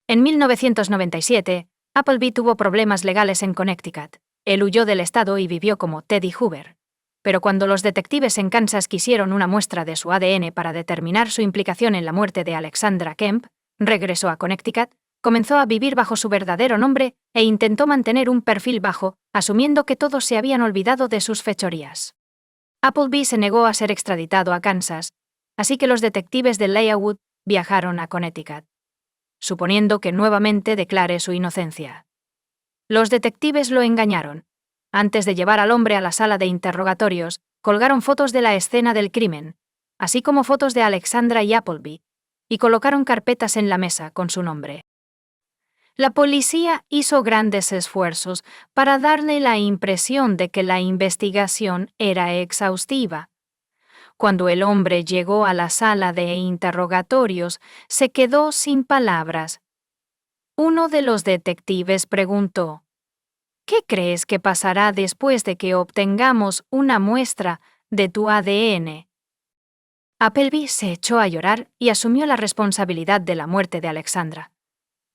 En 1997, Appleby tuvo problemas legales en Connecticut. Él huyó del estado y vivió como Teddy Hoover. Pero cuando los detectives en Kansas quisieron una muestra de su ADN para determinar su implicación en la muerte de Alexandra Kemp, Regresó a Connecticut, comenzó a vivir bajo su verdadero nombre e intentó mantener un perfil bajo, asumiendo que todos se habían olvidado de sus fechorías. Appleby se negó a ser extraditado a Kansas, así que los detectives de Leawood viajaron a Connecticut, suponiendo que nuevamente declare su inocencia. Los detectives lo engañaron. Antes de llevar al hombre a la sala de interrogatorios, colgaron fotos de la escena del crimen, así como fotos de Alexandra y Appleby, y colocaron carpetas en la mesa con su nombre. La policía hizo grandes esfuerzos para darle la impresión de que la investigación era exhaustiva. Cuando el hombre llegó a la sala de interrogatorios, se quedó sin palabras. Uno de los detectives preguntó: ¿Qué crees que pasará después de que obtengamos una muestra de tu ADN? Appleby se echó a llorar y asumió la responsabilidad de la muerte de Alexandra.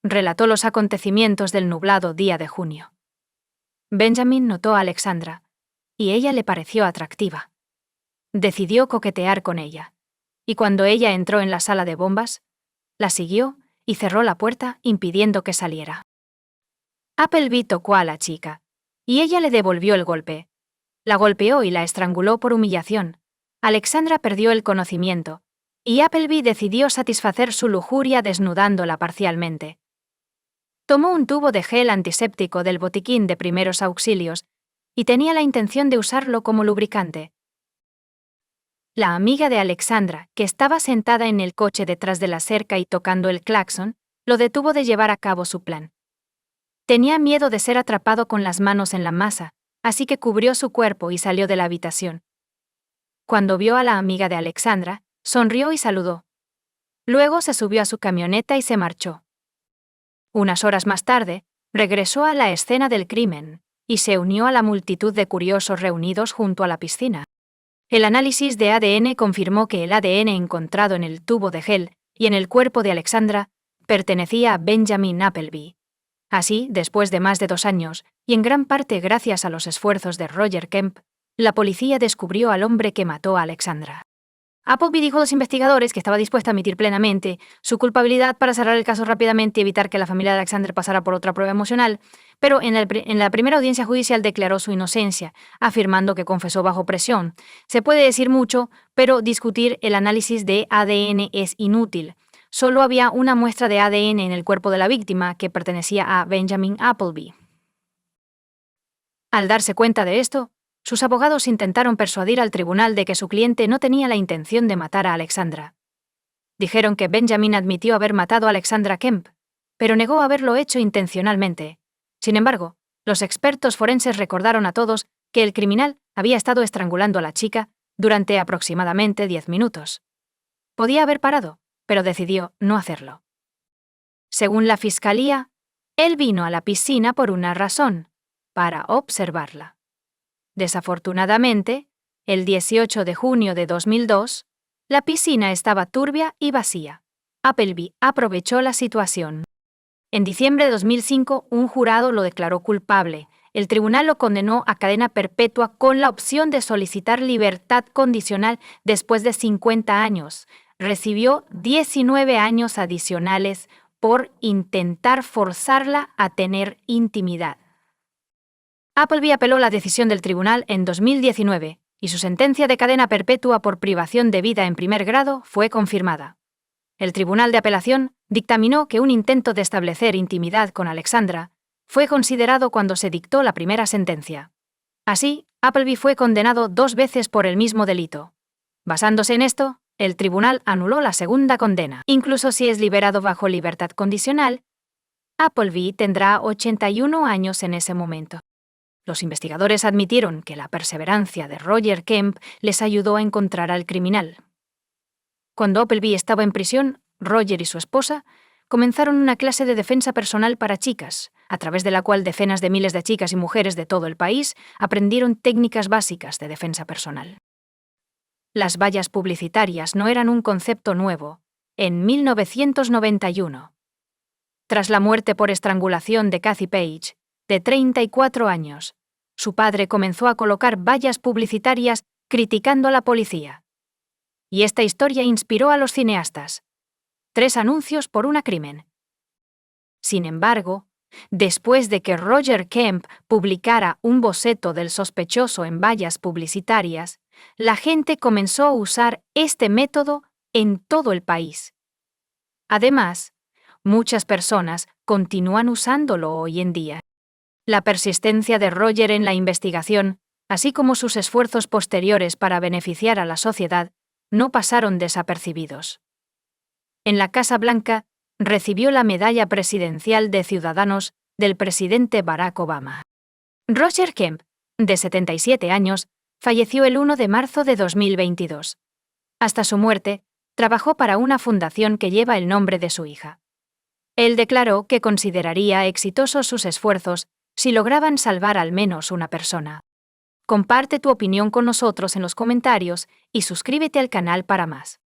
Relató los acontecimientos del nublado día de junio. Benjamin notó a Alexandra, y ella le pareció atractiva. Decidió coquetear con ella, y cuando ella entró en la sala de bombas, la siguió y cerró la puerta impidiendo que saliera. Appleby tocó a la chica, y ella le devolvió el golpe. La golpeó y la estranguló por humillación. Alexandra perdió el conocimiento, y Appleby decidió satisfacer su lujuria desnudándola parcialmente. Tomó un tubo de gel antiséptico del botiquín de primeros auxilios y tenía la intención de usarlo como lubricante. La amiga de Alexandra, que estaba sentada en el coche detrás de la cerca y tocando el claxon, lo detuvo de llevar a cabo su plan. Tenía miedo de ser atrapado con las manos en la masa, así que cubrió su cuerpo y salió de la habitación. Cuando vio a la amiga de Alexandra, sonrió y saludó. Luego se subió a su camioneta y se marchó. Unas horas más tarde, regresó a la escena del crimen y se unió a la multitud de curiosos reunidos junto a la piscina. El análisis de ADN confirmó que el ADN encontrado en el tubo de gel y en el cuerpo de Alexandra pertenecía a Benjamin Appleby. Así, después de más de 2 años, y en gran parte gracias a los esfuerzos de Roger Kemp, la policía descubrió al hombre que mató a Alexandra. Appleby dijo a los investigadores que estaba dispuesta a admitir plenamente su culpabilidad para cerrar el caso rápidamente y evitar que la familia de Alexandra pasara por otra prueba emocional, pero en la primera audiencia judicial declaró su inocencia, afirmando que confesó bajo presión. Se puede decir mucho, pero discutir el análisis de ADN es inútil. Solo había una muestra de ADN en el cuerpo de la víctima que pertenecía a Benjamin Appleby. Al darse cuenta de esto, sus abogados intentaron persuadir al tribunal de que su cliente no tenía la intención de matar a Alexandra. Dijeron que Benjamin admitió haber matado a Alexandra Kemp, pero negó haberlo hecho intencionalmente. Sin embargo, los expertos forenses recordaron a todos que el criminal había estado estrangulando a la chica durante aproximadamente 10 minutos. Podía haber parado, pero decidió no hacerlo. Según la fiscalía, él vino a la piscina por una razón: para observarla. Desafortunadamente, el 18 de junio de 2002, la piscina estaba turbia y vacía. Appleby aprovechó la situación. En diciembre de 2005, un jurado lo declaró culpable. El tribunal lo condenó a cadena perpetua con la opción de solicitar libertad condicional después de 50 años. Recibió 19 años adicionales por intentar forzarla a tener intimidad. Appleby apeló la decisión del tribunal en 2019 y su sentencia de cadena perpetua por privación de vida en primer grado fue confirmada. El tribunal de apelación dictaminó que un intento de establecer intimidad con Alexandra fue considerado cuando se dictó la primera sentencia. Así, Appleby fue condenado 2 veces por el mismo delito. Basándose en esto, el tribunal anuló la segunda condena. Incluso si es liberado bajo libertad condicional, Appleby tendrá 81 años en ese momento. Los investigadores admitieron que la perseverancia de Roger Kemp les ayudó a encontrar al criminal. Cuando Appleby estaba en prisión, Roger y su esposa comenzaron una clase de defensa personal para chicas, a través de la cual decenas de miles de chicas y mujeres de todo el país aprendieron técnicas básicas de defensa personal. Las vallas publicitarias no eran un concepto nuevo. En 1991, tras la muerte por estrangulación de Kathy Page, de 34 años, su padre comenzó a colocar vallas publicitarias criticando a la policía. Y esta historia inspiró a los cineastas. 3 anuncios por un crimen. Sin embargo, después de que Roger Kemp publicara un boceto del sospechoso en vallas publicitarias, la gente comenzó a usar este método en todo el país. Además, muchas personas continúan usándolo hoy en día. La persistencia de Roger en la investigación, así como sus esfuerzos posteriores para beneficiar a la sociedad, no pasaron desapercibidos. En la Casa Blanca, recibió la Medalla Presidencial de Ciudadanos del presidente Barack Obama. Roger Kemp, de 77 años, falleció el 1 de marzo de 2022. Hasta su muerte, trabajó para una fundación que lleva el nombre de su hija. Él declaró que consideraría exitosos sus esfuerzos si lograban salvar al menos una persona. Comparte tu opinión con nosotros en los comentarios y suscríbete al canal para más.